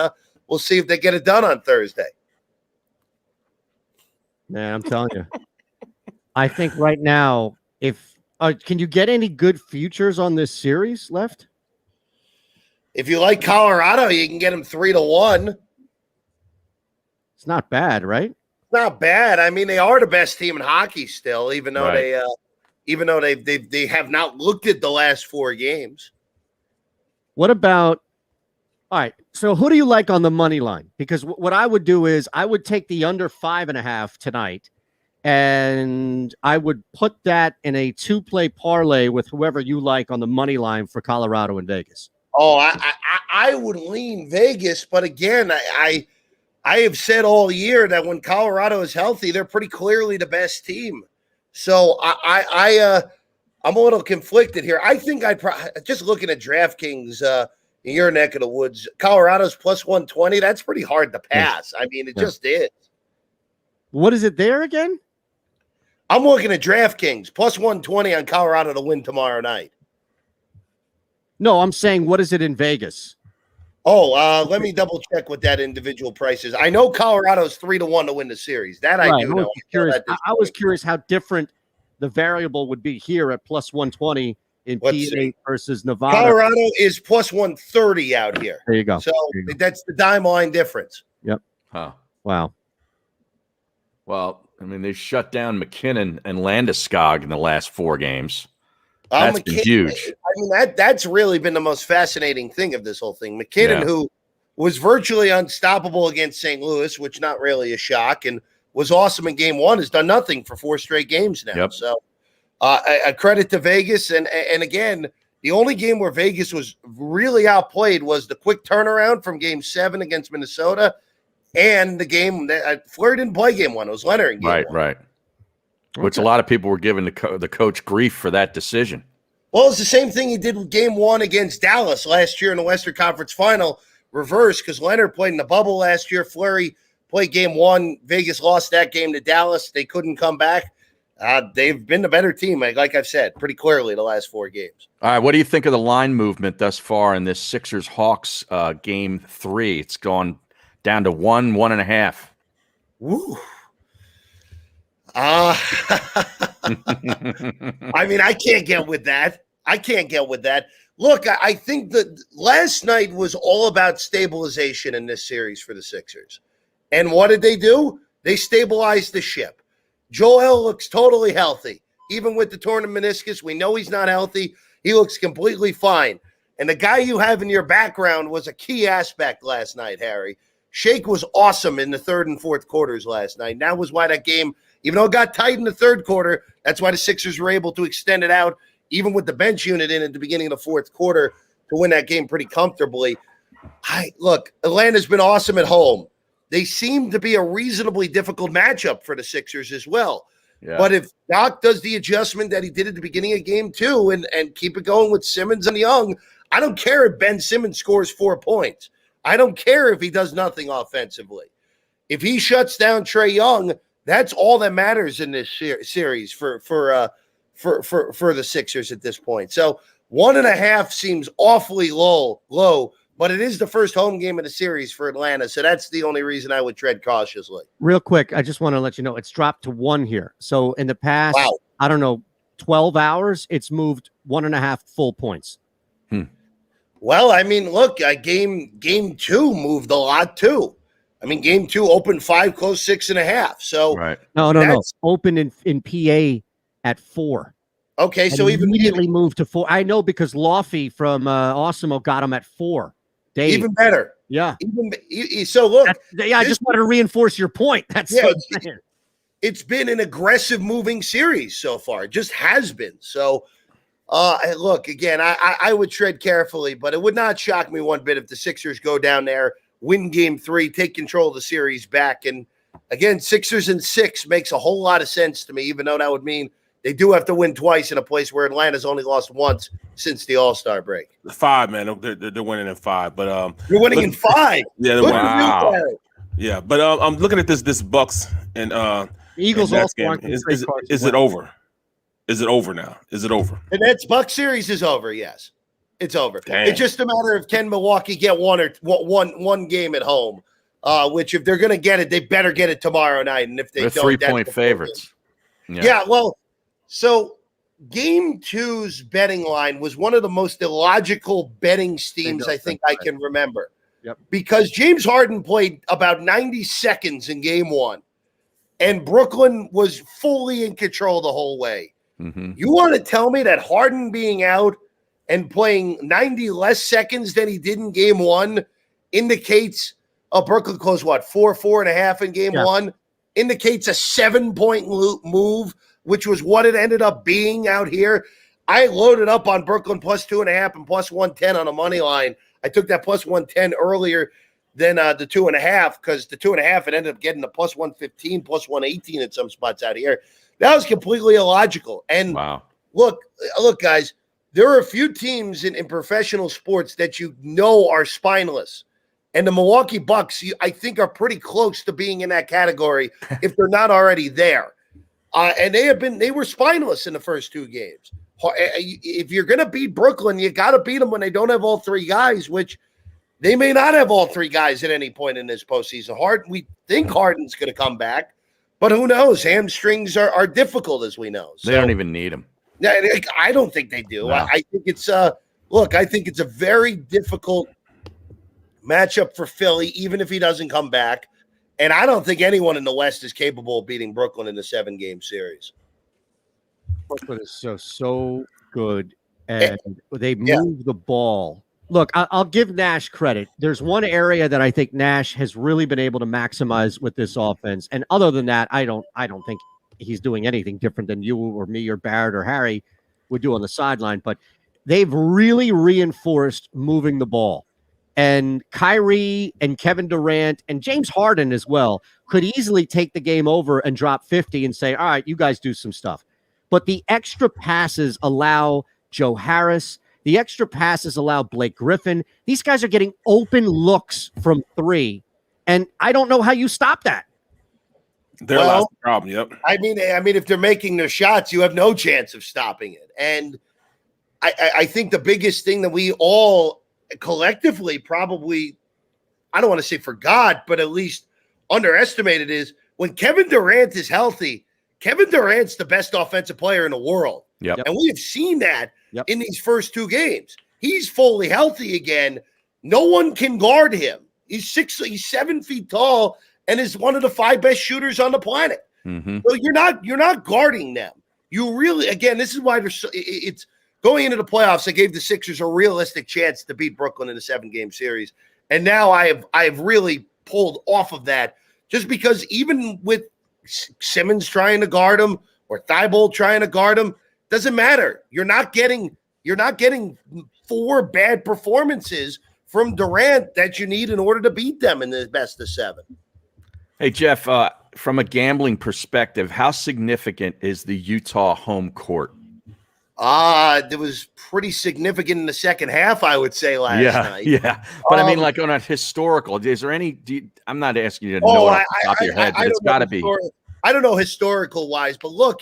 we'll see if they get it done on Thursday. Man, I'm telling you. I think right now, if can you get any good futures on this series left? If you like Colorado, you can get them 3-1. It's not bad, right? Not bad. I mean, they are the best team in hockey still, even though they have not looked at the last 4 games. What about? All right. So who do you like on the money line? Because what I would do is I would take the under 5.5 tonight, and I would put that in a 2-play parlay with whoever you like on the money line for Colorado and Vegas. Oh, I would lean Vegas, but again, I have said all year that when Colorado is healthy, they're pretty clearly the best team. So I'm a little conflicted here. I think just looking at DraftKings in your neck of the woods. Colorado's plus 120. That's pretty hard to pass. I mean, it just is. What is it there again? I'm looking at DraftKings plus 120 on Colorado to win tomorrow night. No, I'm saying what is it in Vegas? Oh, let me double check what that individual price is. I know Colorado's 3-1 to win the series. That I do know. I was curious how different the variable would be here at plus 120 in PA versus Nevada. Colorado is plus 130 out here. There you go. So that's the dime line difference. Yep. Huh. Wow. Well, I mean, they shut down McKinnon and Landeskog in the last 4 games. That's been huge. I mean, that's really been the most fascinating thing of this whole thing. McKinnon, who was virtually unstoppable against St. Louis, which not really a shock, and was awesome in game 1, has done nothing for 4 straight games now. Yep. So a credit to Vegas. And again, the only game where Vegas was really outplayed was the quick turnaround from game 7 against Minnesota and the game that Fleury didn't play game 1. It was Leonard in game 1. Right. Which a lot of people were giving the coach grief for that decision. Well, it's the same thing he did with game 1 against Dallas last year in the Western Conference Final. Reverse, because Leonard played in the bubble last year. Fleury played game 1. Vegas lost that game to Dallas. They couldn't come back. They've been the better team, like I've said, pretty clearly the last 4 games. All right, what do you think of the line movement thus far in this Sixers-Hawks game 3? It's gone down to 1.5. Woo. I mean, I can't get with that. Look, I think that last night was all about stabilization in this series for the Sixers. And what did they do? They stabilized the ship. Joel looks totally healthy. Even with the torn meniscus, we know he's not healthy. He looks completely fine. And the guy you have in your background was a key aspect last night, Harry. Shake was awesome in the 3rd and 4th quarters last night. And that was why that game, even though it got tight in the 3rd quarter, that's why the Sixers were able to extend it out, even with the bench unit in at the beginning of the 4th quarter, to win that game pretty comfortably. Look, Atlanta's been awesome at home. They seem to be a reasonably difficult matchup for the Sixers as well. Yeah. But if Doc does the adjustment that he did at the beginning of game 2 and keep it going with Simmons and Young, I don't care if Ben Simmons scores 4 points. I don't care if he does nothing offensively. If he shuts down Trae Young, that's all that matters in this series for the Sixers at this point. So 1.5 seems awfully low, but it is the first home game of the series for Atlanta. So that's the only reason I would tread cautiously. Real quick, I just want to let you know it's dropped to 1 here. So in the past, I don't know, 12 hours, it's moved 1.5 full points. Well, I mean, look, game 2 moved a lot too. I mean, game 2 opened 5, closed 6.5. So no. Open in PA at 4. Okay, and so even immediately moved to 4. I know because Laufey from Osimo got him at 4. Dave. Even better. Yeah. So look, I just wanted to reinforce your point. It's been an aggressive moving series so far. It just has been. So look, again, I would tread carefully, but it would not shock me one bit if the Sixers go down there, win game 3, take control of the series back. And again, Sixers and 6 makes a whole lot of sense to me, even though that would mean they do have to win twice in a place where Atlanta's only lost once since the All-Star break. 5, man. They're winning in 5. But you're winning in 5. Yeah, they're winning. Yeah, but I'm looking at this Bucks and Eagles and also game. Is it over? Is it over now? Is it over? The Nets Bucks series is over. Yes, it's over. Damn. It's just a matter of can Milwaukee get one game at home. Which if they're going to get it, they better get it tomorrow night. And if they don't, 3-point favorites. Yeah. Well, so game 2's betting line was one of the most illogical betting schemes I think I can remember. Yep. Because James Harden played about 90 seconds in game 1, and Brooklyn was fully in control the whole way. Mm-hmm. You want to tell me that Harden being out and playing 90 less seconds than he did in game 1 indicates Brooklyn closed 4.5 in game 1, indicates a 7-point move, which was what it ended up being out here. I loaded up on Brooklyn plus 2.5 and plus 110 on a money line. I took that plus 110 earlier than the 2.5 because the 2.5 it ended up getting the plus 115, plus 118 in some spots out here. That was completely illogical. And look, guys, there are a few teams in professional sports that are spineless. And the Milwaukee Bucks, I think, are pretty close to being in that category if they're not already there. And they were spineless in the first 2 games. If you're going to beat Brooklyn, you got to beat them when they don't have all 3 guys, which they may not have all 3 guys at any point in this postseason. We think Harden's going to come back, but who knows? Hamstrings are difficult, as we know. They don't even need him. Yeah, I don't think they do. No. I think it's I think it's a very difficult matchup for Philly, even if he doesn't come back. And I don't think anyone in the West is capable of beating Brooklyn in the 7-game series. Brooklyn is so good, and they move the ball. Look, I'll give Nash credit. There's one area that I think Nash has really been able to maximize with this offense, and other than that, I don't think he's doing anything different than you or me or Barrett or Harry would do on the sideline. But they've really reinforced moving the ball. And Kyrie and Kevin Durant and James Harden as well could easily take the game over and drop 50 and say, all right, you guys do some stuff. But the extra passes allow Joe Harris. The extra passes allow Blake Griffin. These guys are getting open looks from 3. And I don't know how you stop that. That's the problem. Yep. I mean, if they're making their shots, you have no chance of stopping it. And I think the biggest thing that we all collectively probably, I don't want to say forgot, but at least underestimated is when Kevin Durant is healthy, Kevin Durant's the best offensive player in the world. Yep. And we have seen that in these first 2 games. He's fully healthy again. No one can guard him. He's 7 feet tall and is one of the 5 best shooters on the planet. Mm-hmm. So you're not guarding them. You really, again, this is why it's going into the playoffs. I gave the Sixers a realistic chance to beat Brooklyn in a 7-game series. And now I have really pulled off of that just because even with Simmons trying to guard him or Thibault trying to guard him, doesn't matter. You're not getting 4 bad performances from Durant that you need in order to beat them in the best of 7. Hey, Jeff, from a gambling perspective, how significant is the Utah home court? It was pretty significant in the second half, I would say, last night. Yeah. But I mean, like on a historical, is there any I'm not asking you to know off the top of your head, but it's got to be. I don't know historical wise, but look,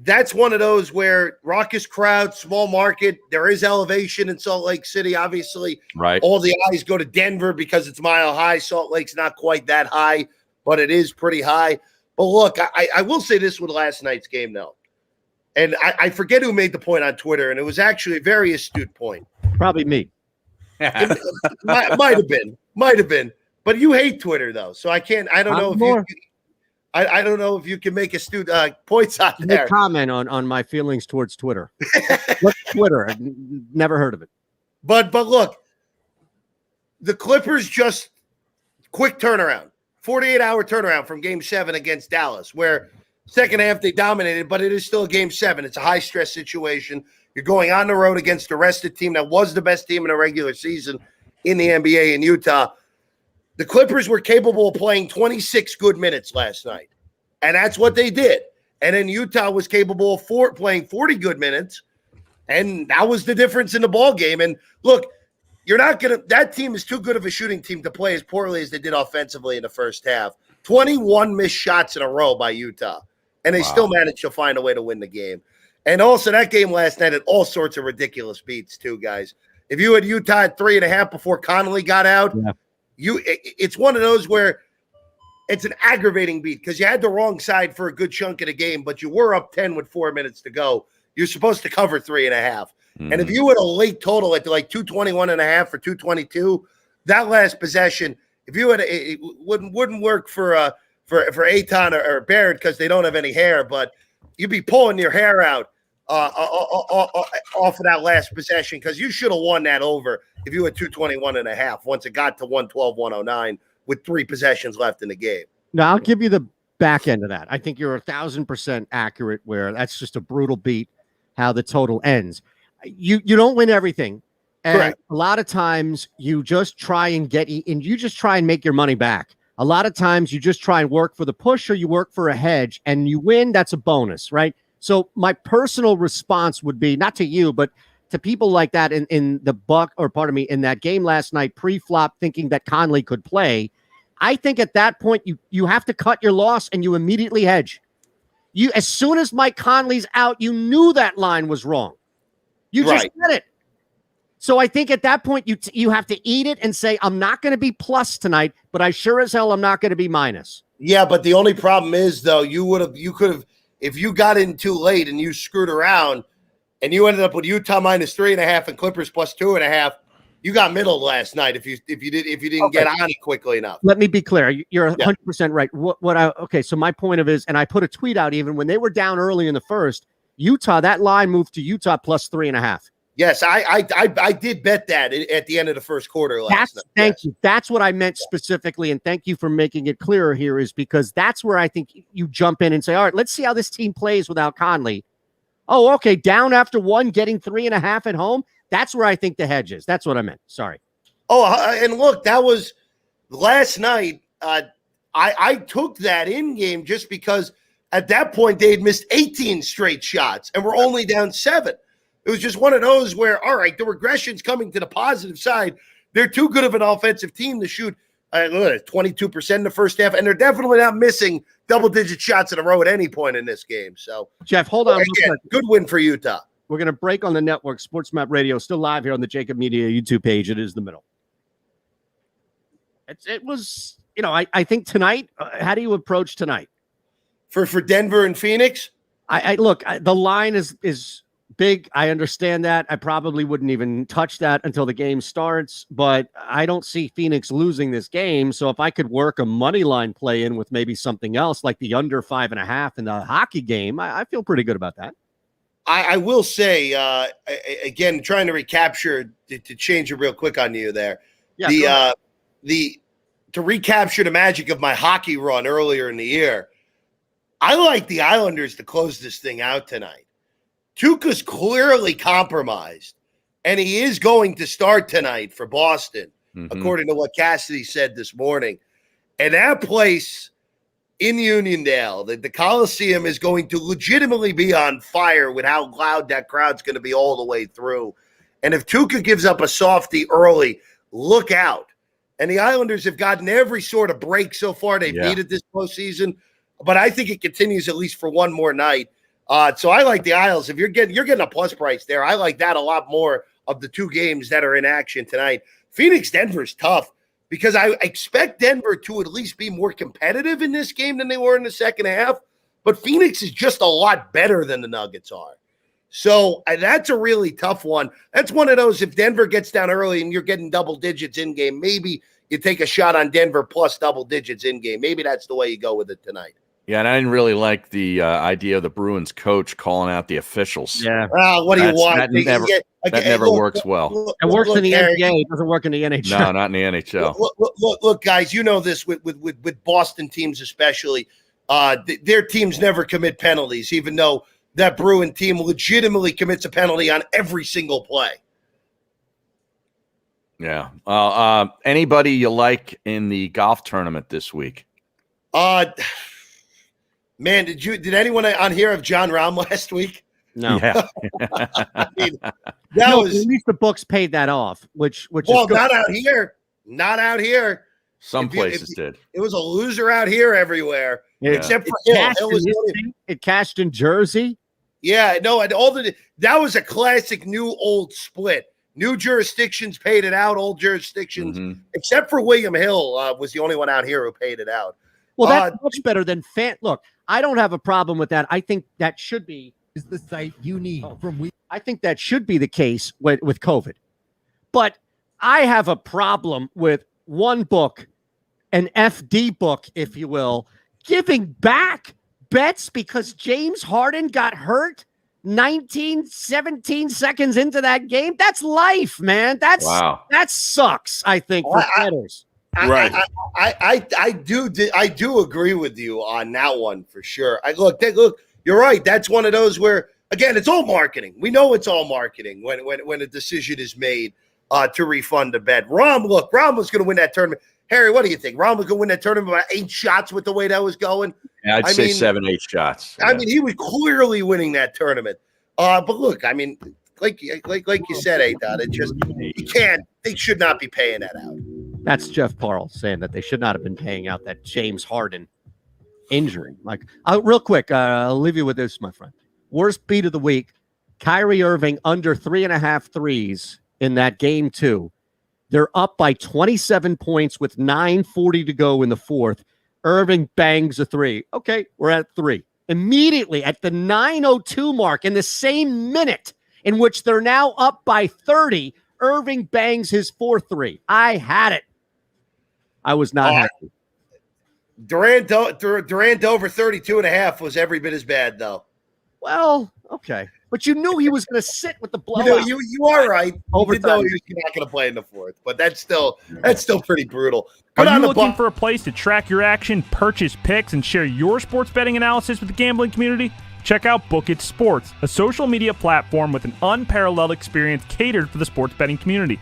that's one of those where raucous crowd, small market, there is elevation in Salt Lake City. Obviously, right. All the eyes go to Denver because it's mile high. Salt Lake's not quite that high, but it is pretty high. But look, I will say this with last night's game, though. And I forget who made the point on Twitter, and it was actually a very astute point. Probably me. Might have been. But you hate Twitter, though, so I can't. I don't know if you. I don't know if you can make astute points out there. Comment on my feelings towards Twitter. What's Twitter? I've never heard of it. But look, the Clippers just quick turnaround, 48-hour turnaround from Game 7 against Dallas, where. Second half, they dominated, but it is still a Game 7. It's a high-stress situation. You're going on the road against a rested team that was the best team in the regular season in the NBA in Utah. The Clippers were capable of playing 26 good minutes last night, and that's what they did. And then Utah was capable of playing 40 good minutes, and that was the difference in the ball game. And look, that team is too good of a shooting team to play as poorly as they did offensively in the first half. 21 missed shots in a row by Utah. And they still managed to find a way to win the game. And also that game last night had all sorts of ridiculous beats too, guys. If you had Utah at 3.5 before Connolly got out, it's one of those where it's an aggravating beat because you had the wrong side for a good chunk of the game, but you were up 10 with 4 minutes to go. You're supposed to cover 3.5. And if you had a late total at like 221.5 or 222, that last possession, if you had it wouldn't work for Eytan or Barrett because they don't have any hair, but you'd be pulling your hair out off of that last possession because you should have won that over if you had 221.5 once it got to 112-109 with 3 possessions left in the game. Now, I'll give you the back end of that. I think you're 1,000% accurate where that's just a brutal beat how the total ends. You don't win everything. And Correct. A lot of times you just try and make your money back. A lot of times you just try and work for the push or you work for a hedge and you win. That's a bonus, right? So my personal response would be not to you, but to people like that in the in that game last night, pre-flop, thinking that Conley could play. I think at that point you have to cut your loss and you immediately hedge. You, as soon as Mike Conley's out, you knew that line was wrong. You just said it. So I think at that point you have to eat it and say, I'm not going to be plus tonight, but I sure as hell I'm not going to be minus. Yeah, but the only problem is though, you could have, if you got in too late and you screwed around and you ended up with Utah minus 3.5 and Clippers plus 2.5, you got middled last night if you didn't get on it quickly enough. Let me be clear. You're 100% right. So my point of is, and I put a tweet out even when they were down early in the first, Utah, that line moved to Utah plus 3.5. Yes, I did bet that at the end of the first quarter last night. Thank you. That's what I meant specifically, and thank you for making it clearer here, is because that's where I think you jump in and say, all right, let's see how this team plays without Conley. Oh, okay, down after one, getting 3.5 at home. That's where I think the hedge is. That's what I meant. Sorry. Oh, and look, that was last night. I took that in game just because at that point they had missed 18 straight shots and we're only down 7. It was just one of those where, all right, the regression's coming to the positive side. They're too good of an offensive team to shoot 22% in the first half, and they're definitely not missing double-digit shots in a row at any point in this game. So, Jeff, hold on. Again, good win for Utah. We're going to break on the network. Sports Map Radio, still live here on the JAKIB Media YouTube page. It is the middle. It was, I think tonight, how do you approach tonight? For Denver and Phoenix? I look, the line is big. I understand that. I probably wouldn't even touch that until the game starts, but I don't see Phoenix losing this game. So if I could work a money line play in with maybe something else like the under 5.5 in the hockey game, I feel pretty good about that. I will say, again, trying to recapture, to change it real quick on you there. Yeah, to recapture the magic of my hockey run earlier in the year, I like the Islanders to close this thing out tonight. Tuukka's clearly compromised, and he is going to start tonight for Boston, according to what Cassidy said this morning. And that place in Uniondale, the Coliseum, is going to legitimately be on fire with how loud that crowd's going to be all the way through. And if Tuukka gives up a softie early, look out. And the Islanders have gotten every sort of break so far they've needed this postseason, but I think it continues at least for one more night. So I like the Isles. If you're getting a plus price there, I like that a lot more of the two games that are in action tonight. Phoenix Denver is tough because I expect Denver to at least be more competitive in this game than they were in the second half. But Phoenix is just a lot better than the Nuggets are. So that's a really tough one. That's one of those, if Denver gets down early and you're getting double digits in game, maybe you take a shot on Denver plus double digits in game. Maybe that's the way you go with it tonight. Yeah, and I didn't really like the idea of the Bruins coach calling out the officials. Yeah. What do you want? That never works well. It works in the NBA. It doesn't work in the NHL. No, not in the NHL. Look, guys, you know this with Boston teams especially. Their teams never commit penalties, even though that Bruin team legitimately commits a penalty on every single play. Yeah. Anybody you like in the golf tournament this week? Man, did anyone on here have John Rahm last week? No. Yeah. I mean, at least the books paid that off, which is good. not out here. Not out here. Some places did. It was a loser out here everywhere, except for Hill. It cashed in Jersey. Yeah, no, that was a classic new old split. New jurisdictions paid it out, old jurisdictions, except for William Hill was the only one out here who paid it out. Well, that's much better than Look, I don't have a problem with that. I think that should be the site you need I think that should be the case with COVID. But I have a problem with one book, an FD book, if you will, giving back bets because James Harden got hurt 17 seconds into that game. That's life, man. That sucks, I think, for bettors. Right. I do agree with you on that one for sure. Look, you're right. That's one of those where, again, it's all marketing. We know it's all marketing when a decision is made to refund a bet. Rahm was going to win that tournament. Harry, what do you think? Ron was going to win that tournament by 8 shots with the way that was going. Yeah, I'd say 7-8 shots. I mean, he was clearly winning that tournament. But look, I mean, like you said, Eytan, it just you can't. They should not be paying that out. That's Jeff Parles saying that they should not have been paying out that James Harden injury. Like, real quick, I'll leave you with this, my friend. Worst beat of the week: Kyrie Irving under 3.5 threes in that game 2. They're up by 27 points with 9:40 to go in the fourth. Irving bangs a 3. Okay, we're at 3. Immediately at the 9:02 mark, in the same minute in which they're now up by 30, Irving bangs his 4-3. I had it. I was not happy. Durant over 32.5 was every bit as bad, though. Well, okay. But you knew he was going to sit with the blowout. You are right. Over You know he was not going to play in the fourth, but that's still pretty brutal. Are you looking for a place to track your action, purchase picks, and share your sports betting analysis with the gambling community? Check out Book It Sports, a social media platform with an unparalleled experience catered for the sports betting community.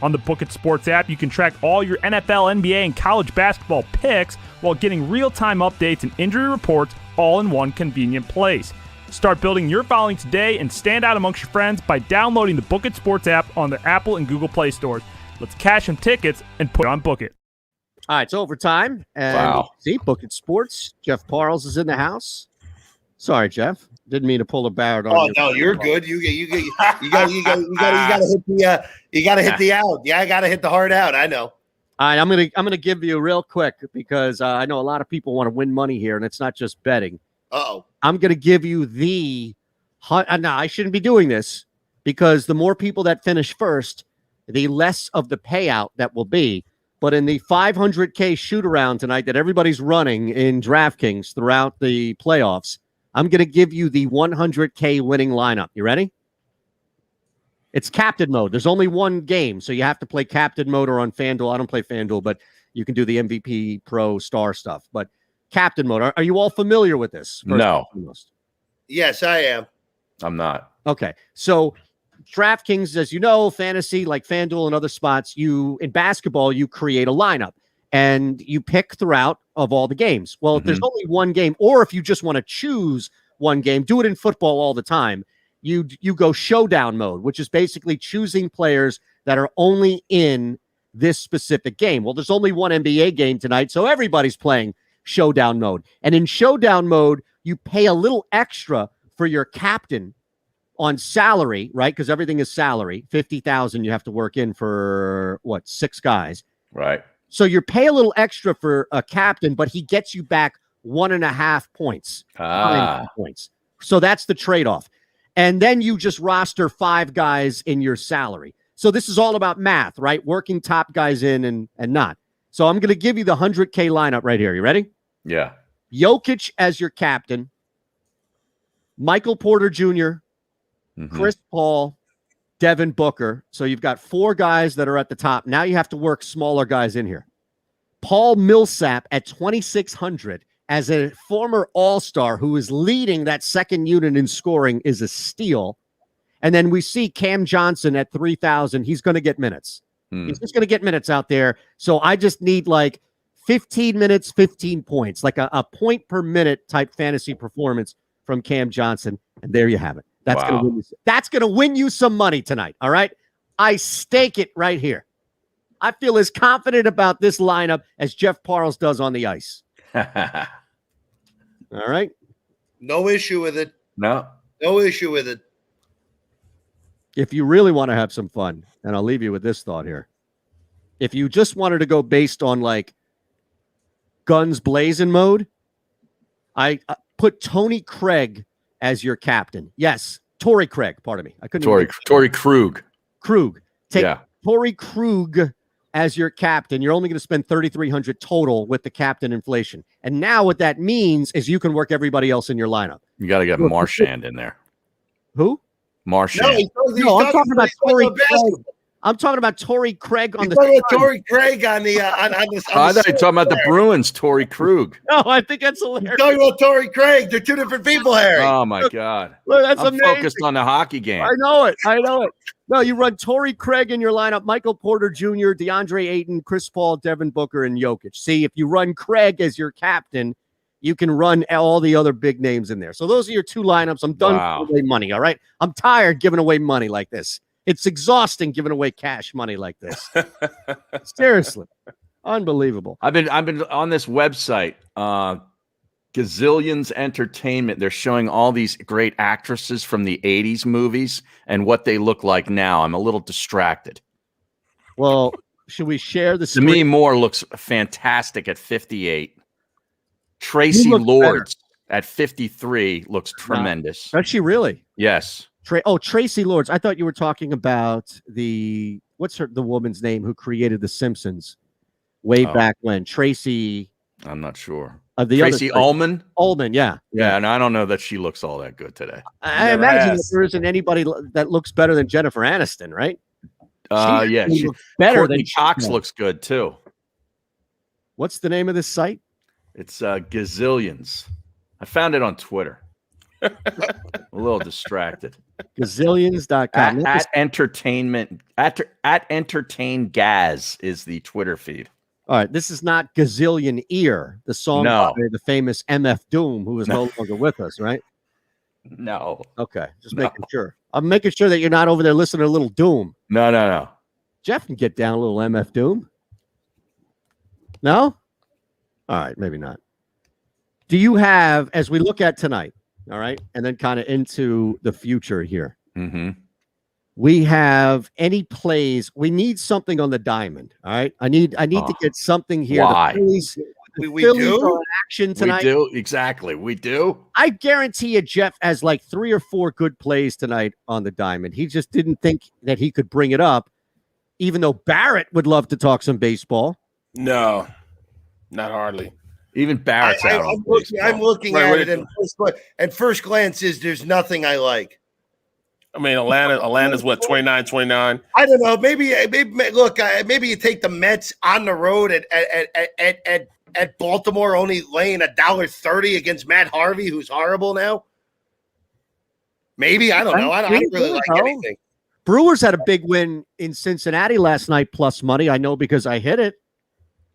On the Book It Sports app, you can track all your NFL, NBA, and college basketball picks while getting real-time updates and injury reports all in one convenient place. Start building your following today and stand out amongst your friends by downloading the Book It Sports app on the Apple and Google Play stores. Let's cash some tickets and put on Book It. All right, it's overtime. And see, Book It Sports. Jeff Parles is in the house. Sorry, Jeff. Didn't mean to pull a Barrett on you. Oh no, you're good. You got to hit the out. Yeah, I got to hit the hard out. I know. All right, I'm gonna give you real quick because I know a lot of people want to win money here, and it's not just betting. Uh-oh. I'm going to give you the – no, I shouldn't be doing this because the more people that finish first, the less of the payout that will be. But in the 500K shoot-around tonight that everybody's running in DraftKings throughout the playoffs, I'm going to give you the 100K winning lineup. You ready? It's captain mode. There's only one game, so you have to play captain mode or on FanDuel. I don't play FanDuel, but you can do the MVP Pro Star stuff. But captain mode. Are you all familiar with this? No. Yes, I am. I'm not. Okay. So DraftKings, as you know, fantasy, like FanDuel and other spots, in basketball, you create a lineup and you pick throughout of all the games. Well, if there's only one game, or if you just want to choose one game, do it in football all the time. You go showdown mode, which is basically choosing players that are only in this specific game. Well, there's only one NBA game tonight, so everybody's playing showdown mode. And in showdown mode, you pay a little extra for your captain on salary, right? Because everything is salary. 50,000 you have to work in for 6 guys. Right. So you pay a little extra for a captain, but he gets you back 1.5 points. 1.5 points. So that's the trade-off. And then you just roster 5 guys in your salary. So this is all about math, right? Working top guys in and not. So I'm going to give you the 100K lineup right here. You ready? Yeah. Jokic as your captain, Michael Porter Jr., Chris Paul, Devin Booker. So you've got 4 guys that are at the top. Now you have to work smaller guys in here. Paul Millsap at 2,600 as a former All-Star who is leading that second unit in scoring is a steal. And then we see Cam Johnson at 3,000. He's going to get minutes. He's just going to get minutes out there. So I just need 15 minutes, 15 points, like a point per minute type fantasy performance from Cam Johnson. And there you have it. That's going to win you. That's going to win you some money tonight. All right. I stake it right here. I feel as confident about this lineup as Jeff Parles does on the ice. All right. No issue with it. No issue with it. If you really want to have some fun, and I'll leave you with this thought here. If you just wanted to go based on guns blazing mode, I put Tony Craig as your captain. Yes, Torrey Craig, pardon me. I couldn't Torrey Krug. Take Torrey Krug as your captain. You're only going to spend $3,300 total with the captain inflation. And now what that means is you can work everybody else in your lineup. You got to get Marchand in there. Who? Marchand. No, I'm talking about Torrey Craig. I'm talking about Torrey Craig on You're the. talking about Torrey Craig on the on this. I thought you were talking about the Bruins, Torrey Krug. No, I think that's hilarious. You're talking about Torrey Craig. They're two different people, Harry. Oh my God! Look, that's I'm amazing. focused on the hockey game. I know it. No, you run Torrey Craig in your lineup, Michael Porter Jr., DeAndre Ayton, Chris Paul, Devin Booker, and Jokic. See, if you run Craig as your captain, you can run all the other big names in there. So those are your two lineups. I'm done giving away money, all right? I'm tired giving away money like this. It's exhausting giving away cash money like this. Seriously. Unbelievable. I've been on this website, Gazillions Entertainment. They're showing all these great actresses from the 80s movies and what they look like now. I'm a little distracted. Well, should we share the screen? Demi Moore looks fantastic at 58. Tracy Lords at 53 looks tremendous. Does she really? Yes. Tracy Lords. I thought you were talking about the woman's name who created The Simpsons way back when. Tracy. I'm not sure. Tracy Ullman? Ullman, yeah. Yeah, and I don't know that she looks all that good today. I imagine that there isn't anybody that looks better than Jennifer Aniston, right? Yeah. She looks better Courtney than Cox looks good too. What's the name of this site? It's Gazillions. I found it on Twitter. A little distracted. Gazillions.com. At entertainment at Entertain Gaz is the Twitter feed. All right, this is not Gazillion Ear, the song by the famous MF Doom, who is no longer with us, right? No. Okay, just making sure. I'm making sure that you're not over there listening to Little Doom. No. Jeff can get down a little MF Doom. No? All right, maybe not. Do you have, as we look at tonight, all right, and then kind of into the future here, we have any plays? We need something on the diamond, all right? I need to get something here. Why? The Phillies are in action tonight. We do, exactly. We do. I guarantee you, Jeff has like 3 or 4 good plays tonight on the diamond. He just didn't think that he could bring it up, even though Barrett would love to talk some baseball. No, not hardly. Even Barrett's out. I'm looking at it, and first glance is there's nothing I like. I mean, Atlanta's what, 29-29? I don't know. Maybe look. Maybe you take the Mets on the road at Baltimore, only laying $1.30 against Matt Harvey, who's horrible now. Maybe I don't know. I don't really like anything. Brewers had a big win in Cincinnati last night, plus money. I know because I hit it.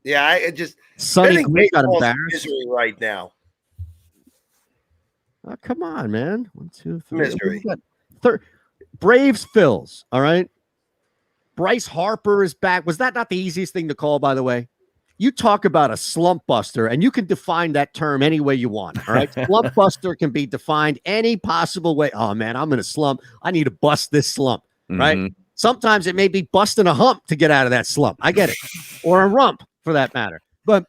Yeah, it just Sonny Gray got embarrassed misery right now. Oh, come on, man. 1, 2, 3. Misery. Braves, Phils. All right. Bryce Harper is back. Was that not the easiest thing to call, by the way? You talk about a slump buster, and you can define that term any way you want. All right. Slump buster can be defined any possible way. Oh, man, I'm in a slump. I need to bust this slump. Right. Sometimes it may be busting a hump to get out of that slump. I get it. Or a rump, for that matter. But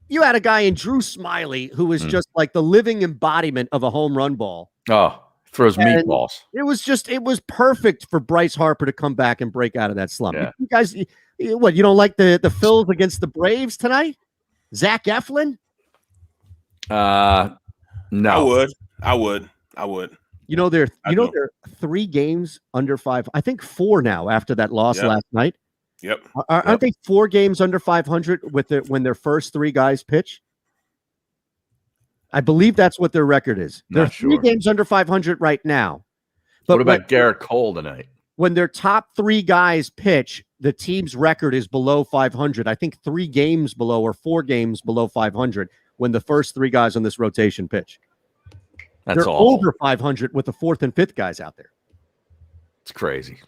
you had a guy in Drew Smiley who was just like the living embodiment of a home run ball. Oh, throws meatballs. It was perfect for Bryce Harper to come back and break out of that slump. Yeah. You guys, what, you don't like the Phils against the Braves tonight? Zach Eflin? No. I would. You know, they're 3 games under 5. I think 4 now after that loss last night. Yep. Aren't they 4 games under 500 when their first 3 guys pitch? I believe that's what their record is. They're 3 games under 500 right now. But what about Garrett Cole tonight? When their top 3 guys pitch, the team's record is below 500. I think 3 games below or 4 games below 500 when the first 3 guys on this rotation pitch. That's They're awful. over 500 with the 4th and 5th guys out there. It's crazy.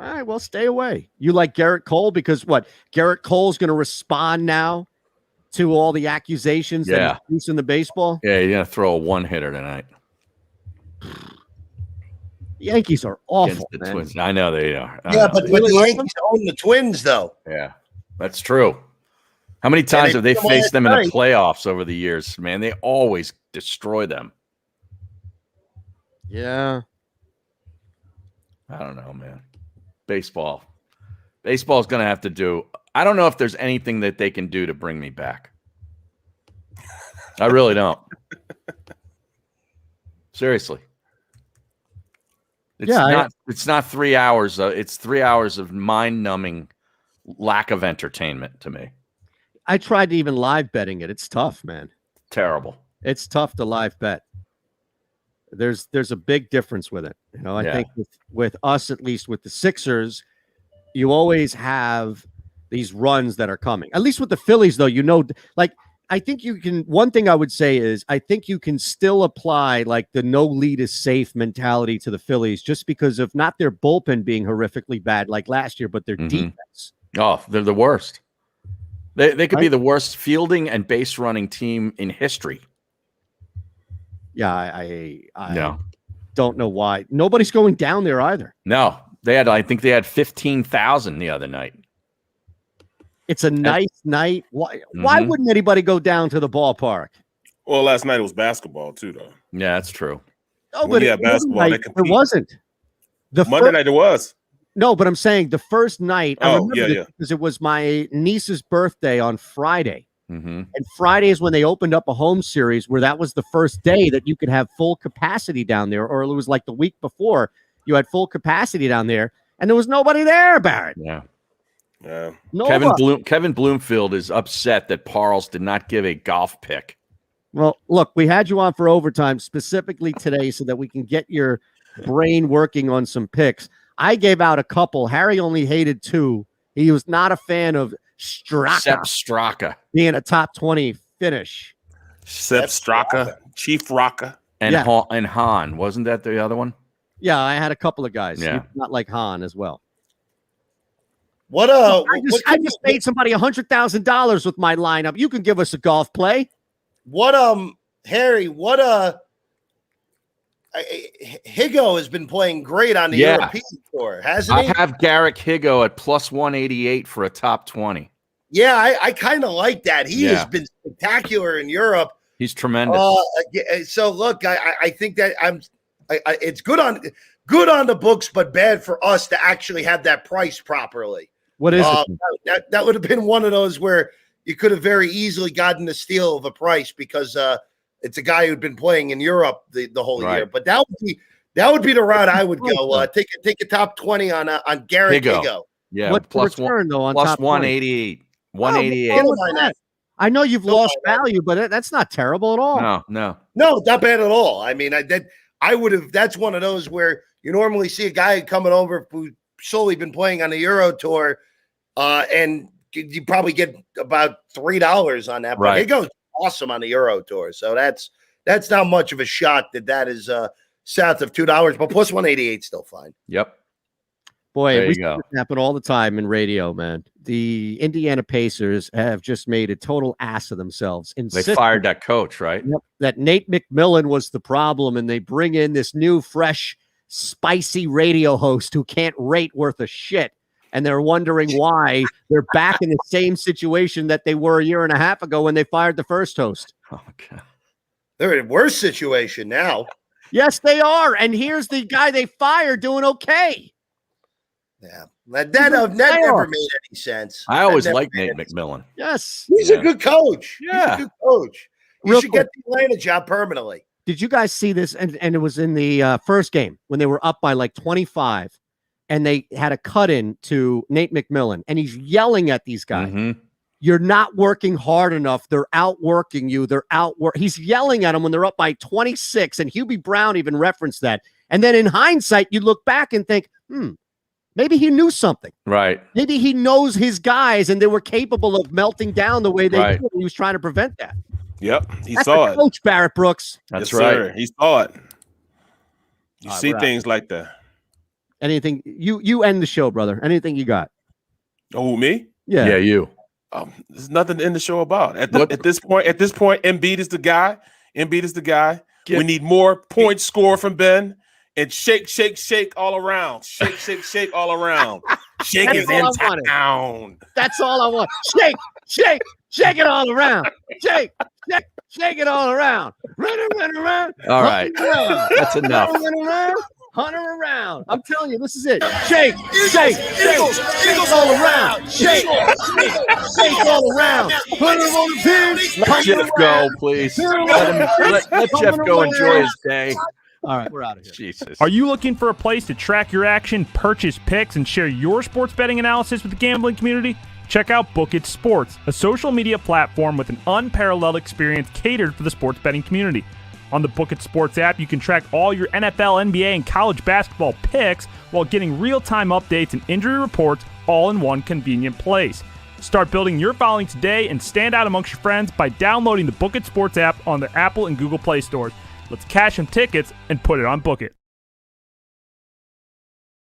All right, well, stay away. You like Garrett Cole because what? Garrett Cole's going to respond now to all the accusations that he's using the baseball? Yeah, you're going to throw a 1-hitter tonight. The Yankees are awful, Against the man. Twins. I know they are. But the Yankees own the Twins, though. Yeah, that's true. How many times have they faced them in the playoffs over the years, man? They always destroy them. Yeah. I don't know, man. Baseball's going to have to do. I don't know if there's anything that they can do to bring me back. I really don't. Seriously. It's not 3 hours. It's 3 hours of mind-numbing lack of entertainment to me. I tried to even live betting it. It's tough, man. Terrible. It's tough to live bet. There's a big difference with it. You know, I think with us, at least with the Sixers, you always have these runs that are coming. At least with the Phillies, though, you know, like I think you can. One thing I would say is I think you can still apply like the no lead is safe mentality to the Phillies, just because of not their bullpen being horrifically bad like last year, but their defense. Oh, they're the worst. They could be the worst fielding and base running team in history. Yeah, I don't know why. Nobody's going down there either. No, I think they had 15,000 the other night. It's a nice night. Why wouldn't anybody go down to the ballpark? Well, last night it was basketball too, though. Yeah, that's true. Oh, but basketball. Night, there wasn't. Monday night there was. No, but I'm saying the first night. I remember yeah. because it was my niece's birthday on Friday. Mm-hmm. And Friday is when they opened up a home series where that was the first day that you could have full capacity down there, or it was like the week before you had full capacity down there, and there was nobody there, Barrett. Yeah. Yeah. Kevin Bloomfield is upset that Parles did not give a golf pick. Well, look, we had you on for overtime specifically today so that we can get your brain working on some picks. I gave out a couple. Harry only hated 2. He was not a fan of Sepp Straka being a top 20 finish. Sepp Straka, Chief Rocka, and Hahn. Wasn't that the other one? Yeah, I had a couple of guys. Yeah. Not like Hahn as well. I just made somebody $100,000 with my lineup. You can give us a golf play. Harry, Higo has been playing great on the European tour, hasn't he? I have Garrick Higo at plus 188 for a top 20. Yeah, I kind of like that. He has been spectacular in Europe. He's tremendous. So look, I think that it's good on the books, but bad for us to actually have that price properly. What is it? That would have been one of those where you could have very easily gotten a steal of a price because it's a guy who'd been playing in Europe the whole year. But that would be the route I would go. Take a top 20 on Garrett Higo. Yeah, what's plus the return though on plus top 188. 188. I know you've lost value, but that's not terrible at all. No, not bad at all. I mean, I would have. That's one of those where you normally see a guy coming over who's solely been playing on the Euro Tour, and you probably get about $3 on that. But Right. It goes awesome on the Euro Tour, so that's not much of a shot that is south of $2, but plus 188 still fine. Yep. Boy, There we you go. see this happen all the time in radio, man. The Indiana Pacers have just made a total ass of themselves. They fired that coach, right? That Nate McMillan was the problem, and they bring in this new, fresh, spicy radio host who can't rate worth a shit. And they're wondering why they're back in the same situation that they were a year and a half ago when they fired the first host. Oh, God. They're in a worse situation now. Yes, they are. And here's the guy they fired doing okay. Yeah, that never made any sense. I always That never liked made Nate any McMillan. Yes. He's a good coach. Yeah. He's a good coach. You Real should quick. get the Atlanta job permanently. Did you guys see this? And it was in the first game when they were up by like 25, and they had a cut in to Nate McMillan, and he's yelling at these guys. Mm-hmm. You're not working hard enough. They're outworking you. He's yelling at them when they're up by 26, and Hubie Brown even referenced that. And then in hindsight, you look back and think, maybe he knew something. Right. Maybe he knows his guys, and they were capable of melting down the way they Right. did. He was trying to prevent that. Yep, he That's saw the it. coach, Barrett Brooks. That's Yes, right. sir. He saw it. You All see right. things like that. Anything you end the show, brother. Anything you got? Oh, me? Yeah, you. There's nothing in the show about. At this point, Embiid is the guy. Embiid is the guy. We need more points scored from Ben. And shake all around. Shake all around. Shake is in town. That's all I want. Shake it all around. Shake it all around. Run around. All right. That's enough. Hunter around. I'm telling you, this is it. Shake all around. Shake all around. Hunter on the pin. Let Jeff go, please. Let Jeff go enjoy his day. All right, we're out of here. Jesus. Are you looking for a place to track your action, purchase picks, and share your sports betting analysis with the gambling community? Check out JAKIB Sports, a social media platform with an unparalleled experience catered for the sports betting community. On the JAKIB Sports app, you can track all your NFL, NBA, and college basketball picks while getting real-time updates and injury reports all in one convenient place. Start building your following today and stand out amongst your friends by downloading the JAKIB Sports app on the Apple and Google Play stores. Let's cash some tickets and put it on Book It.